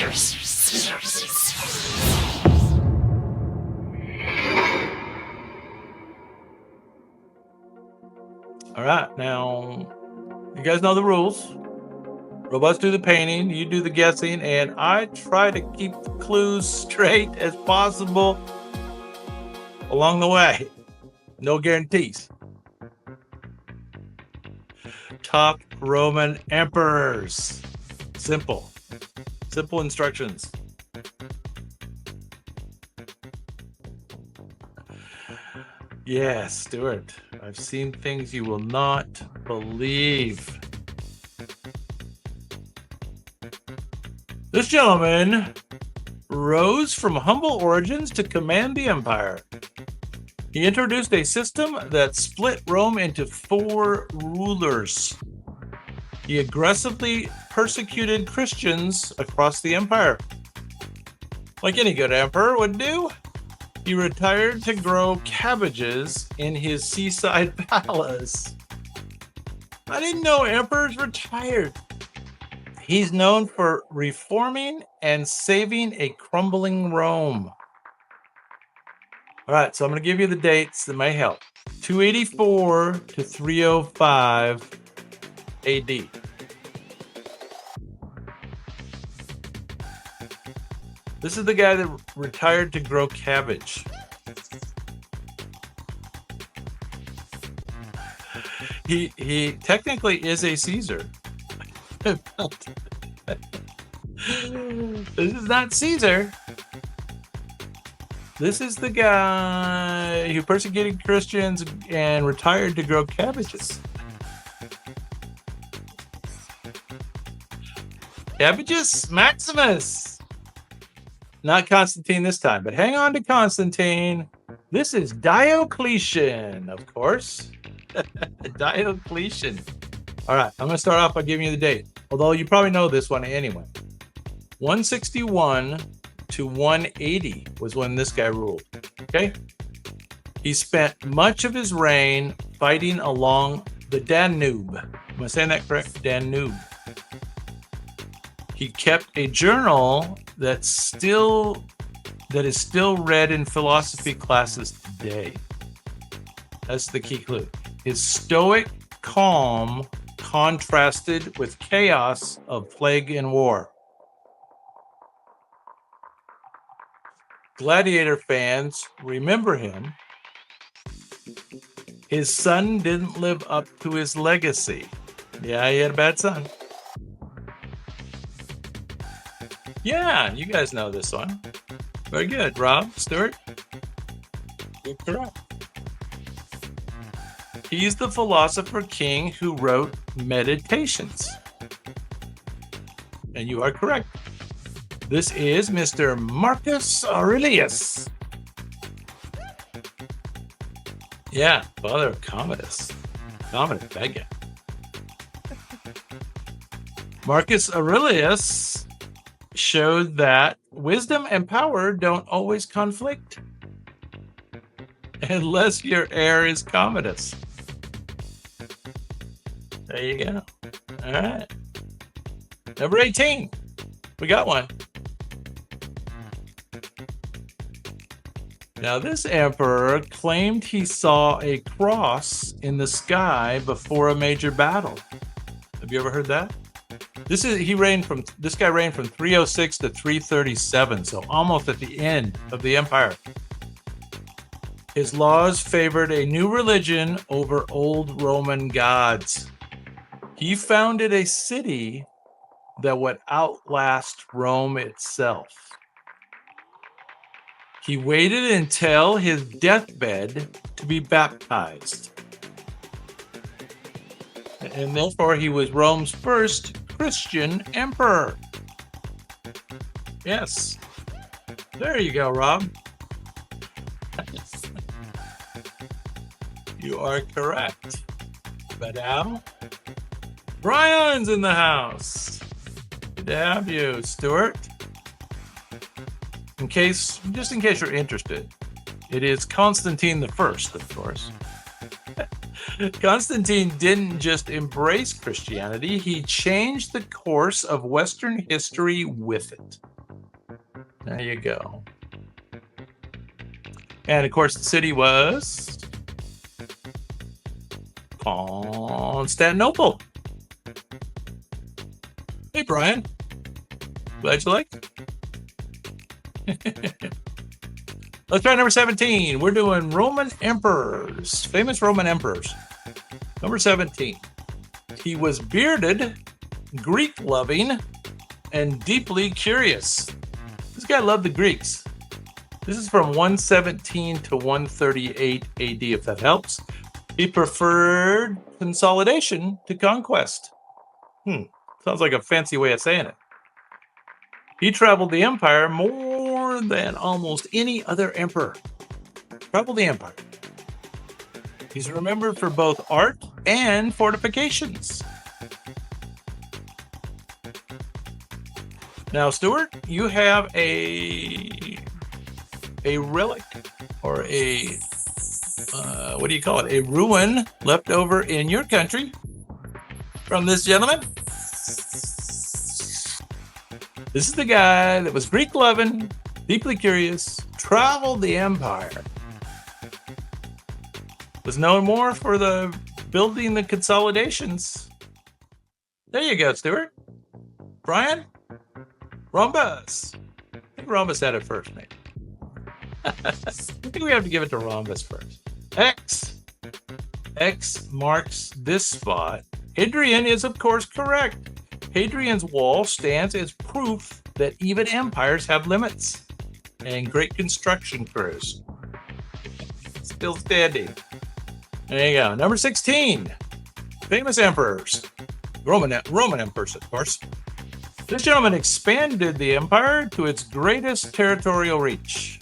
All right, now you guys know the rules. Robots do the painting, you do the guessing, and I try to keep the clues straight as possible along the way. No guarantees. Top Roman emperors. Simple. Simple instructions. Yes, Stuart. I've seen things you will not believe. This gentleman rose from humble origins to command the empire. He introduced a system that split Rome into 4 rulers. He aggressively persecuted Christians across the empire. Like any good emperor would do, he retired to grow cabbages in his seaside palace. I didn't know emperors retired. He's known for reforming and saving a crumbling Rome. All right, so I'm going to give you the dates that may help. 284 to 305 AD. This is the guy that retired to grow cabbage. He technically is a Caesar. This is not Caesar. This is the guy who persecuted Christians and retired to grow cabbages. Cabbages Maximus. Not Constantine this time, but hang on to Constantine. This is Diocletian, of course. Diocletian. All right, I'm going to start off by giving you the date, although you probably know this one anyway. 161 to 180 was when this guy ruled. Okay? He spent much of his reign fighting along the Danube. Am I saying that correct? Danube. He kept a journal that is still read in philosophy classes today. That's the key clue. His stoic calm contrasted with chaos of plague and war. Gladiator fans remember him. His son didn't live up to his legacy. Yeah, he had a bad son. Yeah, you guys know this one. Very good. Rob, Stuart? You're correct. He's the philosopher king who wrote Meditations. And you are correct. This is Mr. Marcus Aurelius. Yeah, father of Commodus. Commodus, bad guy. Marcus Aurelius showed that wisdom and power don't always conflict unless your heir is Commodus. There you go. All right. Number 18. We got one. Now, this emperor claimed he saw a cross in the sky before a major battle. Have you ever heard that? This guy reigned from 306 to 337, so almost at the end of the empire. His laws favored a new religion over old Roman gods. He founded a city that would outlast Rome itself. He waited until his deathbed to be baptized. And therefore, he was Rome's first Christian emperor. Yes. There you go, Rob. You are correct. But now, Brian's in the house. Good to have you, Stuart. Just in case you're interested, it is Constantine the First, of course. Constantine didn't just embrace Christianity, he changed the course of Western history with it. There you go. And of course, the city was Constantinople. Hey, Brian. Glad you liked it. Let's try number 17. We're doing Roman emperors, famous Roman emperors. Number 17. He was bearded, Greek-loving, and deeply curious. This guy loved the Greeks. This is from 117 to 138 AD, if that helps. He preferred consolidation to conquest. Sounds like a fancy way of saying it. He traveled the empire more than almost any other emperor. Traveled the empire. He's remembered for both art and fortifications. Now, Stuart, you have a relic or a what do you call it? A ruin left over in your country from this gentleman. This is the guy that was Greek-loving, deeply curious, traveled the empire. Was known more for the building the consolidations. There you go, Stuart. Brian? Rhombus. I think Rhombus had it first, maybe. I think we have to give it to Rhombus first. X. X marks this spot. Hadrian is, of course, correct. Hadrian's wall stands as proof that even empires have limits and great construction crews. Still standing. There you go. Number 16. Famous emperors. Roman emperors, of course. This gentleman expanded the empire to its greatest territorial reach.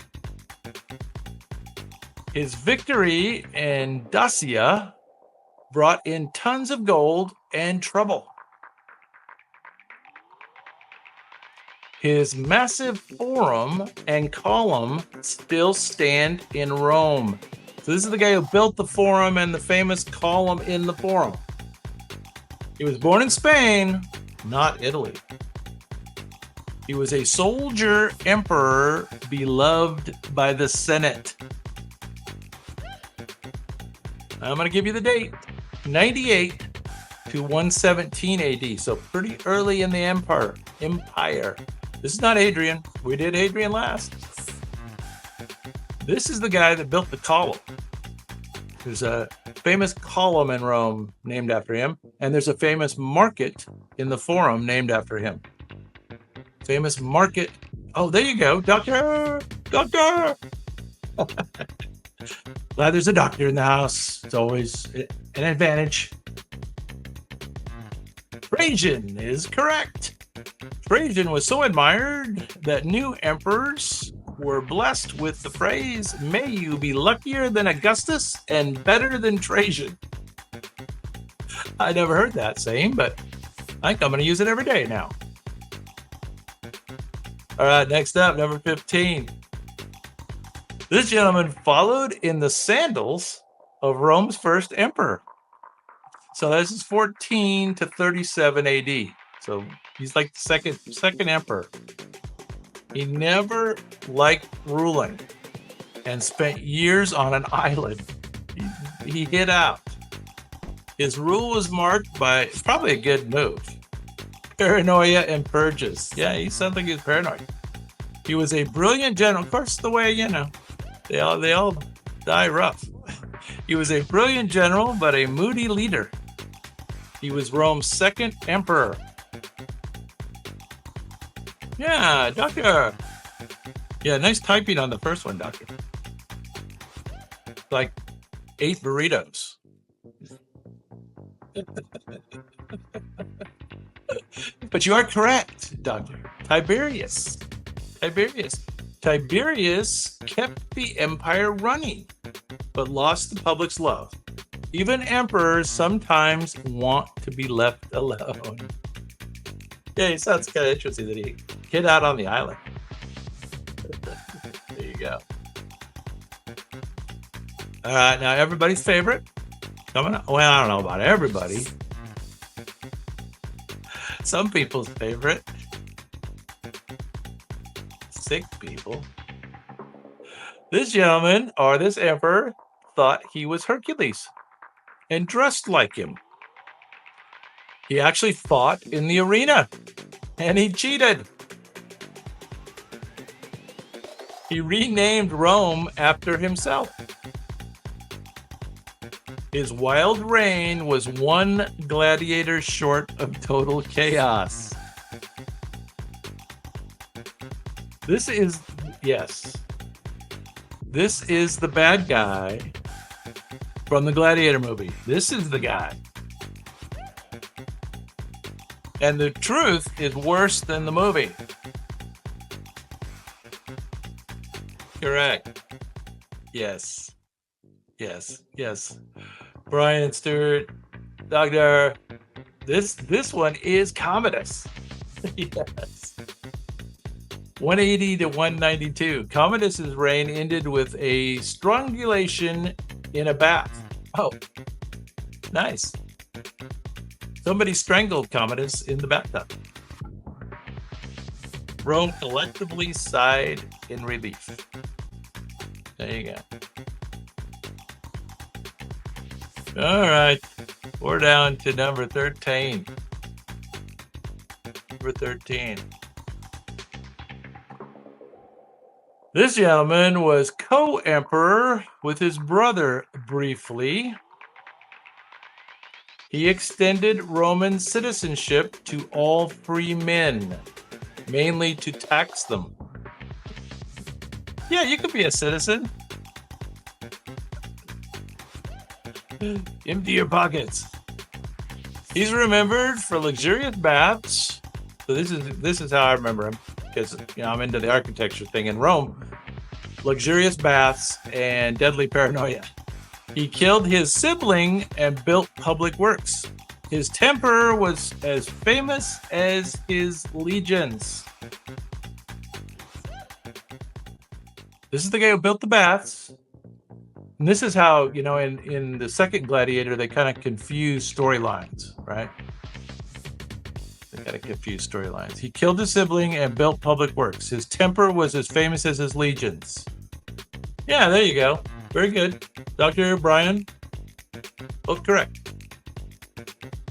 His victory in Dacia brought in tons of gold and trouble. His massive forum and column still stand in Rome. So this is the guy who built the forum and the famous column in the forum. He was born in Spain, not Italy. He was a soldier emperor beloved by the Senate. I'm going to give you the date. 98 to 117 AD. So pretty early in the empire. This is not Hadrian. We did Hadrian last. This is the guy that built the column. There's a famous column in Rome named after him. And there's a famous market in the Forum named after him. Famous market. Oh, there you go. Doctor. Glad there's a doctor in the house. It's always an advantage. Trajan is correct. Trajan was so admired that new emperors were blessed with the phrase, "May you be luckier than Augustus and better than Trajan." I never heard that saying, but I think I'm going to use it every day now. All right, next up, number 15. This gentleman followed in the sandals of Rome's first emperor. So this is 14 to 37 AD. So he's like the second emperor. He never liked ruling and spent years on an island. He hid out. His rule was marked by, it's probably a good move, paranoia and purges. Yeah, he sounds like he was paranoid. He was a brilliant general. Of course, the way, they all die rough. He was a brilliant general, but a moody leader. He was Rome's second emperor. Yeah, doctor. Yeah, nice typing on the first one, doctor. Like 8 burritos. But you are correct, doctor. Tiberius kept the empire running, but lost the public's love. Even emperors sometimes want to be left alone. Yeah, it sounds kind of interesting that he hid out on the island. There you go. All right, now everybody's favorite. Coming up. Well, I don't know about everybody. Some people's favorite. sick people. This gentleman, or this emperor, thought he was Hercules and dressed like him. He actually fought in the arena, and he cheated. He renamed Rome after himself. His wild reign was one gladiator short of total chaos. This is the bad guy from the Gladiator movie. This is the guy. And the truth is worse than the movie. Correct. Yes. Brian Stewart, Doctor. This one is Commodus. Yes. 180 to 192. Commodus's reign ended with a strangulation in a bath. Oh, nice. Somebody strangled Commodus in the bathtub. Rome collectively sighed in relief. There you go. All right. We're down to number 13. Number 13. This gentleman was co-emperor with his brother briefly. He extended Roman citizenship to all free men, mainly to tax them. Yeah, you could be a citizen. Empty your pockets. He's remembered for luxurious baths. So this is how I remember him, because I'm into the architecture thing in Rome. Luxurious baths and deadly paranoia. He killed his sibling and built public works. His temper was as famous as his legions. This is the guy who built the baths. And this is how, in the second Gladiator, they kind of confuse storylines, right? They kind of confuse storylines. He killed his sibling and built public works. His temper was as famous as his legions. Yeah, there you go. Very good. Dr. Brian, both correct.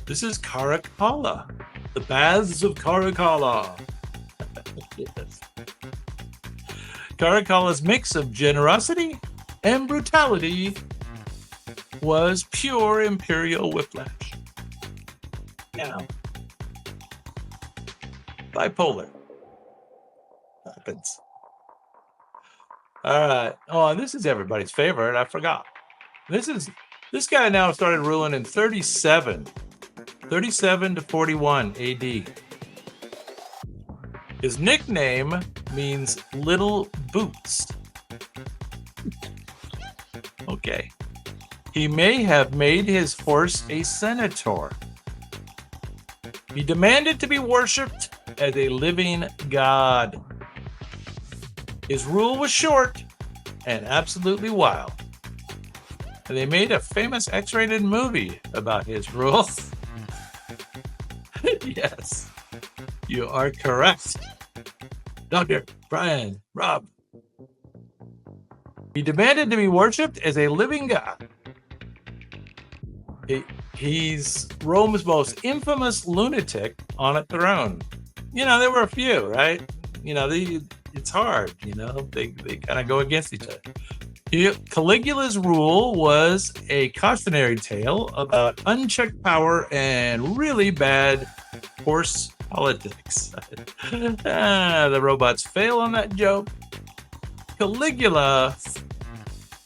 This is Caracalla. The Baths of Caracalla. Yes. Caracalla's mix of generosity and brutality was pure imperial whiplash. Now, bipolar happens. All right. Oh, this is everybody's favorite. I forgot. This guy now started ruling in 37 to 41 AD. His nickname means little boots. Okay. He may have made his horse a centaur. He demanded to be worshipped as a living god. His rule was short and absolutely wild. And they made a famous X-rated movie about his rule. Yes, you are correct. Dr. Brian, Rob. He demanded to be worshipped as a living god. He's Rome's most infamous lunatic on a throne. There were a few, right? It's hard, they kind of go against each other. Caligula's rule was a cautionary tale about unchecked power and really bad horse politics. The robots fail on that joke. Caligula's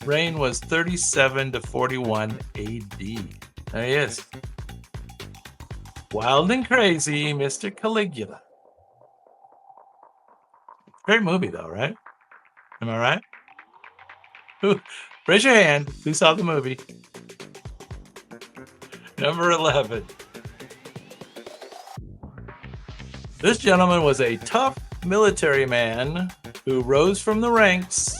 reign was 37 to 41 AD. There he is. Wild and crazy, Mr. Caligula. Great movie, though, right? Am I right? Raise your hand. Who saw the movie? Number 11. This gentleman was a tough military man who rose from the ranks.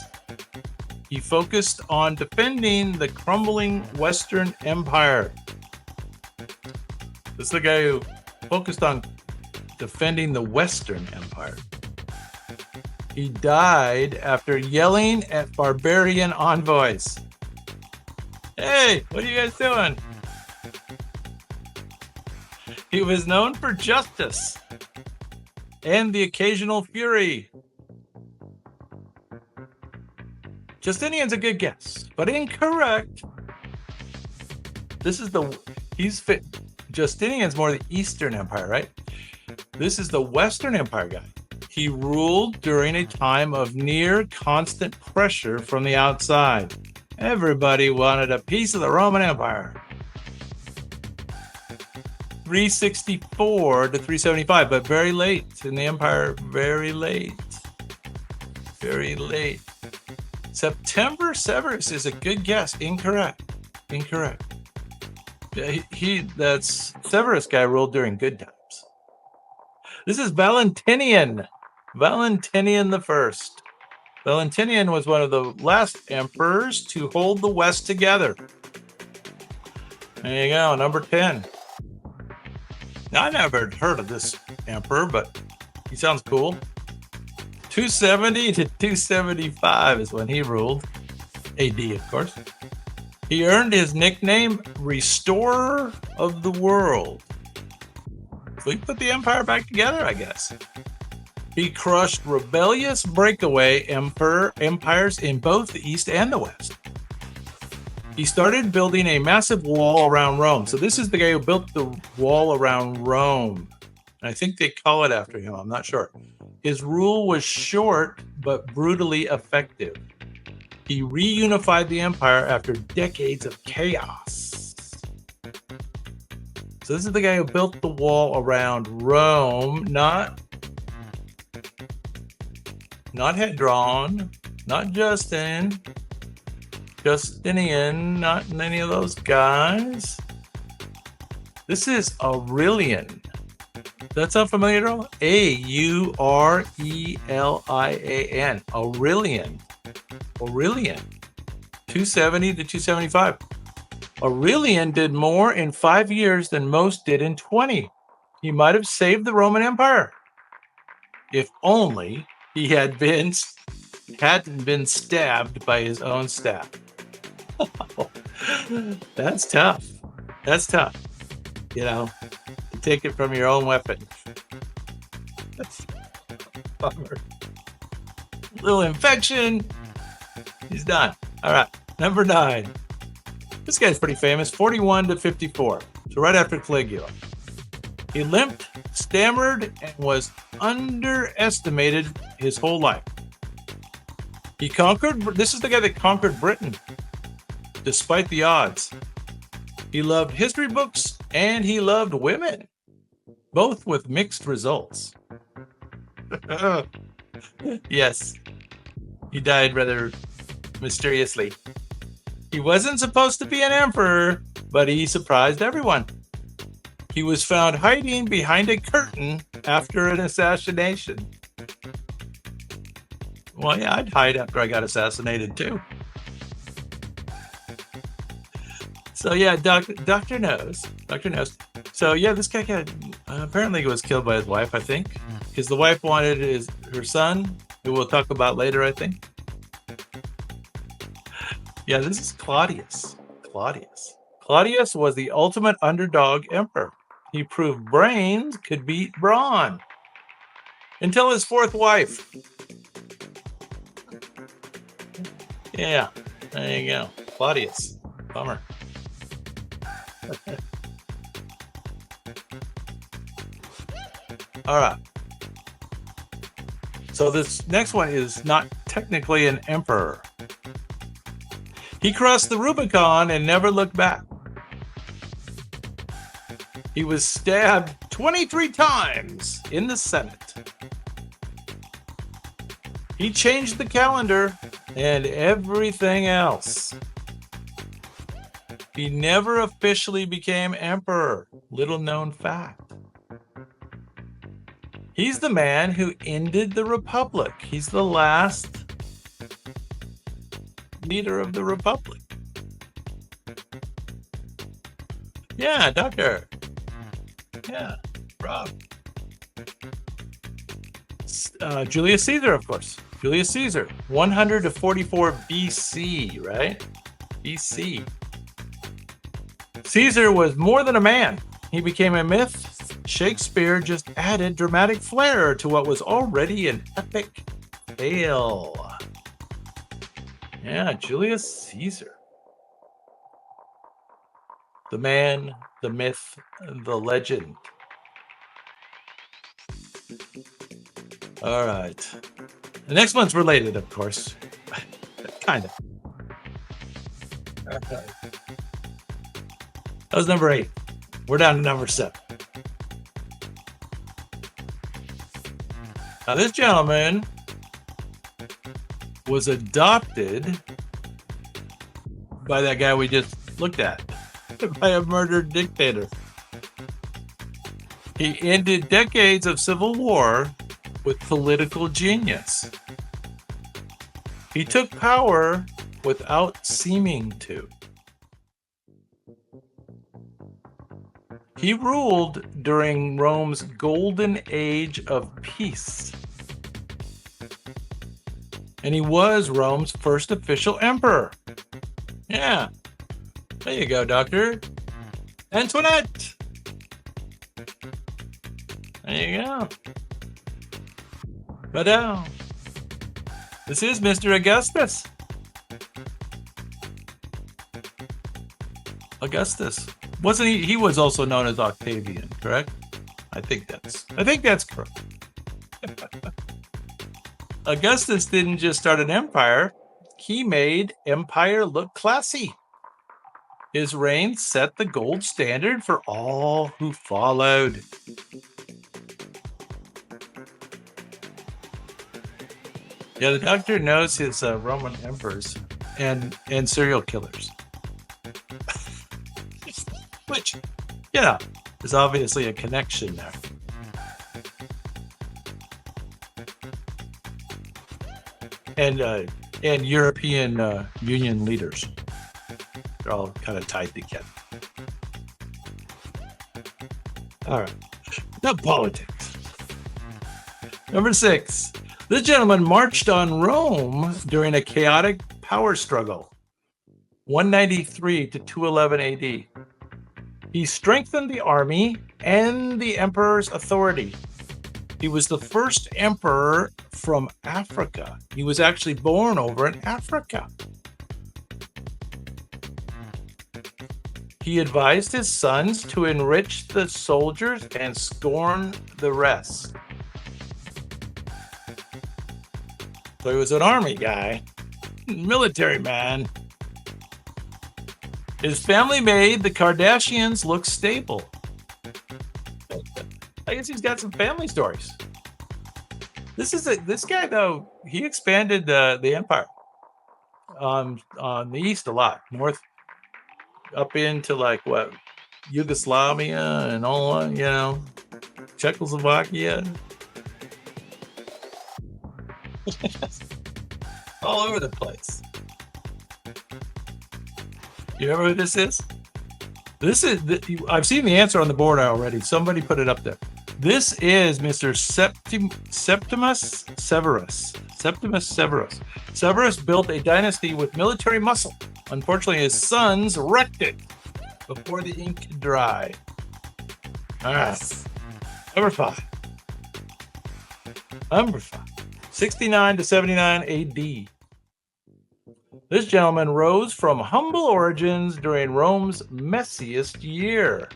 He focused on defending the crumbling Western Empire. This is the guy who focused on defending the Western Empire. He died after yelling at barbarian envoys. Hey, what are you guys doing? He was known for justice and the occasional fury. Justinian's a good guess, but incorrect. Justinian's more the Eastern Empire, right? This is the Western Empire guy. He ruled during a time of near constant pressure from the outside. Everybody wanted a piece of the Roman Empire. 364 to 375, but very late in the empire. Very late. Very late. September Severus is a good guess. Incorrect. That's Severus guy ruled during good times. This is Valentinian. Valentinian the First. Valentinian was one of the last emperors to hold the West together. There you go, number 10. Now, I never heard of this emperor, but he sounds cool. 270 to 275 is when he ruled. AD, of course. He earned his nickname Restorer of the World. So he put the empire back together, I guess. He crushed rebellious breakaway empires in both the East and the West. He started building a massive wall around Rome. So this is the guy who built the wall around Rome. I think they call it after him. I'm not sure. His rule was short, but brutally effective. He reunified the empire after decades of chaos. So this is the guy who built the wall around Rome, not Hadron, not Justinian, not any of those guys. This is Aurelian. That sound familiar at all? Aurelian. Aurelian. 270 to 275. Aurelian did more in 5 years than most did in 20. He might have saved the Roman Empire. If only he hadn't been stabbed by his own staff. That's tough. You know, to take it from your own weapon. That's a bummer. Little infection. He's done. All right, number 9. This guy's pretty famous, 41 to 54. So right after Caligula. He limped, stammered, and was underestimated his whole life. This is the guy that conquered Britain, despite the odds. He loved history books and he loved women, both with mixed results. Yes, he died rather mysteriously. He wasn't supposed to be an emperor, but he surprised everyone. He was found hiding behind a curtain after an assassination. Well, yeah, I'd hide after I got assassinated too. So yeah, Doctor knows. So yeah, this guy apparently was killed by his wife, I think, because the wife wanted her son, who we'll talk about later, I think. Yeah, this is Claudius. Claudius was the ultimate underdog emperor. He proved brains could beat brawn. Until his fourth wife. Yeah, there you go. Claudius. Bummer. All right. So this next one is not technically an emperor. He crossed the Rubicon and never looked back. He was stabbed 23 times in the Senate. He changed the calendar and everything else. He never officially became emperor. Little known fact. He's the man who ended the Republic. He's the last leader of the Republic. Yeah, Doctor. Yeah, Rob. Julius Caesar, of course. Julius Caesar, 100 to 44 BC, right? BC. Caesar was more than a man. He became a myth. Shakespeare just added dramatic flair to what was already an epic tale. Yeah, Julius Caesar. The man, the myth, the legend. All right. The next one's related, of course. Kind of. That was number 8. We're down to number 7. Now, this gentleman was adopted by that guy we just looked at, by a murdered dictator. He ended decades of civil war with political genius. He took power without seeming to. He ruled during Rome's golden age of peace. And he was Rome's first official emperor. Yeah. There you go, Doctor. Antoinette. There you go. Madame. This is Mr. Augustus. Augustus. Wasn't he? He was also known as Octavian, correct? I think that's correct. Augustus didn't just start an empire. He made empire look classy. His reign set the gold standard for all who followed. Yeah, the Doctor knows his Roman emperors and serial killers. Which, yeah, there's obviously a connection there. And European Union leaders. They're all kind of tied together. All right. Now politics. Number 6. This gentleman marched on Rome during a chaotic power struggle. 193 to 211 AD. He strengthened the army and the emperor's authority. He was the first emperor from Africa. He was actually born over in Africa. He advised his sons to enrich the soldiers and scorn the rest. So he was an army guy, military man. His family made the Kardashians look stable. I guess he's got some family stories. This guy though, he expanded the empire on the east a lot, north up into like what, Yugoslavia and all that, you know, Czechoslovakia. All over the place. You remember who this is? I've seen the answer on the board already. Somebody put it up there. This is Mr. Septimus Severus. Septimus Severus. Severus built a dynasty with military muscle. Unfortunately, his sons wrecked it before the ink could dry. All right. Number 5. 69 to 79 AD. This gentleman rose from humble origins during Rome's messiest year.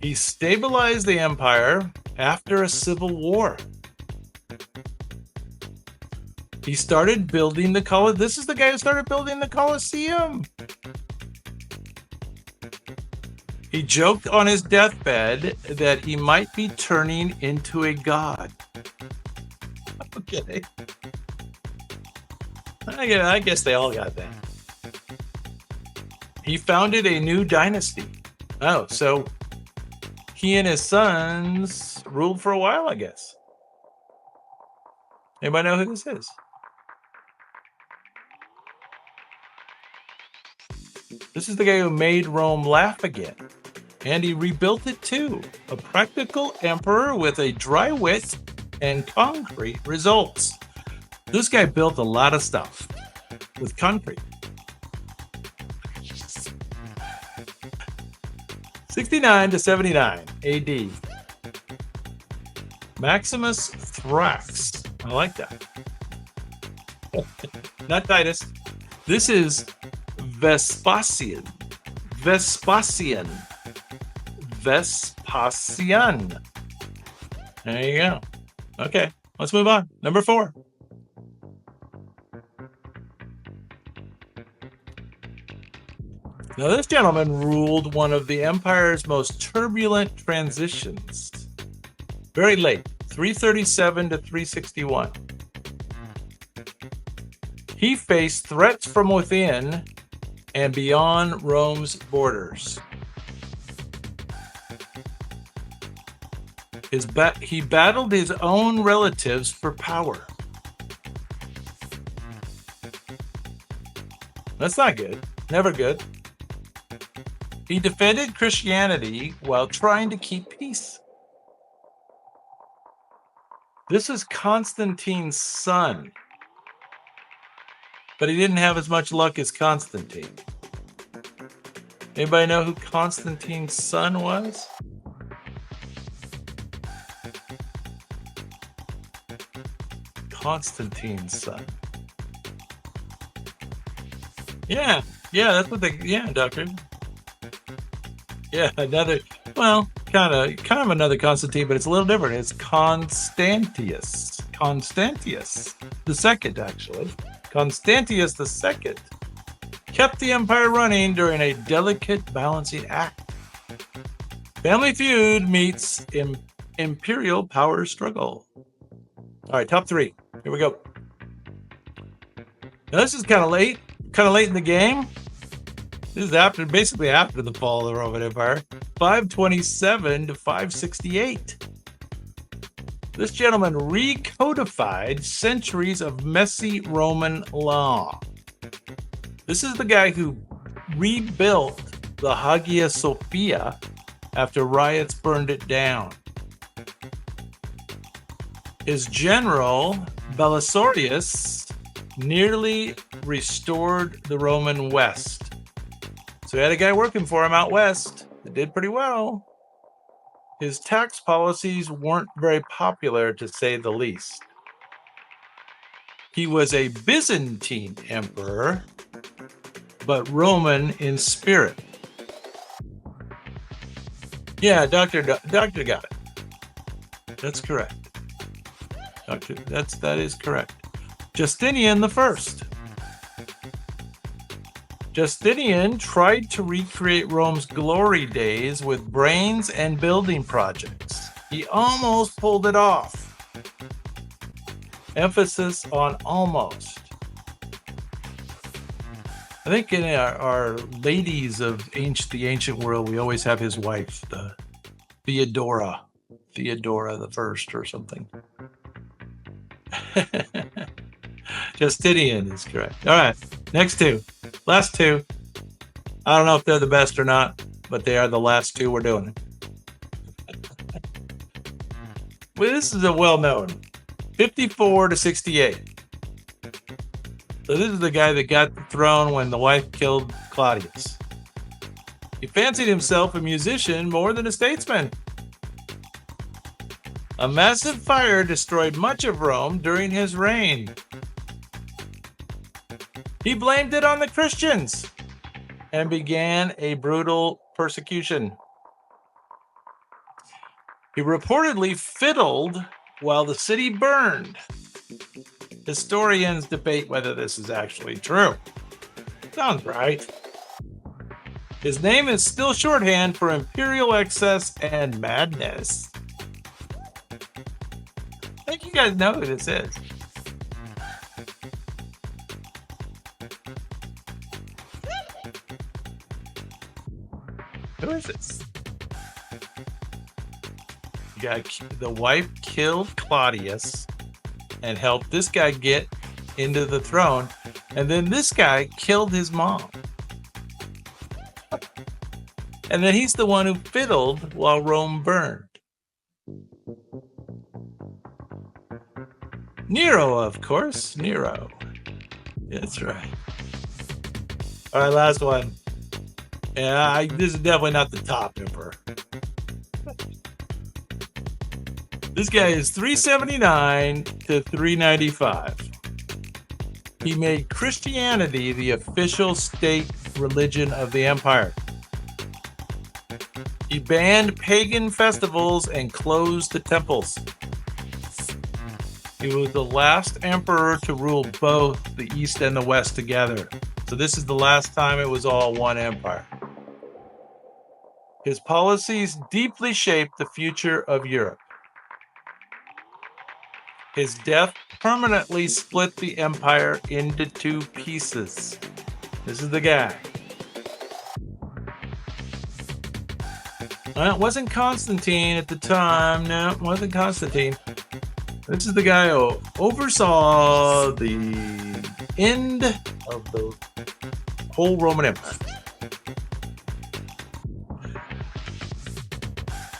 He stabilized the empire after a civil war. He started building the Colosseum. This is the guy who started building the Colosseum. He joked on his deathbed that he might be turning into a god. Okay. I guess they all got that. He founded a new dynasty. Oh, so he and his sons ruled for a while, I guess. Anybody know who this is? This is the guy who made Rome laugh again. And he rebuilt it too. A practical emperor with a dry wit and concrete results. This guy built a lot of stuff with concrete. 69 to 79 AD. Maximus Thrax. I like that. Not Titus. This is Vespasian. Vespasian. There you go. Okay, let's move on. Number 4. Now, this gentleman ruled one of the empire's most turbulent transitions. Very late, 337 to 361. He faced threats from within and beyond Rome's borders. He battled his own relatives for power. That's not good. Never good. He defended Christianity while trying to keep peace. This is Constantine's son. But he didn't have as much luck as Constantine. Anybody know who Constantine's son was? Constantine's son. Yeah, that's what doctor. Yeah, another, well, kind of another Constantine, but it's a little different. It's Constantius the second, actually. Constantius the second kept the empire running during a delicate balancing act. Family feud meets imperial power struggle. All right, top 3. Here we go. Now, this is kind of late in the game. This is basically after the fall of the Roman Empire. 527 to 568. This gentleman recodified centuries of messy Roman law. This is the guy who rebuilt the Hagia Sophia after riots burned it down. His general, Belisarius, nearly restored the Roman West. So he had a guy working for him out west that did pretty well. His tax policies weren't very popular, to say the least. He was a Byzantine emperor, but Roman in spirit. Yeah, doctor got it. That's correct. Doctor, that is correct. Justinian the First. Justinian tried to recreate Rome's glory days with brains and building projects. He almost pulled it off. Emphasis on almost. I think in our ladies of the ancient world, we always have his wife, the Theodora the First or something. Justinian is correct. All right, last 2. I don't know if they're the best or not, but they are the last 2 we're doing. Well, this is a well-known 54 to 68. So this is the guy that got the throne when the wife killed Claudius. He fancied himself a musician more than a statesman. A massive fire destroyed much of Rome during his reign. He blamed it on the Christians and began a brutal persecution. He reportedly fiddled while the city burned. Historians debate whether this is actually true. Sounds right. His name is still shorthand for imperial excess and madness. I think you guys know who this is. Who is this? The wife killed Claudius and helped this guy get into the throne, and then this guy killed his mom. And then he's the one who fiddled while Rome burned. Nero, of course. Nero. That's right. All right, last one. Yeah, this is definitely not the top emperor. This guy is 379 to 395. He made Christianity the official state religion of the empire. He banned pagan festivals and closed the temples. He was the last emperor to rule both the East and the West together. So this is the last time it was all one empire. His policies deeply shaped the future of Europe. His death permanently split the empire into two pieces. This is the guy. It wasn't Constantine at the time. No, it wasn't Constantine. This is the guy who oversaw the end of the whole Roman Empire.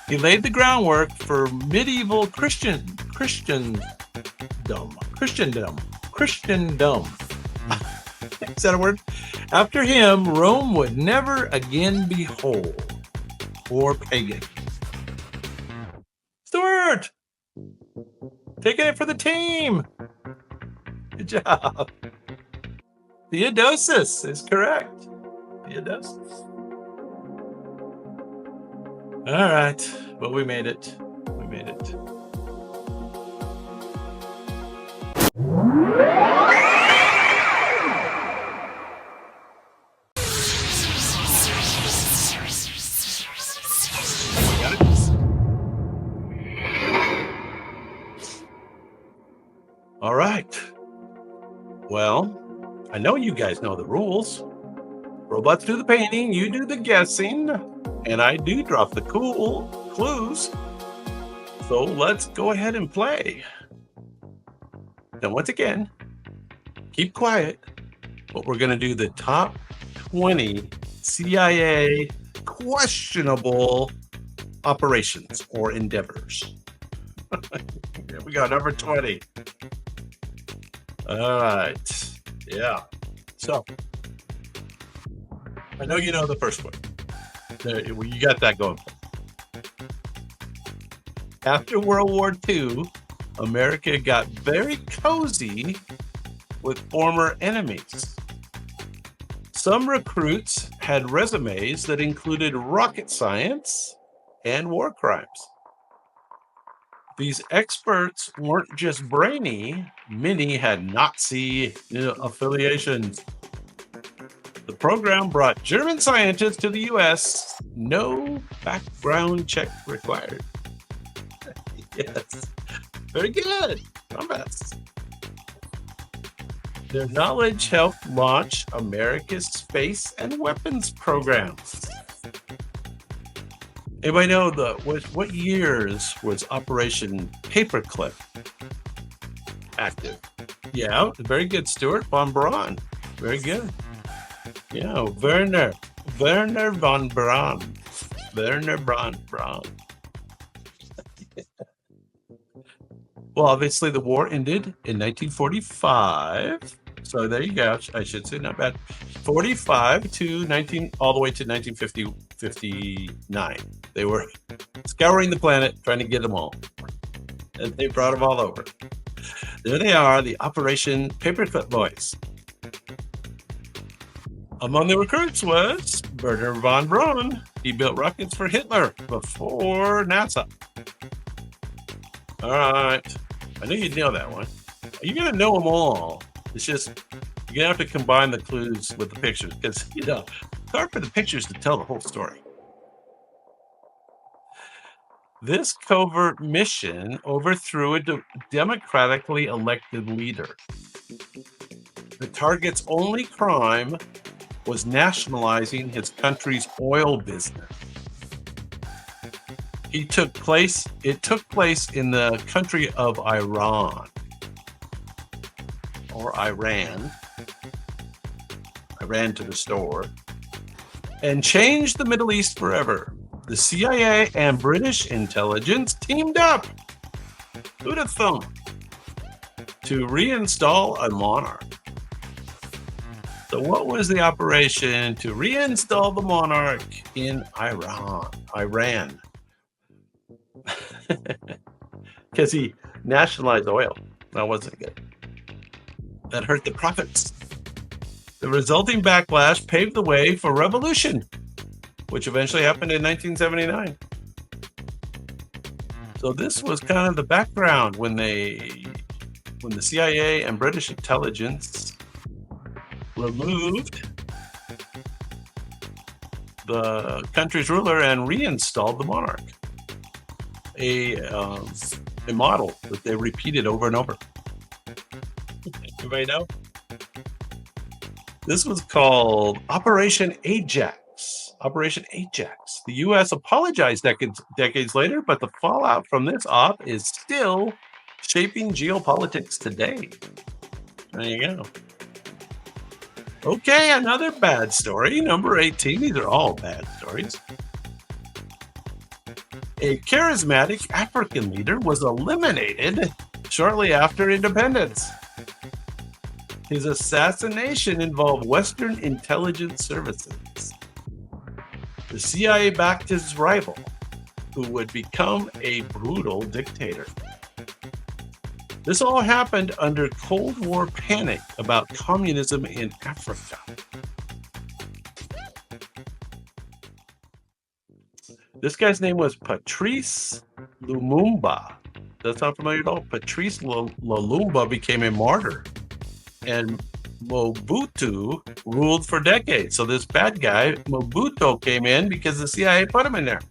He laid the groundwork for medieval Christendom. Is that a word? After him, Rome would never again be whole or pagan. Stuart! Taking it for the team. Good job. Theodosius is correct. Theodosius. All right. But we made it. We made it. All right. Well, I know you guys know the rules. Robots do the painting, you do the guessing, and I do drop the cool clues. So let's go ahead and play. Now, once again, keep quiet, but we're going to do the top 20 CIA questionable operations or endeavors. Here we go, number 20. All right. Yeah. So, I know you know the first one. You got that going. After World War II, America got very cozy with former enemies. Some recruits had resumes that included rocket science and war crimes. These experts weren't just brainy, many had Nazi affiliations. The program brought German scientists to the U.S., no background check required. Yes, very good. Comments. Their knowledge helped launch America's space and weapons programs. Anybody know what years was Operation Paperclip active? Yeah, very good, Stuart von Braun. Very good. Yeah, Werner von Braun. Werner von Braun. Well, obviously the war ended in 1945. So there you go. I should say not bad. 45 to 19, all the way to 1959. They were scouring the planet, trying to get them all. And they brought them all over. There they are, the Operation Paperclip Boys. Among the recruits was Werner von Braun. He built rockets for Hitler before NASA. All right. I knew you'd know that one. You're going to know them all. It's just, you're going to have to combine the clues with the pictures because, it's hard for the pictures to tell the whole story. This covert mission overthrew a democratically elected leader. The target's only crime was nationalizing his country's oil business. It took place in the country of Iran. Or Iran. I ran to the store. and changed the Middle East forever. The CIA and British intelligence teamed up. Who'd have thought? To reinstall a monarch. So what was the operation to reinstall the monarch in Iran? Because he nationalized oil. That wasn't good. That hurt the profits. The resulting backlash paved the way for revolution, which eventually happened in 1979. So this was kind of the background when the CIA and British intelligence removed the country's ruler and reinstalled the monarch. A model that they repeated over and over. Everybody know? This was called Operation Ajax. Operation Ajax. The U.S. apologized decades later, but the fallout from this op is still shaping geopolitics today. There you go. Okay, another bad story. Number 18. These are all bad stories. A charismatic African leader was eliminated shortly after independence. His assassination involved Western intelligence services. The CIA backed his rival, who would become a brutal dictator. This all happened under Cold War panic about communism in Africa. This guy's name was Patrice Lumumba. That's not familiar at all. Patrice Lumumba became a martyr, and Mobutu ruled for decades. So this bad guy, Mobutu, came in because the CIA put him in there.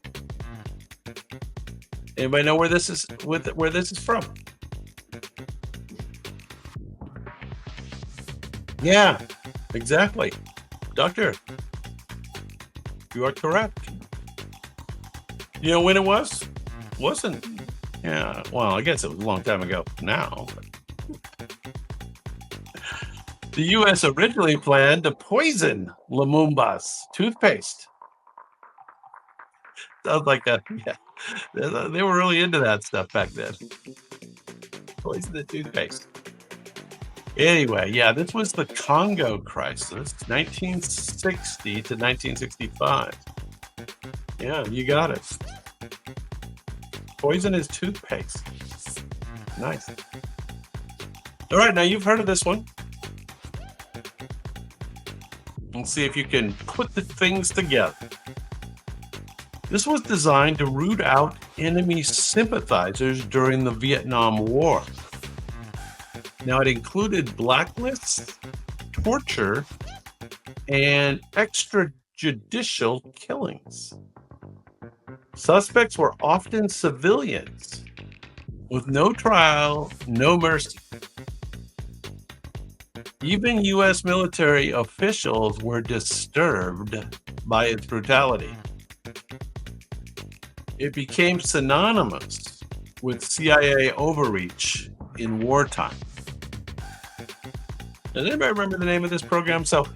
Anybody know where this is from? Yeah, exactly. Doctor, you are correct. You know when it was? Wasn't. Yeah, well, I guess it was a long time ago now. The U.S. originally planned to poison Lumumba's toothpaste. Sounds like that. Yeah, they were really into that stuff back then. Poison the toothpaste. Anyway, yeah, this was the Congo crisis, 1960 to 1965. Yeah, you got it. Poison is toothpaste. Nice. All right, now you've heard of this one. Let's see if you can put the things together. This was designed to root out enemy sympathizers during the Vietnam War. Now, it included blacklists, torture, and extrajudicial killings. Suspects were often civilians with no trial, no mercy. Even U.S. military officials were disturbed by its brutality. It became synonymous with CIA overreach in wartime. Does anybody remember the name of this program? So,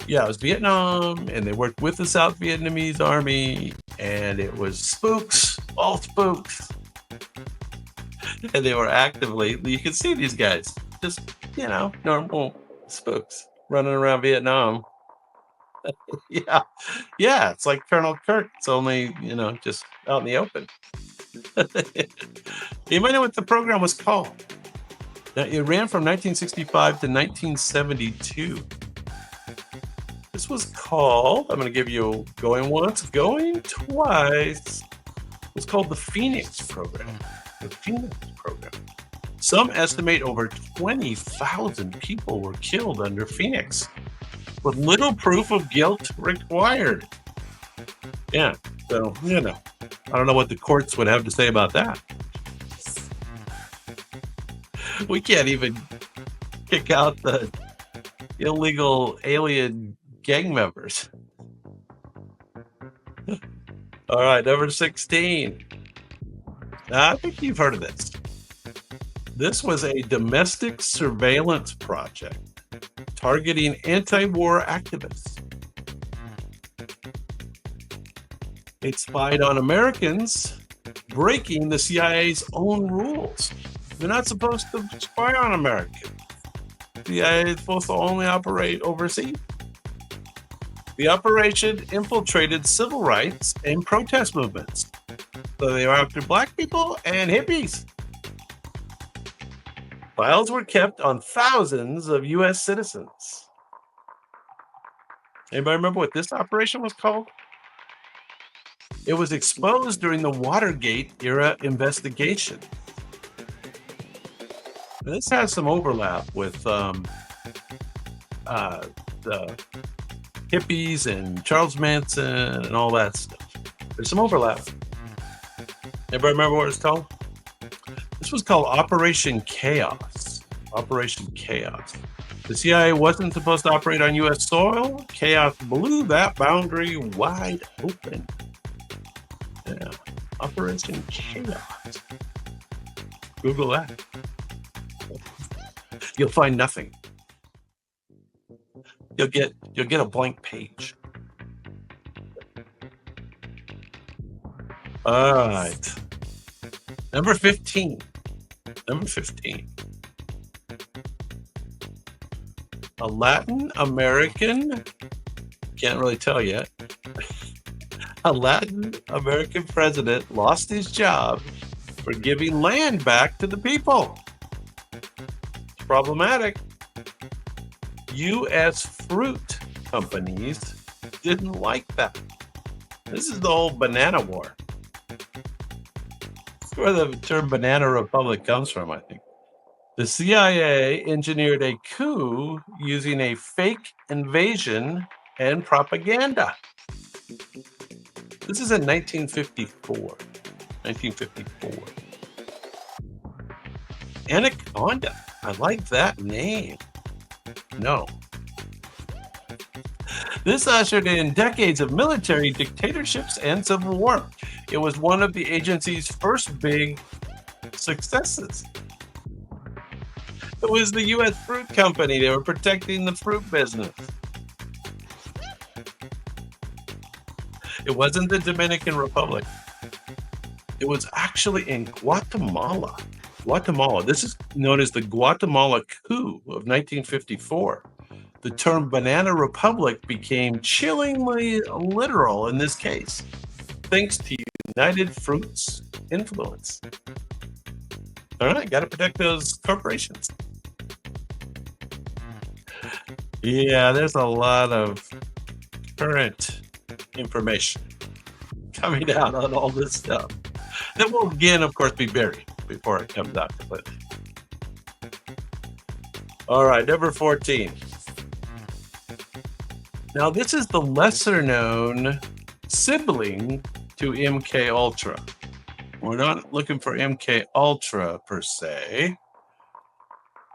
yeah, it was Vietnam, and they worked with the South Vietnamese army, and it was spooks, all spooks. And they were actively, you can see these guys, just, normal spooks running around Vietnam. Yeah, it's like Colonel Kirk. It's only, just out in the open. You might know what the program was called. Now, it ran from 1965 to 1972. This was called, I'm going to give you going once, going twice. It was called the Phoenix Program. The Phoenix Program. Some estimate over 20,000 people were killed under Phoenix, with little proof of guilt required. Yeah, so, I don't know what the courts would have to say about that. We can't even kick out the illegal alien gang members. All right, number 16. I think you've heard of this. This was a domestic surveillance project targeting anti-war activists. It spied on Americans, breaking the CIA's own rules. They're not supposed to spy on Americans. The CIA is supposed to only operate overseas. The operation infiltrated civil rights and protest movements. So they were after black people and hippies. Files were kept on thousands of U.S. citizens. Anybody remember what this operation was called? It was exposed during the Watergate era investigation. This has some overlap with the hippies and Charles Manson and all that stuff. There's some overlap. Everybody remember what it's called? This was called Operation Chaos. Operation Chaos. The CIA wasn't supposed to operate on U.S. soil. Chaos blew that boundary wide open. Yeah. Operation Chaos. Google that. You'll find nothing. You'll get a blank page. All right. Number 15. A Latin American, can't really tell yet. A Latin American president lost his job for giving land back to the people. It's problematic. U.S. fruit companies didn't like that. This is the whole banana war. That's where the term banana republic comes from, I think. The CIA engineered a coup using a fake invasion and propaganda. This is in 1954. Anaconda. I like that name. No. This ushered in decades of military dictatorships and civil war. It was one of the agency's first big successes. It was the U.S. Fruit Company. They were protecting the fruit business. It wasn't the Dominican Republic. It was actually in Guatemala. This is known as the Guatemala coup of 1954. The term banana republic became chillingly literal in this case, thanks to United Fruit's influence. All right, got to protect those corporations. Yeah, there's a lot of current information coming out on all this stuff that will again, of course, be buried before it comes out completely. All right, number 14. Now, this is the lesser known sibling to MK Ultra. We're not looking for MK Ultra per se.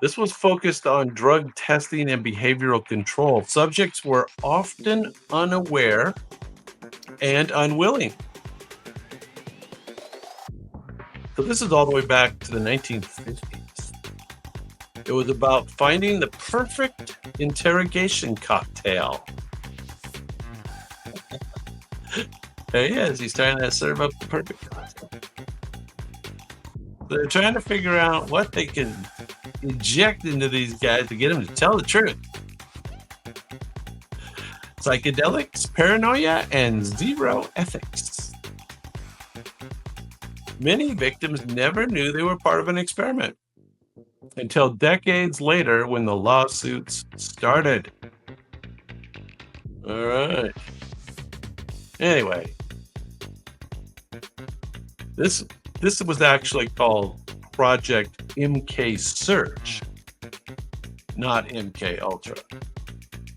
This was focused on drug testing and behavioral control. Subjects were often unaware and unwilling. So this is all the way back to the 1950s. It was about finding the perfect interrogation cocktail. There he is. He's trying to serve up the perfect cocktail. They're trying to figure out what they can inject into these guys to get them to tell the truth. Psychedelics, paranoia, and zero ethics. Many victims never knew they were part of an experiment until decades later when the lawsuits started. All right. Anyway, this was actually called Project MK Search, not MK Ultra.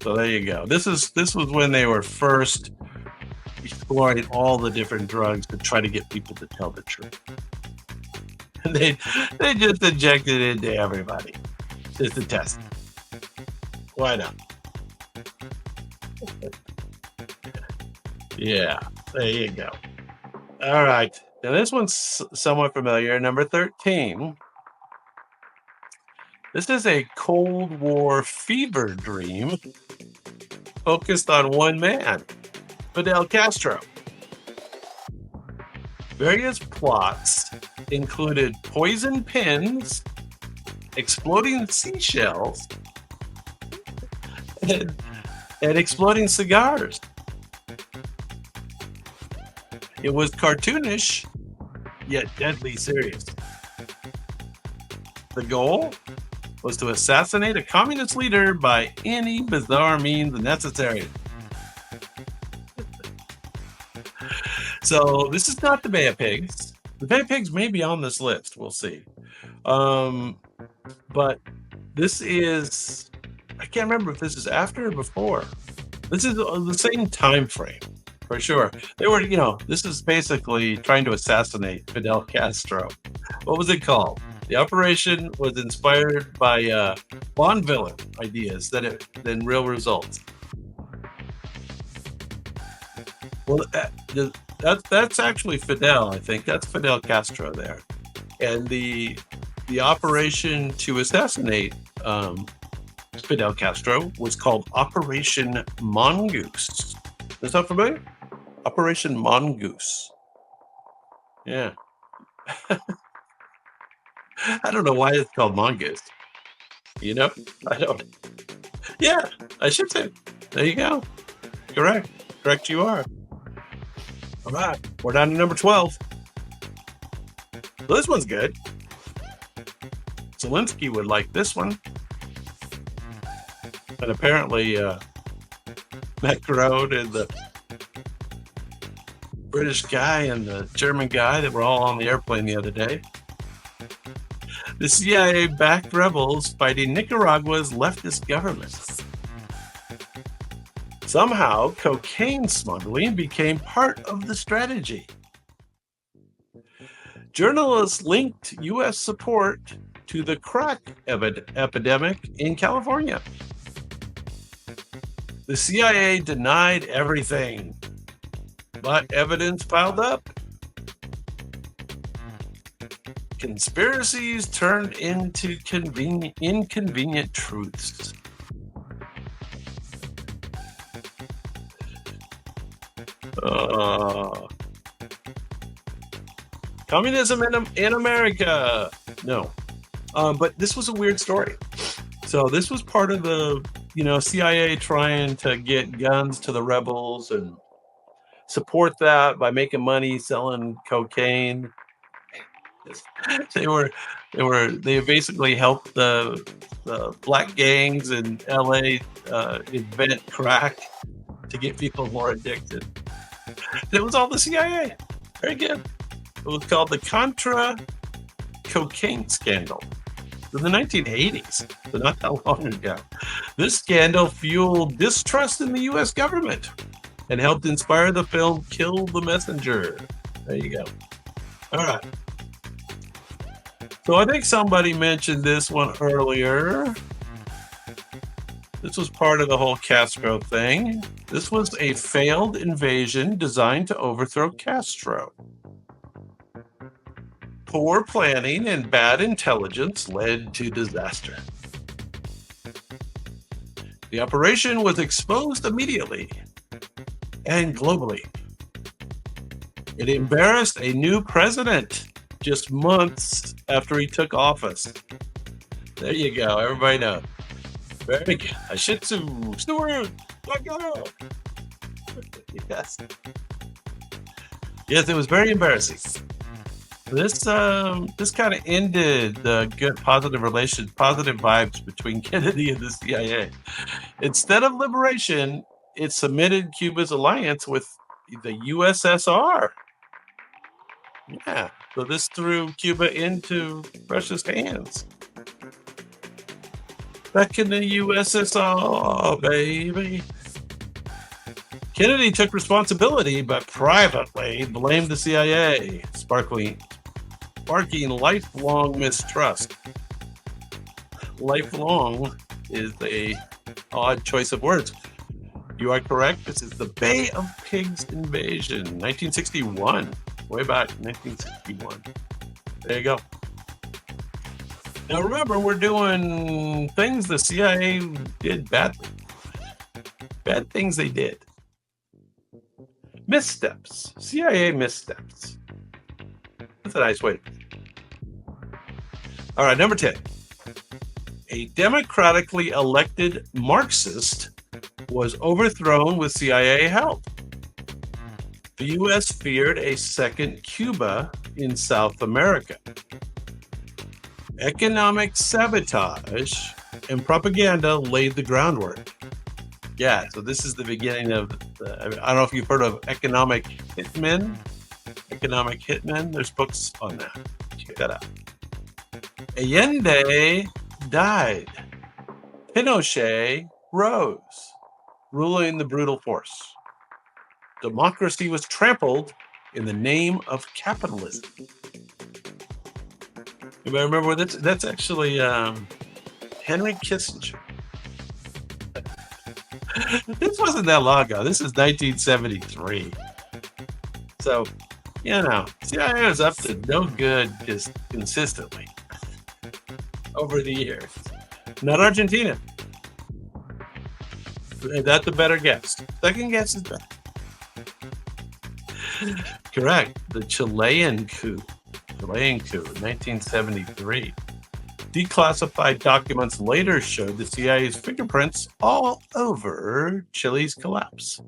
So there you go. This was when they were first exploring all the different drugs to try to get people to tell the truth. And they just injected it into everybody just to test it. Why not? Yeah, there you go. All right. Now this one's somewhat familiar. Number 13. This is a Cold War fever dream focused on one man, Fidel Castro. Various plots included poison pins, exploding seashells, and, and exploding cigars. It was cartoonish, yet deadly serious. The goal was to assassinate a communist leader by any bizarre means necessary. So this is not the Bay of Pigs. The Bay of Pigs may be on this list. We'll see. But this is, I can't remember if this is after or before. This is the same time frame for sure. They were, this is basically trying to assassinate Fidel Castro. What was it called? The operation was inspired by Bond villain ideas than real results. Well, that's actually Fidel. I think that's Fidel Castro there, and the operation to assassinate Fidel Castro was called Operation Mongoose. Is that familiar? Operation Mongoose. Yeah. I don't know why it's called Mongoose. I don't. Yeah, I should say. There you go. Correct. Correct you are. All right. We're down to number 12. Well, this one's good. Zelensky would like this one. And apparently, Macron and the British guy and the German guy that were all on the airplane the other day. The CIA-backed rebels fighting Nicaragua's leftist government. Somehow, cocaine smuggling became part of the strategy. Journalists linked U.S. support to the crack epidemic in California. The CIA denied everything, but evidence piled up. Conspiracies turned into inconvenient truths. Communism in America. No. But this was a weird story. So this was part of the, CIA trying to get guns to the rebels and support that by making money selling cocaine. They basically helped the black gangs in LA invent crack to get people more addicted. It was all the CIA. Very good. It was called the Contra Cocaine Scandal in the 1980s, so not that long ago. This scandal fueled distrust in the U.S. government and helped inspire the film Kill the Messenger. There you go. All right. So I think somebody mentioned this one earlier. This was part of the whole Castro thing. This was a failed invasion designed to overthrow Castro. Poor planning and bad intelligence led to disaster. The operation was exposed immediately and globally. It embarrassed a new president just months after he took office. There you go. Everybody knows. Very good. A Shih Tzu. Stewart. Yes. Yes, it was very embarrassing. This kind of ended the good positive vibes between Kennedy and the CIA. Instead of liberation, it cemented Cuba's alliance with the USSR. Yeah, so this threw Cuba into Russia's hands. Back in the USSR, baby. Kennedy took responsibility, but privately blamed the CIA, sparking lifelong mistrust. Lifelong is a odd choice of words. You are correct. This is the Bay of Pigs invasion, 1961. Way back, 1961. There you go. Now remember, we're doing things the CIA did badly. Bad things they did. Missteps. CIA missteps. That's a nice way. All right, number 10. A democratically elected Marxist was overthrown with CIA help. The U.S. feared a second Cuba in South America. Economic sabotage and propaganda laid the groundwork. Yeah, so this is the beginning of I don't know if you've heard of economic hitmen. Economic hitmen. There's books on that. Check that out. Allende died. Pinochet rose, ruling the brutal force. Democracy was trampled in the name of capitalism. You may remember that's actually Henry Kissinger. This wasn't that long ago. This is 1973. So, CIA was up to no good just consistently over the years. Not Argentina. That's a better guess. Second guess is better. Correct. The Chilean coup in 1973. Declassified documents later showed the CIA's fingerprints all over Chile's collapse.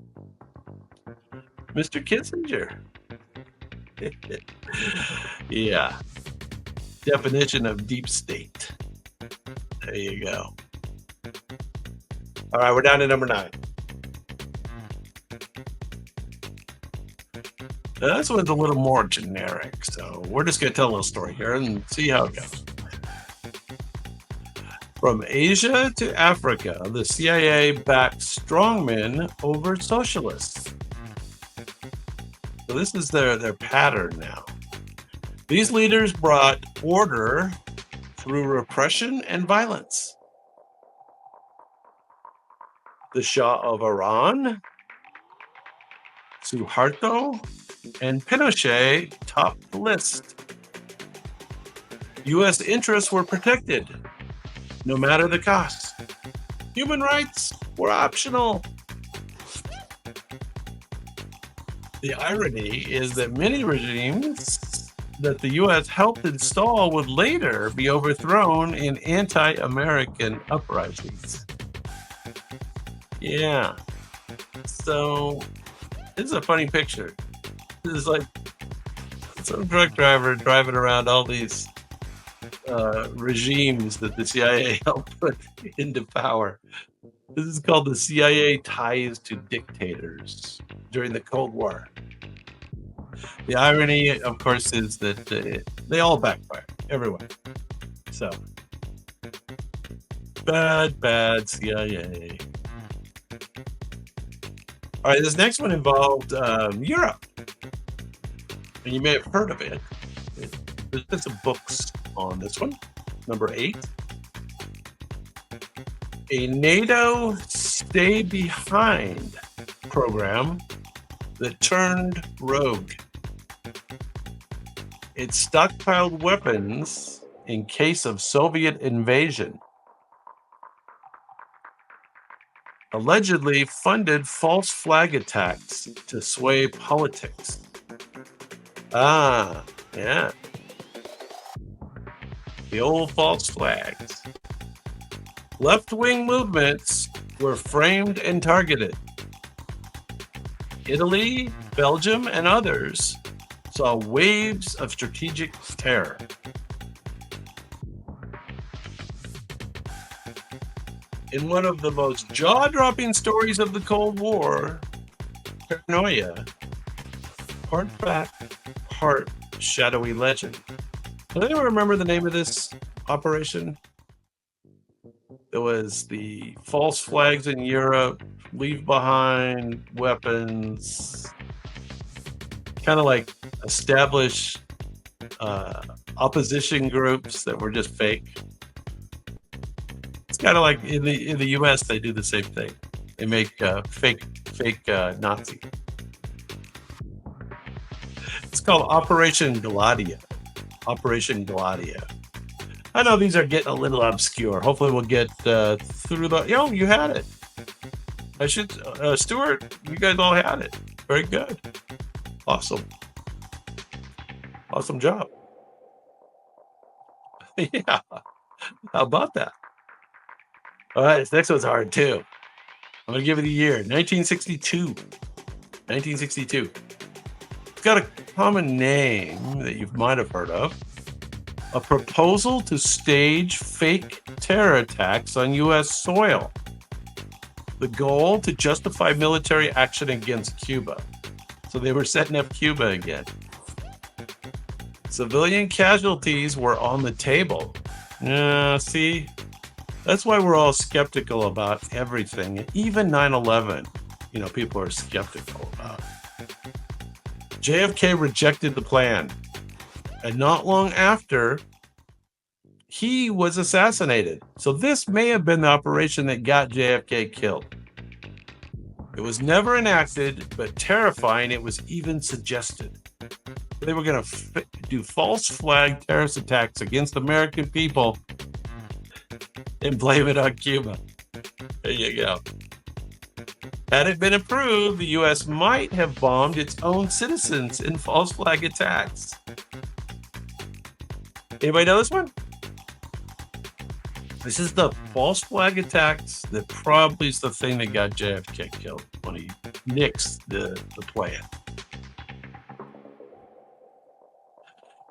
Mr. Kissinger. Yeah. Definition of deep state. There you go. All right, we're down to number 9. Now, this one's a little more generic, so we're just going to tell a little story here and see how it goes. From Asia to Africa, the CIA backed strongmen over socialists. So this is their pattern now. These leaders brought order through repression and violence. The Shah of Iran, Suharto, and Pinochet topped the list. U.S. interests were protected, no matter the cost. Human rights were optional. The irony is that many regimes that the U.S. helped install would later be overthrown in anti-American uprisings. Yeah. So, this is a funny picture. This is like some truck driver driving around all these regimes that the CIA helped put into power. This is called the CIA ties to dictators during the Cold War. The irony, of course, is that they all backfire, everyone. So, bad CIA. All right, this next one involved Europe. And you may have heard of it. There's been some books on this one. Number 8. A NATO stay behind program that turned rogue. It stockpiled weapons in case of Soviet invasion. Allegedly funded false flag attacks to sway politics. Ah, yeah. The old false flags. Left-wing movements were framed and targeted. Italy, Belgium, and others saw waves of strategic terror. In one of the most jaw-dropping stories of the Cold War, paranoia, part fact, part shadowy legend. Does anyone remember the name of this operation? It was the false flags in Europe, leave behind weapons, kind of like establish opposition groups that were just fake. It's kind of like in the U.S. they do the same thing. They make fake Nazi. It's called Operation Gladio. Operation Gladio. I know these are getting a little obscure. Hopefully we'll get through the... you had it. I should... Stuart, you guys all had it. Very good. Awesome. Awesome job. Yeah. How about that? All right, this next one's hard too. I'm gonna give it a year. 1962. 1962. It's got a common name that you might have heard of. A proposal to stage fake terror attacks on U.S. soil. The goal to justify military action against Cuba. So they were setting up Cuba again. Civilian casualties were on the table. See, that's why we're all skeptical about everything. Even 9/11, people are skeptical about. JFK rejected the plan. And not long after, he was assassinated. So this may have been the operation that got JFK killed. It was never enacted, but terrifying, it was even suggested. They were going to do false flag terrorist attacks against American people and blame it on Cuba. There you go. Had it been approved, the U.S. might have bombed its own citizens in false flag attacks. Anybody know this one? This is the false flag attacks that probably is the thing that got JFK killed when he nixed the plan.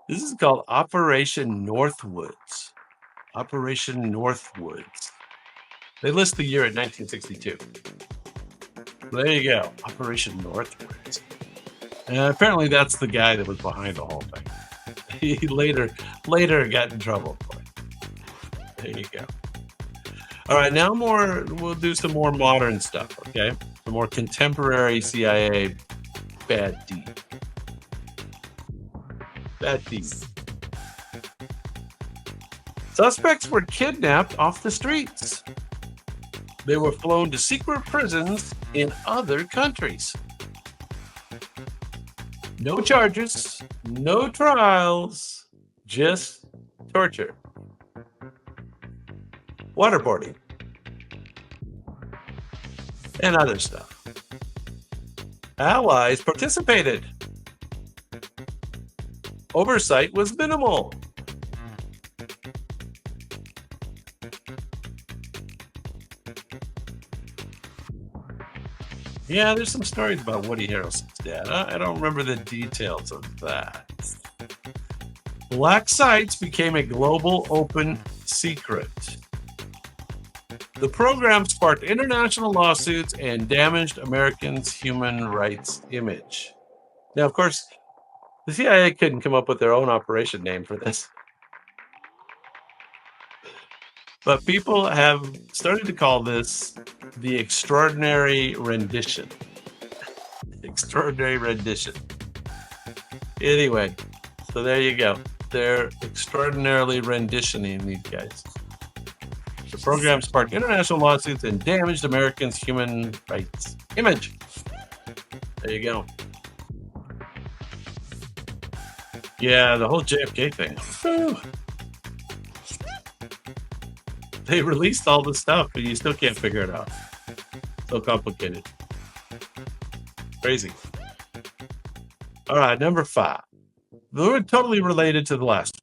This is called Operation Northwoods. Operation Northwoods. They list the year at 1962. There you go. Operation Northwoods. And apparently that's the guy that was behind the whole thing. He later got in trouble for it. There you go. All right, now we'll do some more modern stuff, okay? Some more contemporary CIA bad deed. Bad deed. Suspects were kidnapped off the streets. They were flown to secret prisons in other countries. No charges, no trials, just torture. Waterboarding. And other stuff. Allies participated. Oversight was minimal. Yeah, there's some stories about Woody Harrelson's dad. I don't remember the details of that. Black sites became a global open secret. The program sparked international lawsuits and damaged Americans' human rights image. Now, of course, the CIA couldn't come up with their own operation name for this. But people have started to call this the extraordinary rendition. Extraordinary rendition. Anyway, so there you go. They're extraordinarily renditioning these guys. The program sparked international lawsuits and damaged Americans' human rights image. There you go. Yeah, the whole JFK thing. Whew. They released all the stuff, but you still can't figure it out. So complicated. Crazy. All right, number 5. They're totally related to the last.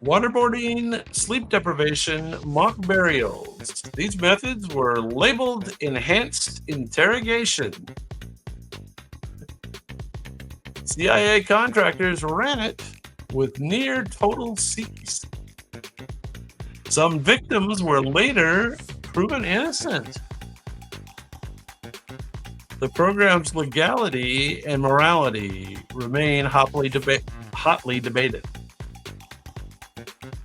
Waterboarding, sleep deprivation, mock burials. These methods were labeled enhanced interrogation. CIA contractors ran it with near total cease. Some victims were later proven innocent. The program's legality and morality remain hotly debated.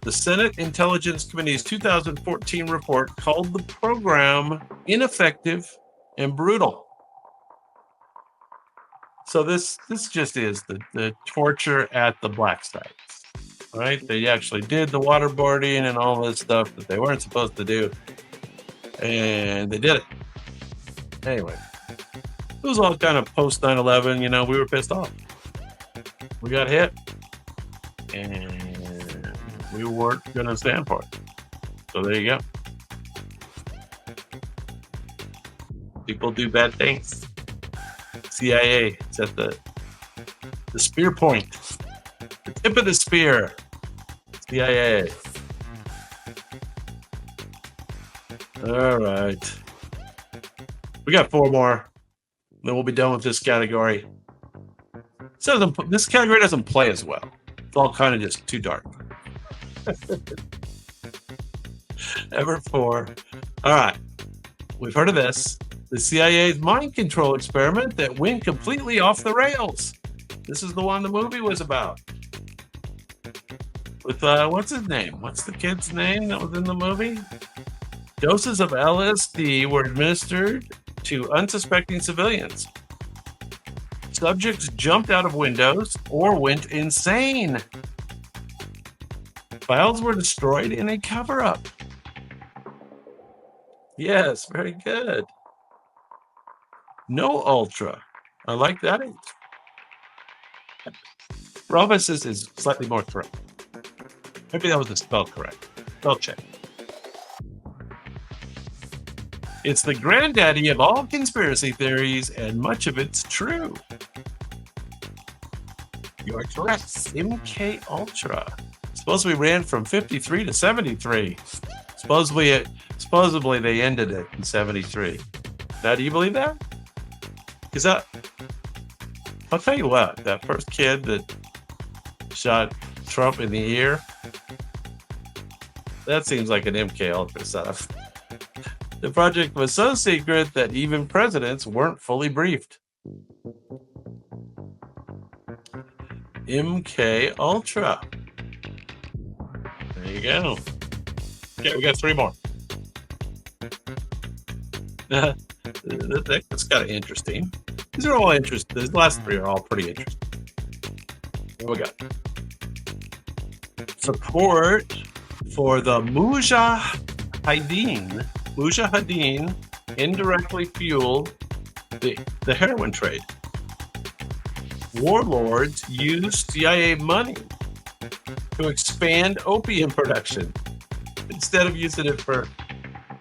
The Senate Intelligence Committee's 2014 report called the program ineffective and brutal. So this just is the torture at the black sites, right? They actually did the waterboarding and all this stuff that they weren't supposed to do, and they did it. Anyway, it was all kind of post 9/11. We were pissed off. We got hit, and we weren't going to stand for it. So there you go. People do bad things. CIA is at the The spear point. The tip of the spear. CIA. All right. We got 4 more. Then we'll be done with this category. So this category doesn't play as well. It's all kind of just too dark. Number 4. All right. We've heard of this. The CIA's mind control experiment that went completely off the rails. This is the one the movie was about. With, what's his name? What's the kid's name that was in the movie? Doses of LSD were administered to unsuspecting civilians. Subjects jumped out of windows or went insane. Files were destroyed in a cover-up. Yes, very good. No ultra. I like that. Rhombus is slightly more correct. Maybe that was the spell correct. Spell check. It's the granddaddy of all conspiracy theories, and much of it's true. You are correct. MK Ultra. Supposedly ran from 53 to 73. Supposedly they ended it in 73. Now, do you believe that? Is that? I'll tell you what. That first kid that shot Trump in the ear. That seems like an MK Ultra setup. The project was so secret that even presidents weren't fully briefed. MK Ultra. There you go. Okay, we got 3 more. That's kind of interesting. These are all interesting. The last 3 are all pretty interesting. Here we go. Support for the Mujahideen indirectly fueled the heroin trade. Warlords used CIA money to expand opium production instead of using it for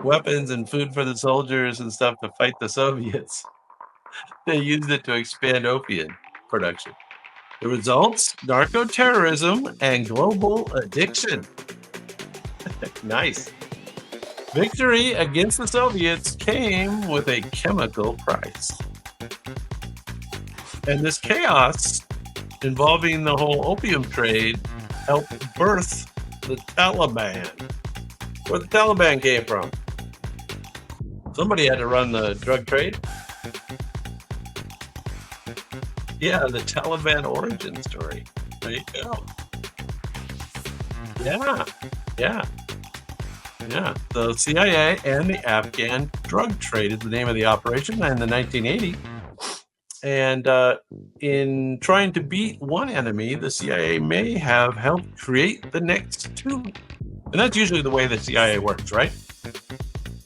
weapons and food for the soldiers and stuff to fight the Soviets. They used it to expand opium production. The results? Narco-terrorism and global addiction. Nice. Victory against the Soviets came with a chemical price. And this chaos involving the whole opium trade helped birth the Taliban. Where the Taliban came from. Somebody had to run the drug trade. Yeah, the Taliban origin story. There you go. Yeah. The CIA and the Afghan drug trade is the name of the operation in the 1980s. And in trying to beat one enemy, the CIA may have helped create the next 2. And that's usually the way the CIA works, right?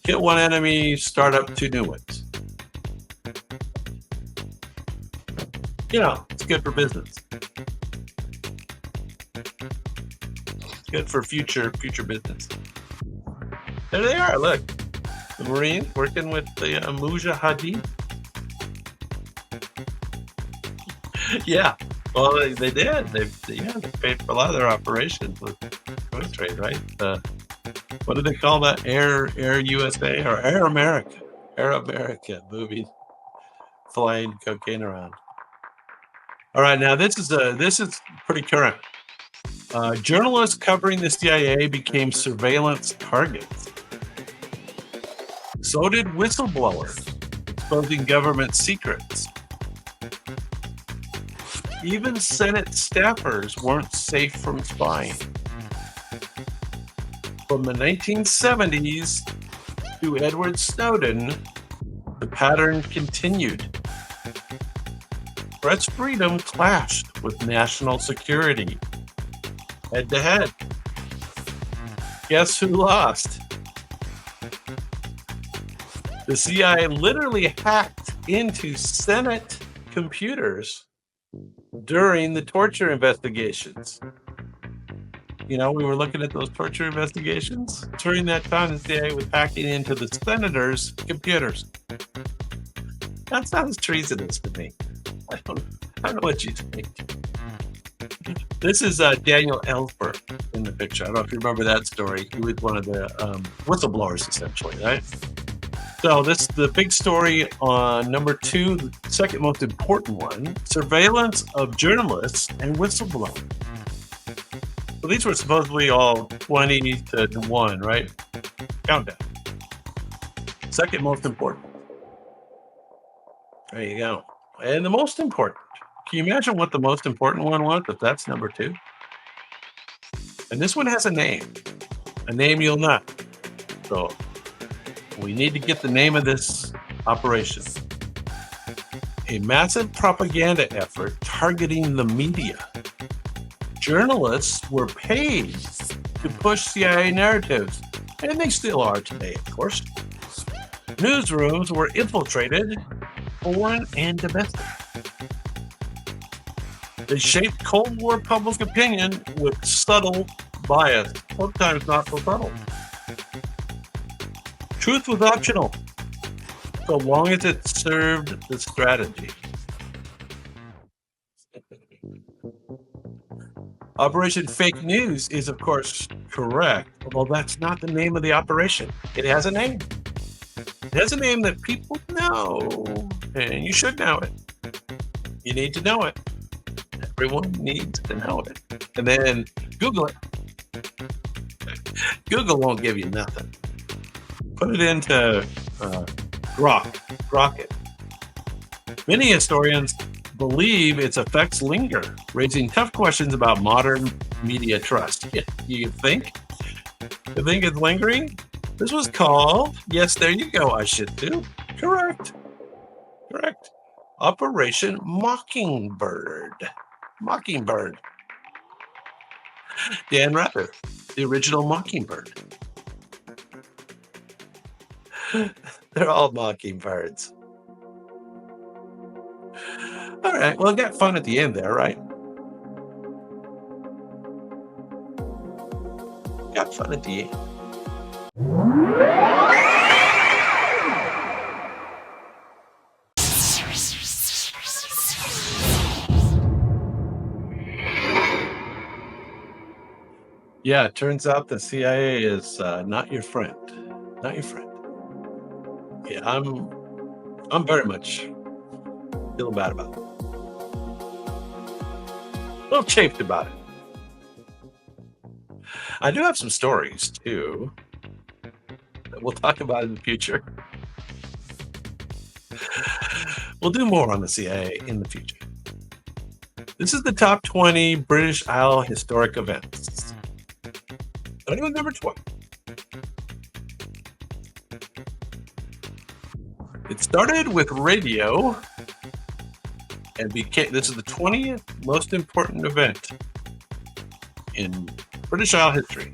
Kill one enemy, start up 2 new ones. You know, it's good for business. It's good for future business. There they are, look. The Marines working with the Mujahideen. Yeah, well, they did. They paid for a lot of their operations with drug trade, right? What do they call that? Air USA or Air America? Air America movie, flying cocaine around. All right, now this is pretty current. Journalists covering the CIA became surveillance targets. So did whistleblowers, exposing government secrets. Even Senate staffers weren't safe from spying. From the 1970s to Edward Snowden, the pattern continued. Press freedom clashed with national security. Head to head. Guess who lost? The CIA literally hacked into Senate computers during the torture investigations. You know, we were looking at those torture investigations. During that time, the CIA was hacking into the senators' computers. That sounds treasonous to me. I don't know what you think. This is Daniel Ellsberg in the picture. I don't know if you remember that story. He was one of the whistleblowers, essentially, right? So this the big story on number 2, the second most important one: surveillance of journalists and whistleblowers. So these were supposedly all 20 to 1, right? Countdown. Second most important. There you go. And the most important. Can you imagine what the most important one was if that's number 2? And this one has a name you'll not. So we need to get the name of this operation. A massive propaganda effort targeting the media. Journalists were paid to push CIA narratives, and they still are today, of course. Newsrooms were infiltrated, foreign and domestic. They shaped Cold War public opinion with subtle bias, sometimes not so subtle. Truth was optional, so long as it served the strategy. Operation Fake News is, of course, correct, although that's not the name of the operation. It has a name. It has a name that people know, and you should know it. You need to know it. Everyone needs to know it. And then Google it. Google won't give you nothing. Put it into Grok it. Many historians believe its effects linger, raising tough questions about modern media trust. You think? You think it's lingering? This was called, yes, there you go, I should do. Correct. Operation Mockingbird. Dan Rather, the original Mockingbird. They're all mockingbirds. All right, well, got fun at the end there, right? Got fun at the end. Yeah, it turns out the CIA is not your friend. Not your friend. Yeah, I'm very much feeling bad about it. A little chafed about it. I do have some stories too that we'll talk about in the future. We'll do more on the CIA in the future. This is the top 20 British Isle historic events. Starting with number 20. It started with radio and became, this is the 20th most important event in British Isle history.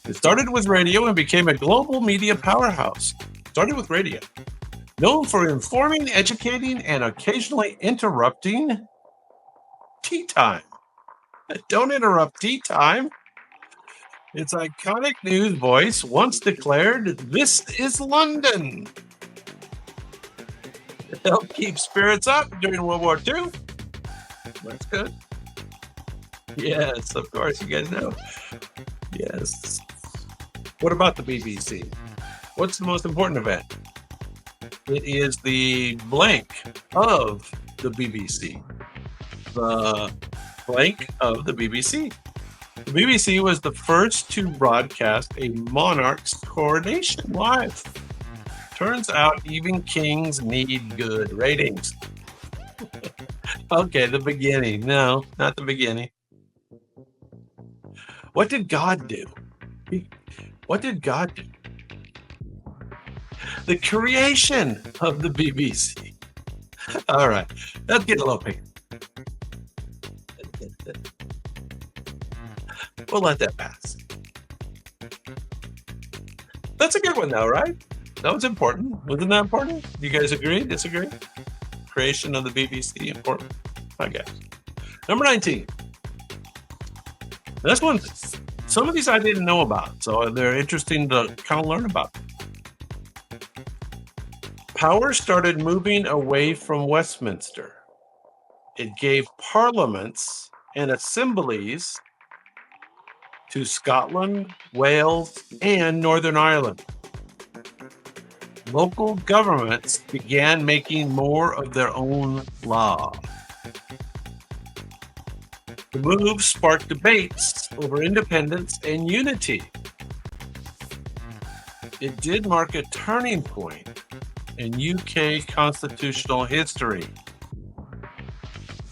It started with radio and became a global media powerhouse. Started with radio. Known for informing, educating, and occasionally interrupting tea time. Don't interrupt tea time. Its iconic news voice once declared, "This is London." It helped keep spirits up during World War II. That's good. Yes, of course, you guys know. Yes. What about the BBC? What's the most important event? It is the blank of the BBC. The blank of the BBC. The BBC was the first to broadcast a monarch's coronation live. Turns out even kings need good ratings. Okay, the beginning. No, not the beginning. What did God do? What did God do? The creation of the BBC. All right, let's get a little bigger. We'll let that pass. That's a good one, though, right? That was important. Wasn't that important? Do you guys agree? Disagree? Creation of the BBC, important. I guess. Number 19. This one, some of these I didn't know about, so they're interesting to kind of learn about. Power started moving away from Westminster. It gave parliaments and assemblies to Scotland, Wales, and Northern Ireland. Local governments began making more of their own law. The move sparked debates over independence and unity. It did mark a turning point in UK constitutional history.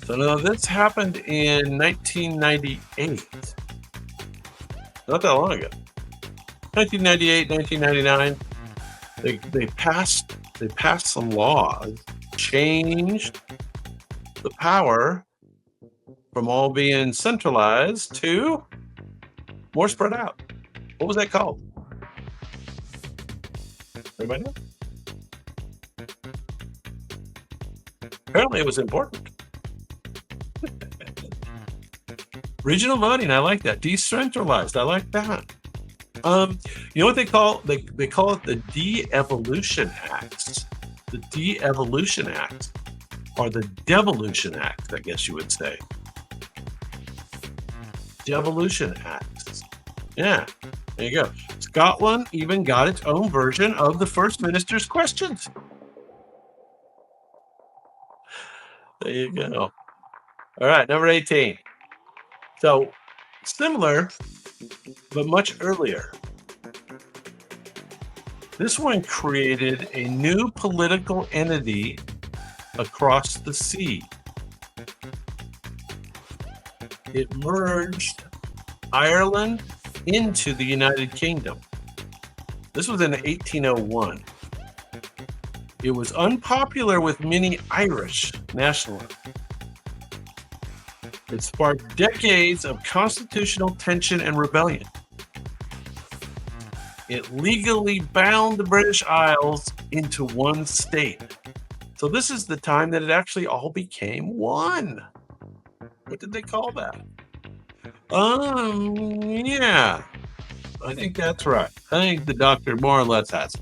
So now this happened in 1998. Not that long ago. 1998, 1999. They passed some laws, changed the power from all being centralized to more spread out. What was that called? Everybody know? Apparently it was important. Regional voting, I like that. Decentralized, I like that. You know what they call they call it the De-Evolution Acts. The De-Evolution Act, or the Devolution Act, I guess you would say. Devolution Acts. Yeah, there you go. Scotland even got its own version of the First Minister's questions. There you go. All right, number 18. So, similar, but much earlier. This one created a new political entity across the sea. It merged Ireland into the United Kingdom. This was in 1801. It was unpopular with many Irish nationalists. It sparked decades of constitutional tension and rebellion. It legally bound the British Isles into one state. So this is the time that it actually all became one. What did they call that? Yeah. I think that's right. I think the doctor more or less has it.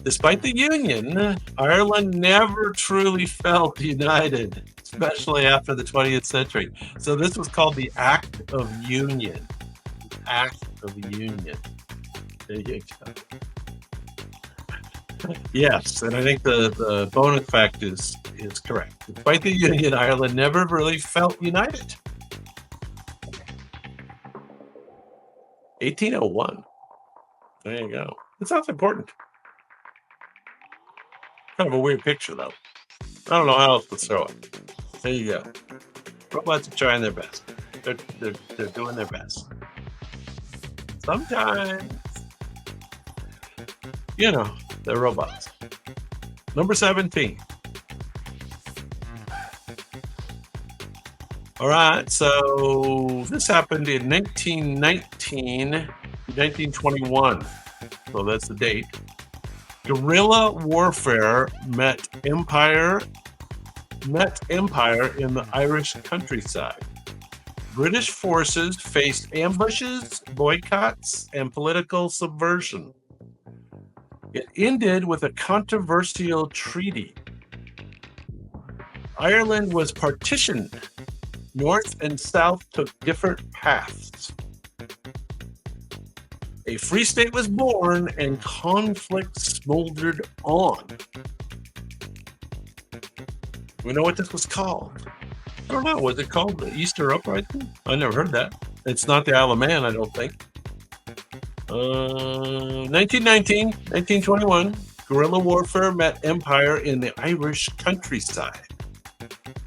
Despite the Union, Ireland never truly felt united, especially after the 20th century. So this was called the Act of Union. Act of Union. There you go. Yes, and I think the bonus fact is correct. Despite the Union, Ireland never really felt united. 1801. There you go. It sounds important. Kind of a weird picture, though. I don't know how else to throw it. There you go. Robots are trying their best. They're doing their best. Sometimes, you know, they're robots. Number 17. All right, so this happened in 1921. So that's the date. Guerrilla warfare met empire in the Irish countryside. British forces faced ambushes, boycotts, and political subversion. It ended with a controversial treaty. Ireland was partitioned. North and South took different paths. A free state was born and conflict smoldered on. We know what this was called. I don't know. Was it called the Easter Uprising? I never heard that. It's not the Isle of Man, I don't think. 1921, guerrilla warfare met empire in the Irish countryside.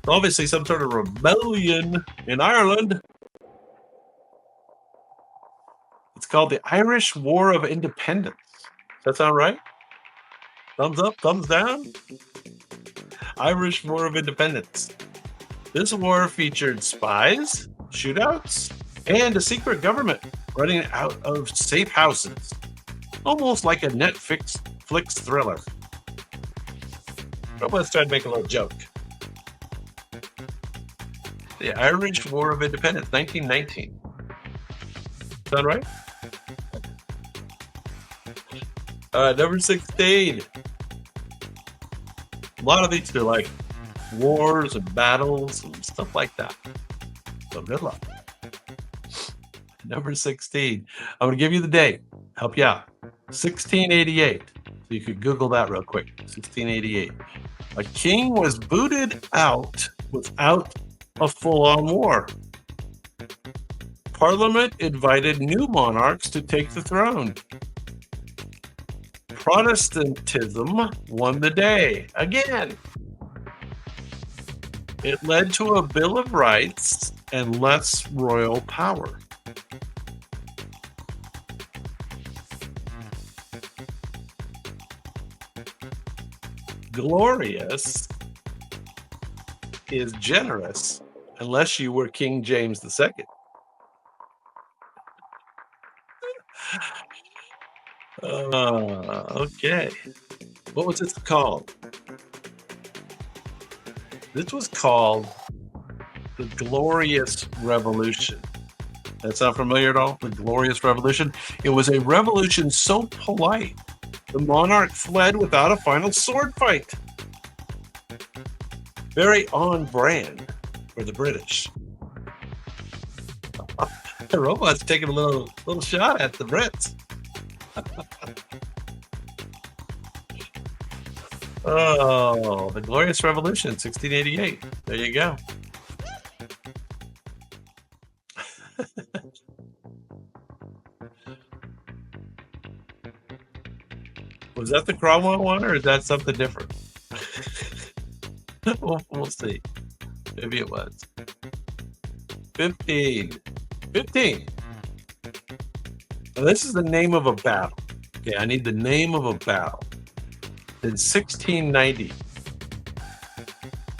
Obviously, some sort of rebellion in Ireland. It's called the Irish War of Independence. Does that sound right? Thumbs up, thumbs down? Irish War of Independence. This war featured spies, shootouts, and a secret government running out of safe houses. Almost like a Netflix thriller. But let's try to make a little joke. The Irish War of Independence, 1919. Sound right? Number 16. lot of these are like wars and battles and stuff like that. So good luck. Number 16. I'm going to give you the date. Help you out. 1688. So you could Google that real quick. 1688. A king was booted out without a full-on war. Parliament invited new monarchs to take the throne. Protestantism won the day again. It led to a Bill of Rights and less royal power. Glorious is generous unless you were King James II. Okay. What was this called? This was called the Glorious Revolution. That sound familiar at all? The Glorious Revolution? It was a revolution so polite, the monarch fled without a final sword fight. Very on brand for the British. The robot's taking a little shot at the Brits. Oh, the Glorious Revolution, 1688. There you go. Was that the Cromwell one, or is that something different? We'll see. Maybe it was. 15. 15. Now, this is the name of a battle. Okay, I need the name of a battle. In 1690,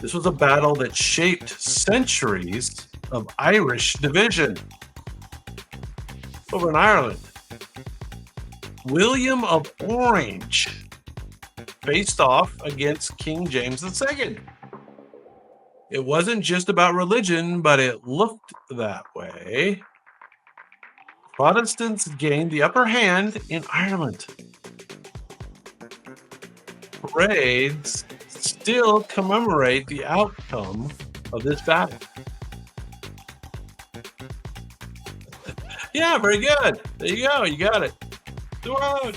this was a battle that shaped centuries of Irish division over in Ireland. William of Orange faced off against King James II. It wasn't just about religion, but it looked that way. Protestants gained the upper hand in Ireland. Parades still commemorate the outcome of this battle. Yeah, very good. There you go. You got it. Go on.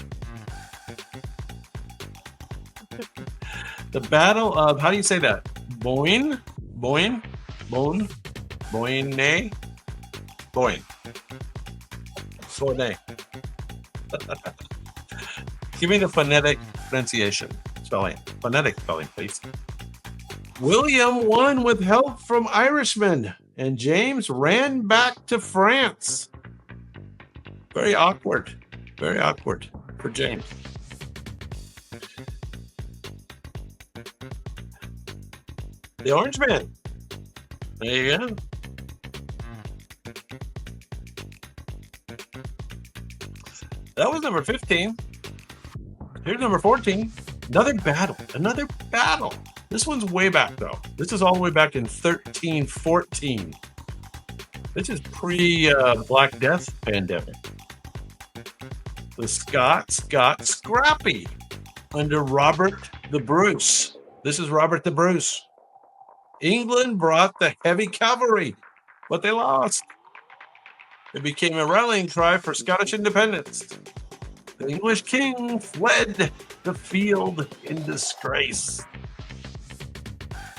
The Battle of, how do you say that? Boyne? Boyne? Boyne? Boyne? Boyne. Boyne. Give me the phonetic pronunciation. Spelling. Phonetic spelling, please. William won with help from Irishmen, and James ran back to France. Very awkward. Very awkward for James. The Orange Man. There you go. That was number 15. Here's number 14. Another battle. Another battle. This one's way back, though. This is all the way back in 1314. This is pre-Black Death pandemic. The Scots got scrappy under Robert the Bruce. This is Robert the Bruce. England brought the heavy cavalry, but they lost. It became a rallying cry for Scottish independence. The English king fled the field in disgrace.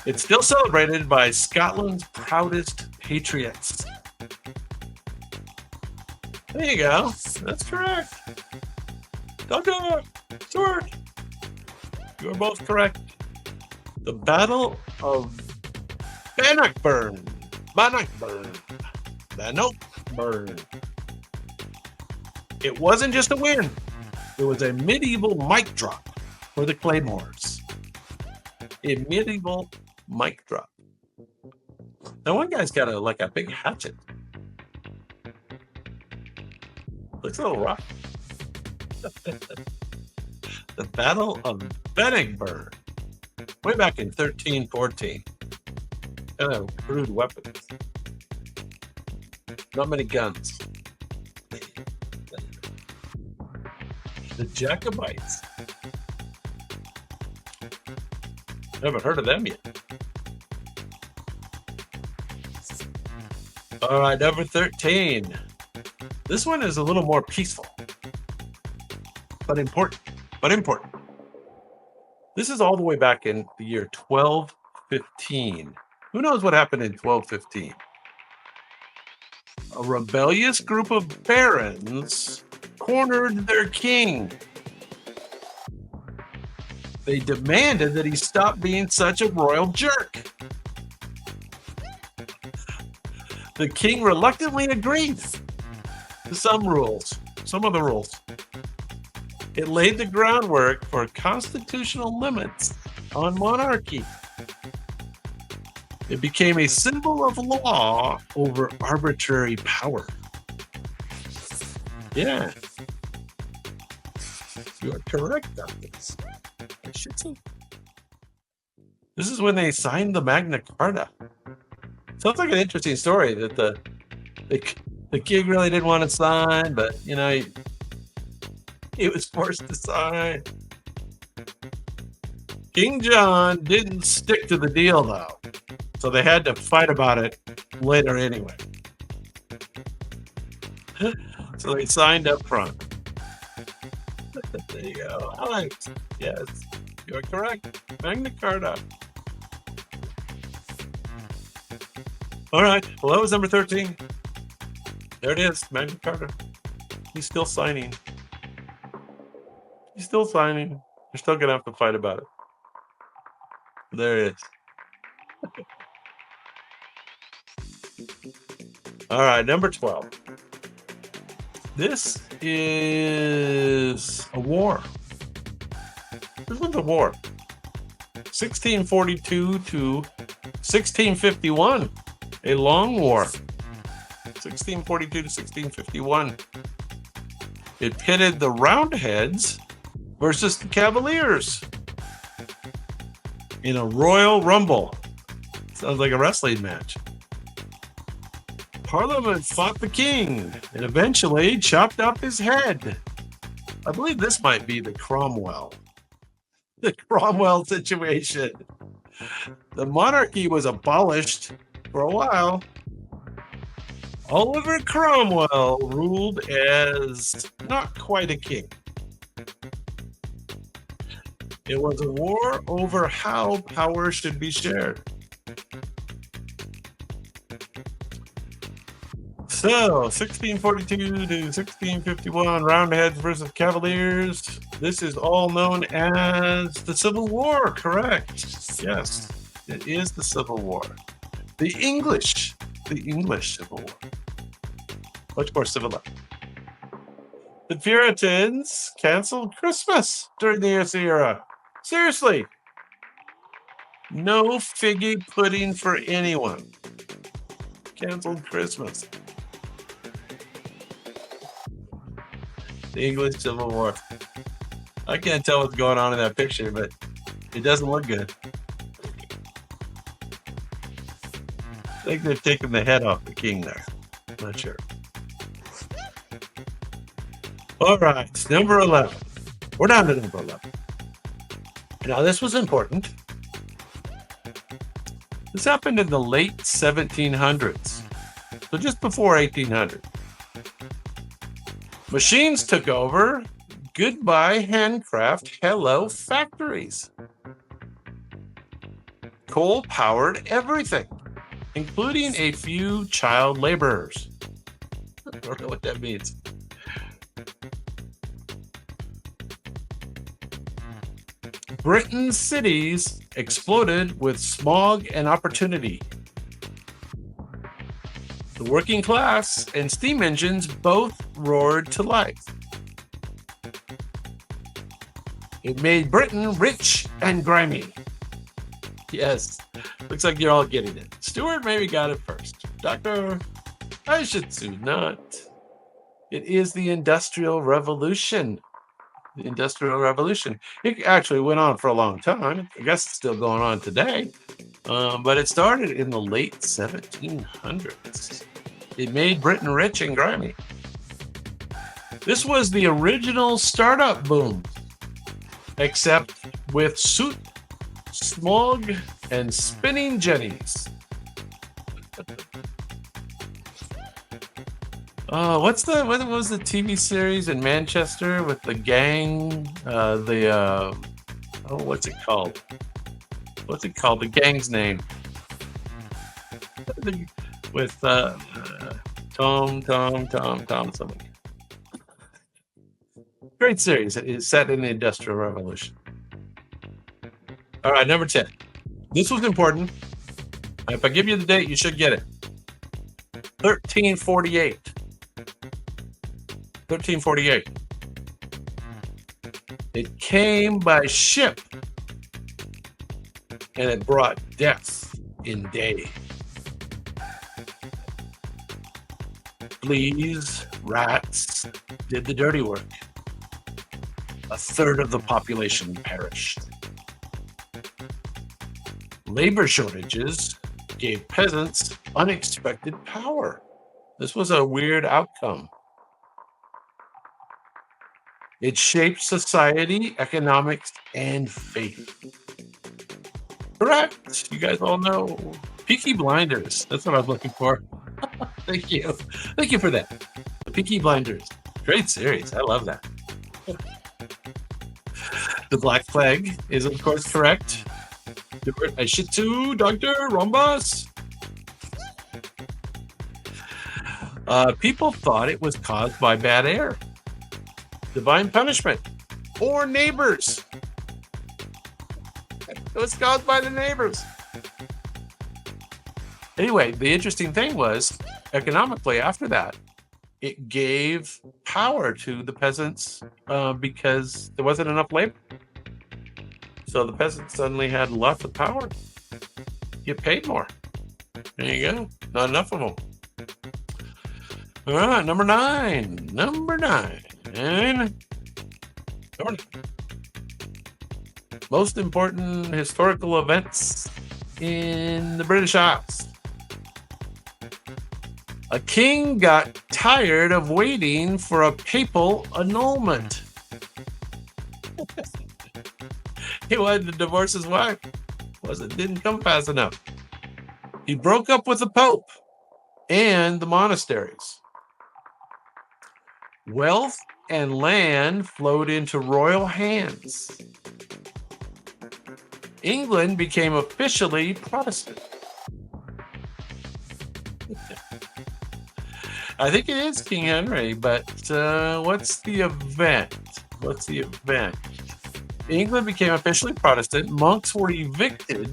It's still celebrated by Scotland's proudest patriots. There you go. That's correct. Dog, sword. You are both correct. The Battle of Bannockburn. It wasn't just a win. It was a medieval mic drop for the Claymores. A medieval mic drop. Now one guy's got a big hatchet. Looks a little rough. The Battle of Bannockburn. Way back in 1314. Kind of crude weapons. Not many guns. The Jacobites. Haven't heard of them yet. All right, number 13. This one is a little more peaceful, but important. This is all the way back in the year 1215. Who knows what happened in 1215? A rebellious group of barons cornered their king. They demanded that he stop being such a royal jerk. The king reluctantly agreed to some of the rules. It laid the groundwork for constitutional limits on monarchy. It became a symbol of law over arbitrary power. Yeah. You are correct on this. I should say. This is when they signed the Magna Carta. Sounds like an interesting story that the king really didn't want to sign, but he was forced to sign. King John didn't stick to the deal though, so they had to fight about it later anyway. So they signed up front. There you go. All right. Yes, you're correct. Magna Carta. All right. Well, that was number 13. There it is, Magna Carta. He's still signing. You're still going to have to fight about it. There it is. All right, number 12. This is a war. This one's a war. 1642 to 1651. A long war. 1642 to 1651. It pitted the Roundheads versus the Cavaliers in a Royal Rumble. Sounds like a wrestling match. Parliament fought the king and eventually chopped off his head. I believe this might be the Cromwell situation. The monarchy was abolished for a while. Oliver Cromwell ruled as not quite a king. It was a war over how power should be shared. So, 1642 to 1651, Roundheads versus Cavaliers. This is all known as the Civil War, correct? Yes, it is the Civil War. The English Civil War. Much more civilized. The Puritans canceled Christmas during the AC era. Seriously. No figgy pudding for anyone. Canceled Christmas. The English Civil War. I can't tell what's going on in that picture, but it doesn't look good. I think they're taking the head off the king there. Not sure. All right, number 11. We're down to number 11. Now, this was important. This happened in the late 1700s, so just before 1800. Machines took over. Goodbye handcraft, hello factories. Coal powered everything, including a few child laborers. I don't know what that means. Britain's cities exploded with smog and opportunity. The working class and steam engines both roared to life. It made Britain rich and grimy. Yes, looks like you're all getting it. Stuart maybe got it first. Doctor, I should soon not. It is the Industrial Revolution. The Industrial Revolution. It actually went on for a long time. I guess it's still going on today. But it started in the late 1700s. It made Britain rich and grimy. This was the original startup boom, except with soot smog, and spinning jennies. What was the TV series in Manchester with the gang? What's it called? What's it called? The gang's name. With Tom something. Great series. It is set in the Industrial Revolution. All right, number 10. This was important. If I give you the date, you should get it. 1348. 1348. It came by ship, and it brought death in day. Fleas, rats did the dirty work. A third of the population perished. Labor shortages gave peasants unexpected power. This was a weird outcome. It shaped society, economics, and faith. Correct. You guys all know. Peaky Blinders. That's what I was looking for. Thank you. Thank you for that. The Peaky Blinders. Great series. I love that. The Black Plague is, of course, correct. I shit too, Dr. Rombas. People thought it was caused by bad air, divine punishment, or neighbors. It was caused by the neighbors. Anyway, the interesting thing was, economically, after that, it gave power to the peasants because there wasn't enough labor. So the peasants suddenly had lots of power. Get paid more. There you go. Not enough of them. All right, number 9. Number 9. Most important historical events in the British Isles. A king got tired of waiting for a papal annulment. He wanted to divorce his wife. Didn't come fast enough. He broke up with the Pope and the monasteries. Wealth and land flowed into royal hands. England became officially Protestant. I think it is King Henry, but what's the event? England became officially Protestant, monks were evicted,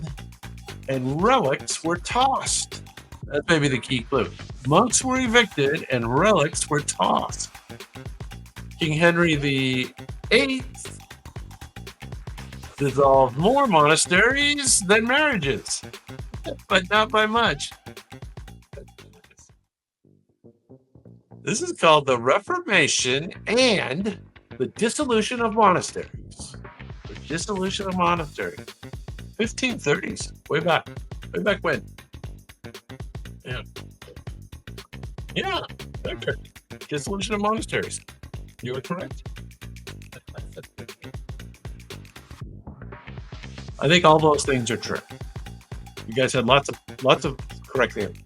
and relics were tossed. That's maybe the key clue. Monks were evicted, and relics were tossed. King Henry VIII dissolved more monasteries than marriages, but not by much. This is called the Reformation and the dissolution of monasteries. The dissolution of monasteries. 1530s. Way back. Way back when. Yeah. Yeah. Okay. Dissolution of monasteries. You were correct. I think all those things are true. You guys had lots of correct answers.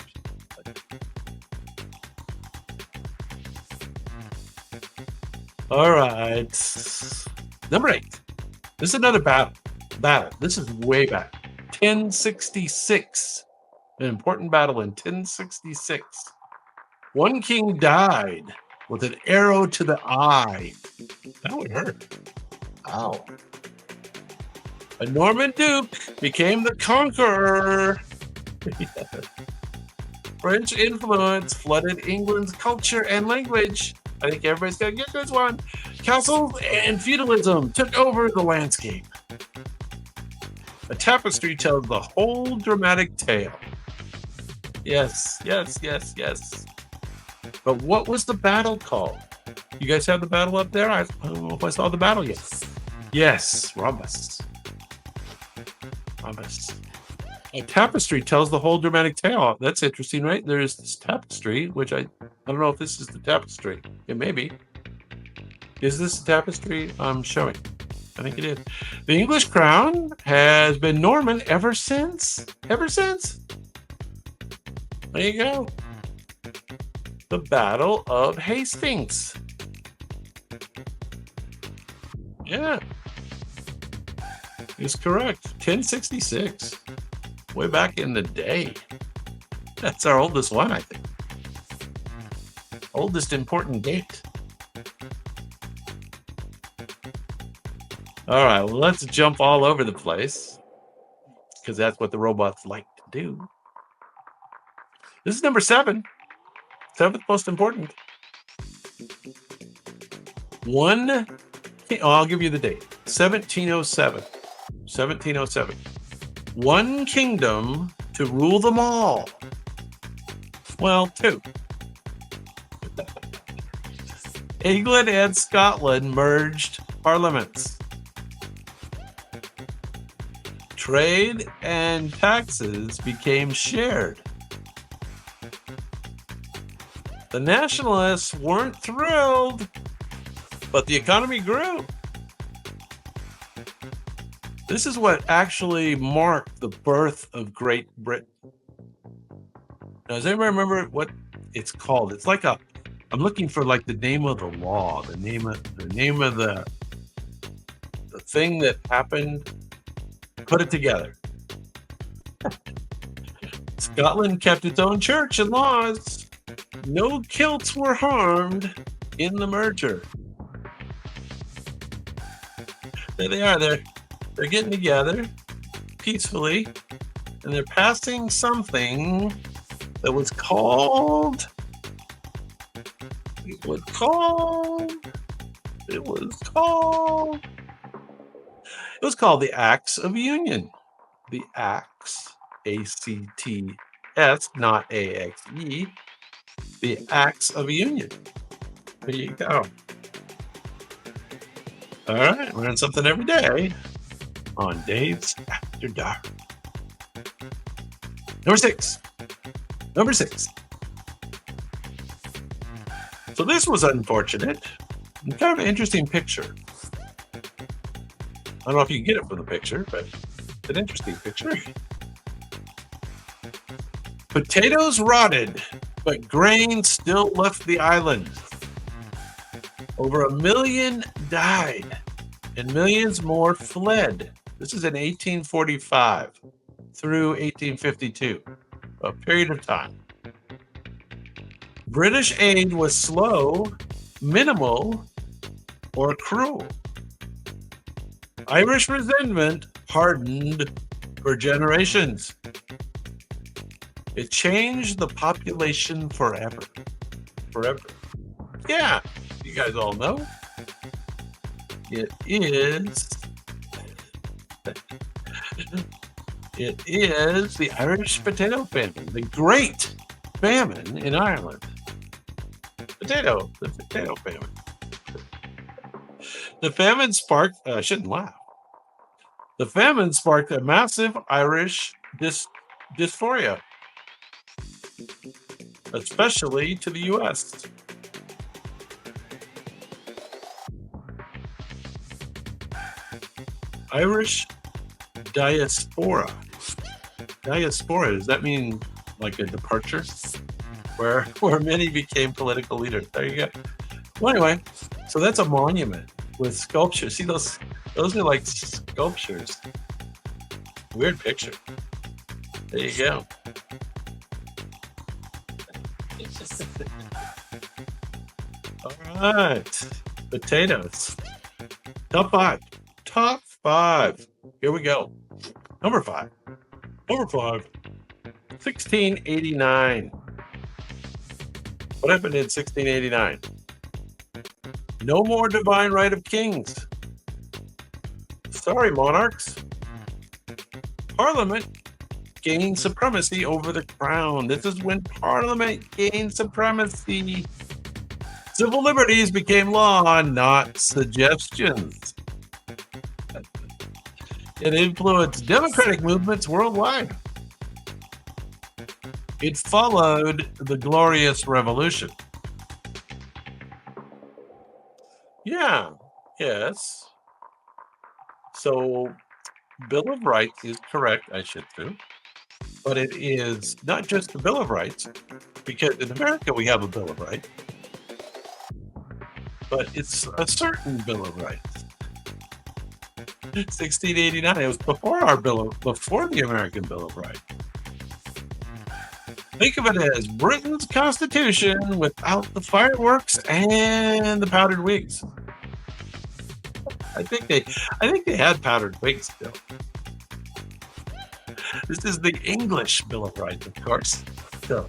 All right. Number 8. This is another battle. This is way back. 1066. An important battle in 1066. One king died with an arrow to the eye. That would hurt. Ow. A Norman duke became the conqueror. French influence flooded England's culture and language. I think everybody's going to get this one. Castles and feudalism took over the landscape. A tapestry tells the whole dramatic tale. Yes. But what was the battle called? You guys have the battle up there? I don't know if I saw the battle yet. Yes, Rhombus. A tapestry tells the whole dramatic tale. That's interesting, right? There's this tapestry, which I don't know if this is the tapestry. It may be. Is this the tapestry I'm showing? I think it is. The English crown has been Norman ever since. Ever since. There you go. The Battle of Hastings. Yeah. Is correct. 1066. Way back in the day. That's our oldest one, I think. Oldest important date. All right, well, let's jump all over the place because that's what the robots like to do. This is number 7. 7th most important. I'll give you the date. 1707. 1707. One kingdom to rule them all. Well, 2. England and Scotland merged parliaments. Trade and taxes became shared. The nationalists weren't thrilled, but the economy grew. This is what actually marked the birth of Great Britain. Now, does anybody remember what it's called? It's like I'm looking for like the name of the law, the name of the thing that happened. Put it together. Scotland kept its own church and laws. No kilts were harmed in the merger. There they are. They're getting together peacefully, and they're passing something that was called. It was called the Acts of Union. The Acts, A-C-T-S, not A-X-E. The Acts of Union. There you go. All right, learn something every day on Dave's After Dark. Number 6. So this was unfortunate. And kind of an interesting picture. I don't know if you can get it from the picture, but it's an interesting picture. Potatoes rotted, but grain still left the island. Over 1 million died, and millions more fled. This is in 1845 through 1852, a period of time. British aid was slow, minimal, or cruel. Irish resentment hardened for generations. It changed the population forever. Forever. Yeah, you guys all know. It is the Irish potato famine, the Great Famine in Ireland. The potato famine. The famine sparked, I shouldn't laugh. The famine sparked a massive Irish dysphoria, especially to the U.S. Irish diaspora. Diaspora, does that mean like a departure? Where many became political leaders. There you go. Well, anyway, so that's a monument with sculptures. See, those are like sculptures. Weird picture. There you go. All right. Potatoes. Top 5. Top 5. Here we go. Number 5. 1689. What happened in 1689? No more divine right of kings. Sorry, monarchs. Parliament gained supremacy over the crown. This is when Parliament gained supremacy. Civil liberties became law, not suggestions. It influenced democratic movements worldwide. It followed the Glorious Revolution. Yeah, yes. So, Bill of Rights is correct, I should do. But it is not just the Bill of Rights, because in America we have a Bill of Rights, but it's a certain Bill of Rights. 1689. It was before the American Bill of Rights. Think of it as Britain's Constitution without the fireworks and the powdered wigs. I think they had powdered wigs still. This is the English Bill of Rights, of course. So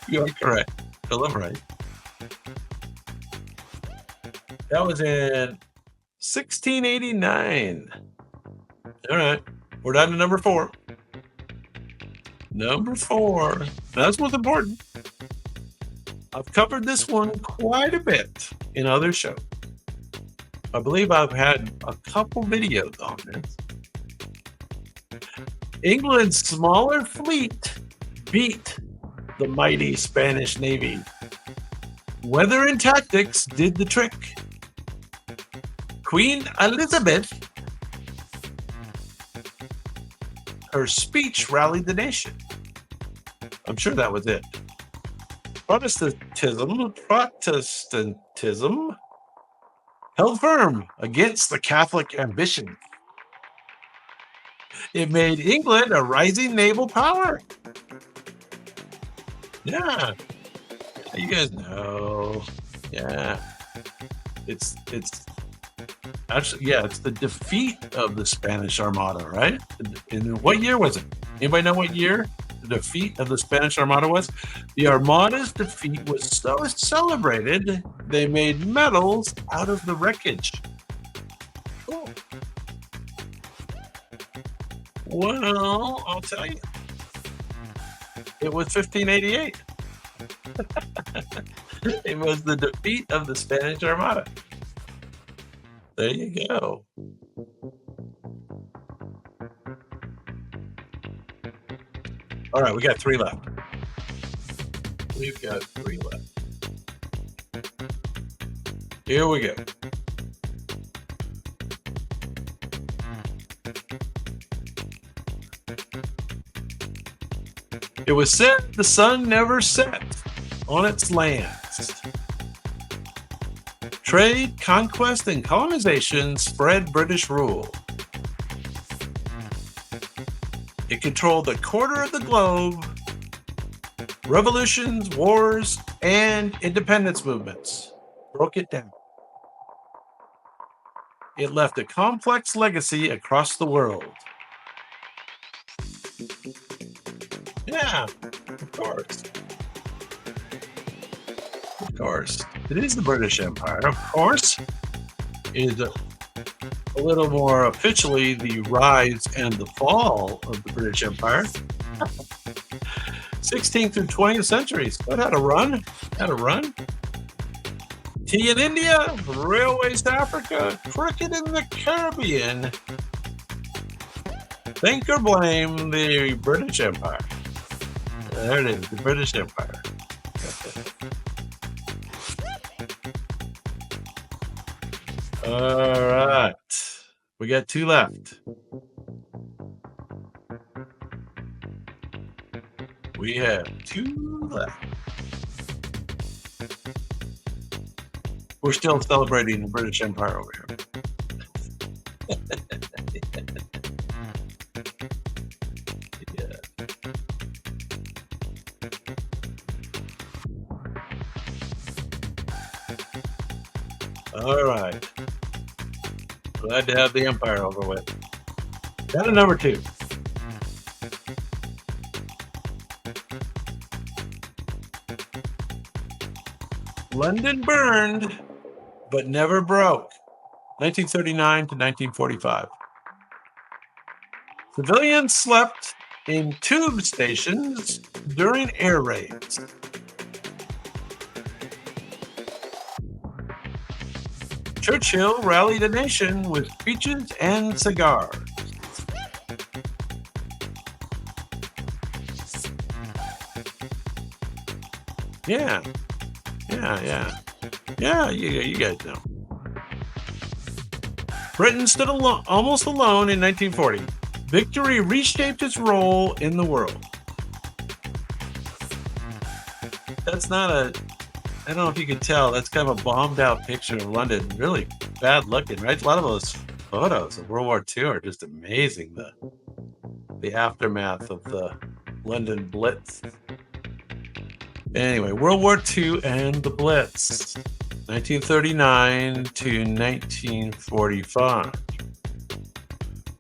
you are correct. Bill of Rights. That was in 1689. All right. We're down to number 4. Number 4. That's what's important. I've covered this one quite a bit in other shows. I believe I've had a couple videos on this. England's smaller fleet beat the mighty Spanish Navy. Weather and tactics did the trick. Queen Elizabeth, her speech rallied the nation. I'm sure that was it. Protestantism held firm against the Catholic ambition. It made England a rising naval power. Yeah. You guys know. Yeah. It's actually, yeah, it's the defeat of the Spanish Armada, right? In what year was it? Anybody know what year the defeat of the Spanish Armada was? The Armada's defeat was so celebrated, they made medals out of the wreckage. Cool. Well, I'll tell you. It was 1588. It was the defeat of the Spanish Armada. There you go. All right, we got 3 left. We've got 3 left. Here we go. It was said the sun never set on its lands. Trade, conquest, and colonization spread British rule. It controlled a quarter of the globe. Revolutions, wars, and independence movements broke it down. It left a complex legacy across the world. Yeah, of course. Of course. It is the British Empire. Of course. It is a little more officially the rise and the fall of the British Empire. 16th through 20th centuries. But had a run. Tea in India, railways to Africa, cricket in the Caribbean. Think or blame the British Empire. There it is, the British Empire. All right. We got 2 left. We have 2 left. We're still celebrating the British Empire over here. All right. Glad to have the Empire over with. Down to number 2. London burned, but never broke. 1939 to 1945. Civilians slept in tube stations during air raids. Churchill rallied a nation with speeches and cigars. Yeah, you guys know. Britain stood almost alone in 1940. Victory reshaped its role in the world. That's not a, I don't know if you can tell, that's kind of a bombed out picture of London. Really bad looking, right? A lot of those photos of World War II are just amazing. The aftermath of the London Blitz. Anyway, World War II and the Blitz, 1939 to 1945.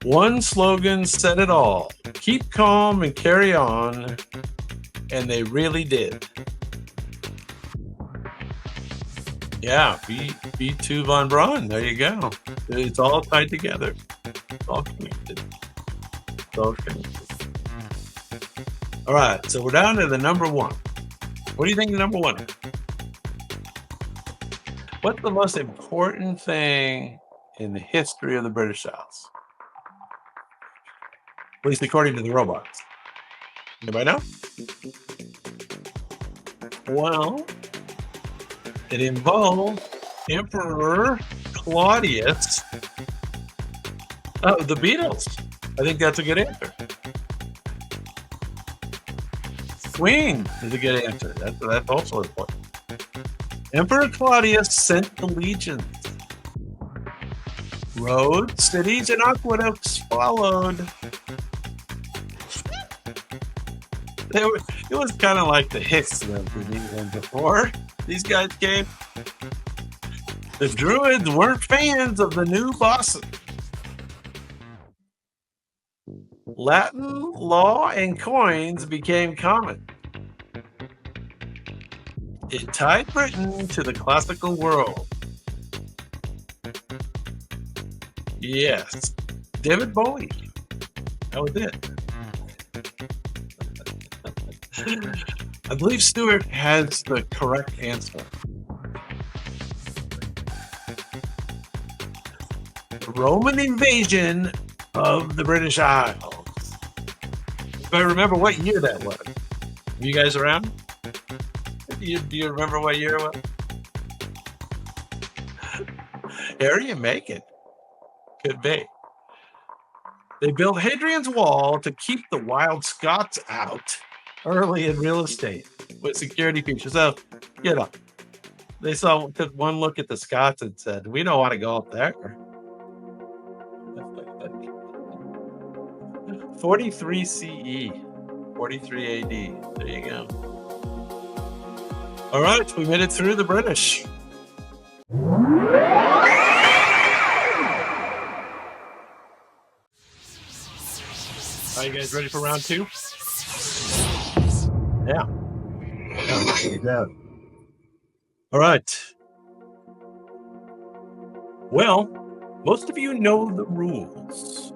One slogan said it all: keep calm and carry on. And they really did. Yeah, B2 von Braun. There you go. It's all tied together. It's all connected. It's all connected. All right, so we're down to the number one. What do you think the number one is? What's the most important thing in the history of the British Isles? At least according to the robots. Anybody know? Well, it involved Emperor Claudius. Oh, the Beatles. I think that's a good answer. Queen is a good answer. That's also important. Emperor Claudius sent the legions. Roads, cities, and aqueducts followed. It was kind of like the Hicks when before these guys came. The Druids weren't fans of the new bosses. Latin law and coins became common. It tied Britain to the classical world. Yes, David Bowie. That was it. I believe Stuart has the correct answer. The Roman invasion of the British Isles. If I remember what year that was. Are you guys around? Do you remember what year it was? Harry and Meghan. Could be. They built Hadrian's Wall to keep the wild Scots out early in real estate with security features. So, they took one look at the Scots and said, we don't want to go up there. 43 CE, 43 AD. There you go. All right, we made it through the British. Are you guys ready for round two? Yeah. All right. Well, most of you know the rules.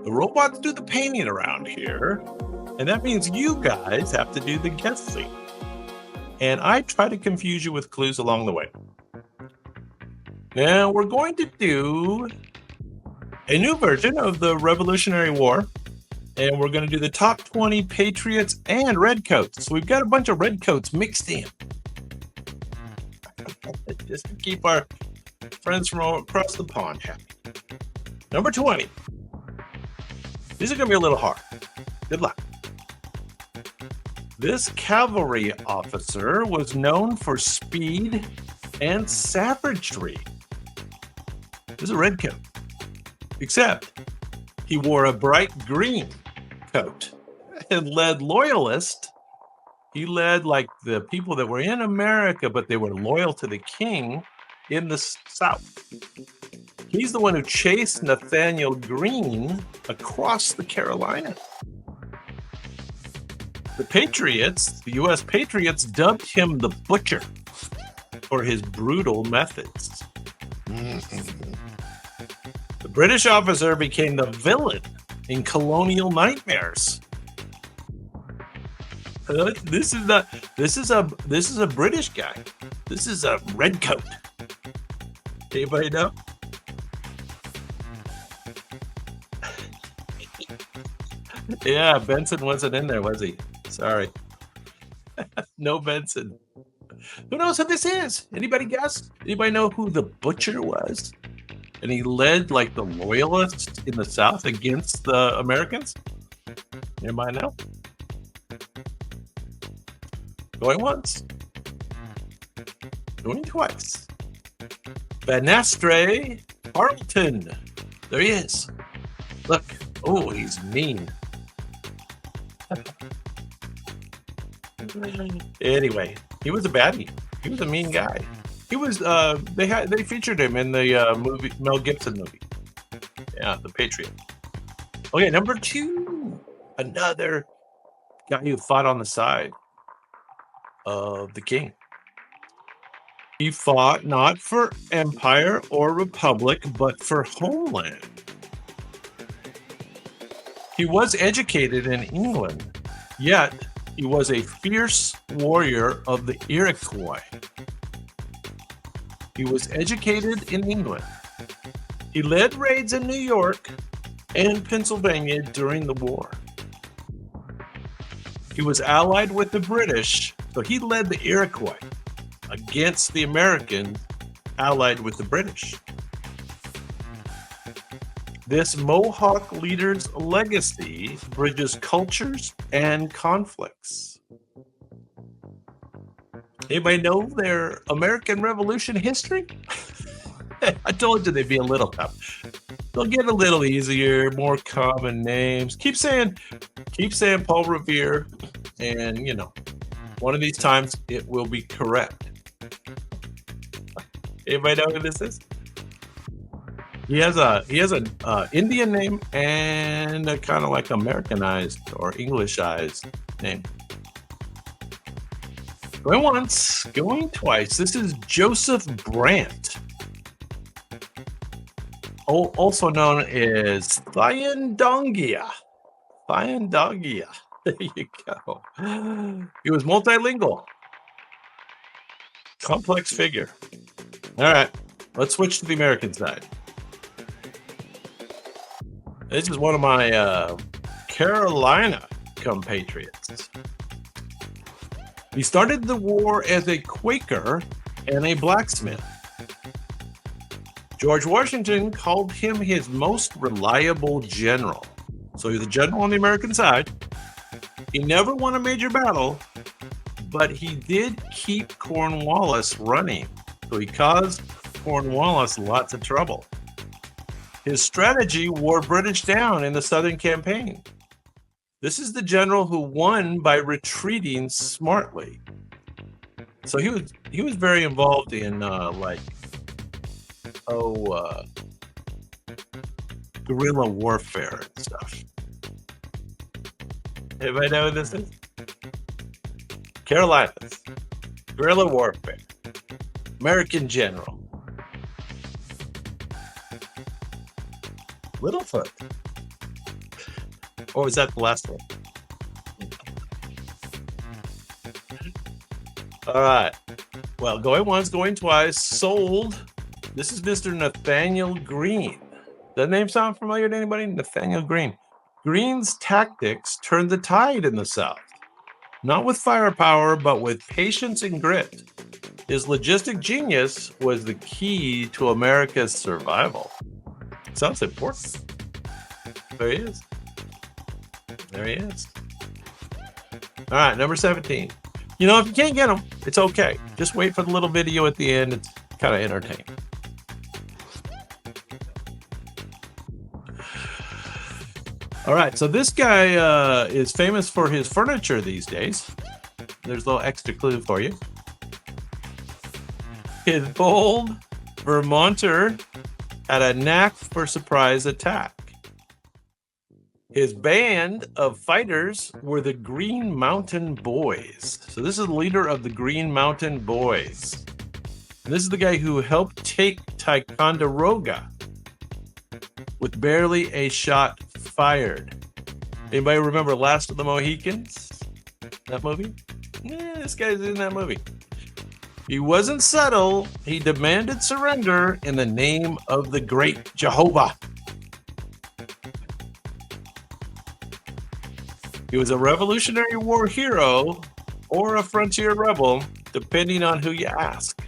The robots do the painting around here, and that means you guys have to do the guessing. And I try to confuse you with clues along the way. Now, we're going to do a new version of the Revolutionary War, and we're going to do the top 20 Patriots and Redcoats. So we've got a bunch of Redcoats mixed in. Just to keep our friends from across the pond happy. Number 20. These are going to be a little hard. Good luck. This cavalry officer was known for speed and savagery. This is a redcoat. Except he wore a bright green coat and led loyalists. He led like the people that were in America, but they were loyal to the king in the South. He's the one who chased Nathaniel Greene across the Carolinas. The Patriots, the U.S. Patriots, dubbed him the Butcher for his brutal methods. The British officer became the villain in Colonial Nightmares. This is a British guy. This is a redcoat. Anybody know? Yeah, Benson wasn't in there, was he? Sorry. No Benson. Who knows who this is? Anybody guess? Anybody know who the Butcher was? and he led like the loyalists in the South against the Americans. Anybody know? Going once. Going twice. Banastre Carlton. There he is. Look. Oh, he's mean. Anyway, he was a baddie. He was a mean guy. He was. They featured him in the movie, Mel Gibson movie. Yeah, The Patriot. Okay, number 2. Another guy who fought on the side of the king. He fought not for empire or republic, but for homeland. He was educated in England, yet he was a fierce warrior of the Iroquois. He was educated in England. He led raids in New York and Pennsylvania during the war. He was allied with the British, so he led the Iroquois against the Americans allied with the British. This Mohawk leader's legacy bridges cultures and conflicts. Anybody know their American Revolution history? I told you they'd be a little tough. They'll get a little easier, more common names. Keep saying Paul Revere, and one of these times it will be correct. Anybody know who this is? He has an Indian name and a kind of like Americanized or Englishized name. Going once, going twice. This is Joseph Brant, also known as Thayendanegea. Thayendanegea. There you go. He was multilingual. Complex figure. All right, let's switch to the American side. This is one of my Carolina compatriots. He started the war as a Quaker and a blacksmith. George Washington called him his most reliable general. So he was a general on the American side. He never won a major battle, but he did keep Cornwallis running. So he caused Cornwallis lots of trouble. His strategy wore British down in the Southern campaign. This is the general who won by retreating smartly. So he was very involved in guerrilla warfare and stuff. Anybody know what this is? Carolinas. Guerrilla warfare. American general. Littlefoot. Or was that the last one? All right. Well, going once, going twice. Sold. This is Mr. Nathaniel Greene. Does that name sound familiar to anybody? Nathaniel Greene. Greene's tactics turned the tide in the South. Not with firepower, but with patience and grit. His logistic genius was the key to America's survival. Sounds important. There he is. There he is. All right, number 17. If you can't get him, it's okay. Just wait for the little video at the end. It's kind of entertaining. All right, so this guy is famous for his furniture these days. There's a little extra clue for you. His bold Vermonter had a knack for surprise attack. His band of fighters were the Green Mountain Boys. So this is the leader of the Green Mountain Boys. And this is the guy who helped take Ticonderoga with barely a shot fired. Anybody remember Last of the Mohicans? That movie? Yeah, this guy's in that movie. He wasn't subtle. He demanded surrender in the name of the great Jehovah. He was a Revolutionary War hero or a frontier rebel, depending on who you ask.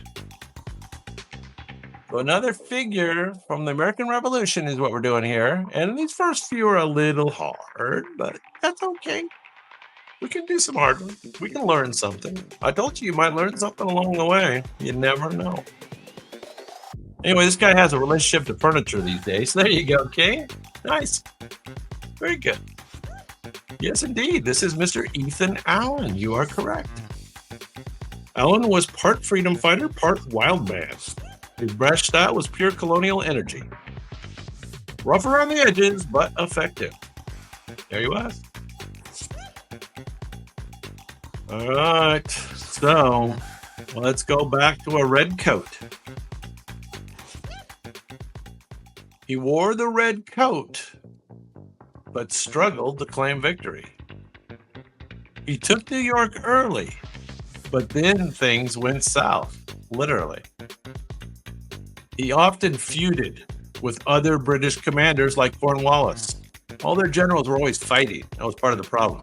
So another figure from the American Revolution is what we're doing here. And these first few are a little hard, but that's okay. We can do some hard ones. We can learn something. I told you might learn something along the way. You never know. Anyway, this guy has a relationship to furniture these days. There you go, okay? Nice. Very good. Yes, indeed. This is Mr. Ethan Allen. You are correct. Allen was part freedom fighter, part wild man. His brash style was pure colonial energy. Rough around the edges, but effective. There he was. All right. So let's go back to a red coat. He wore the red coat, but struggled to claim victory. He took New York early, but then things went south, literally. He often feuded with other British commanders like Cornwallis. All their generals were always fighting. That was part of the problem.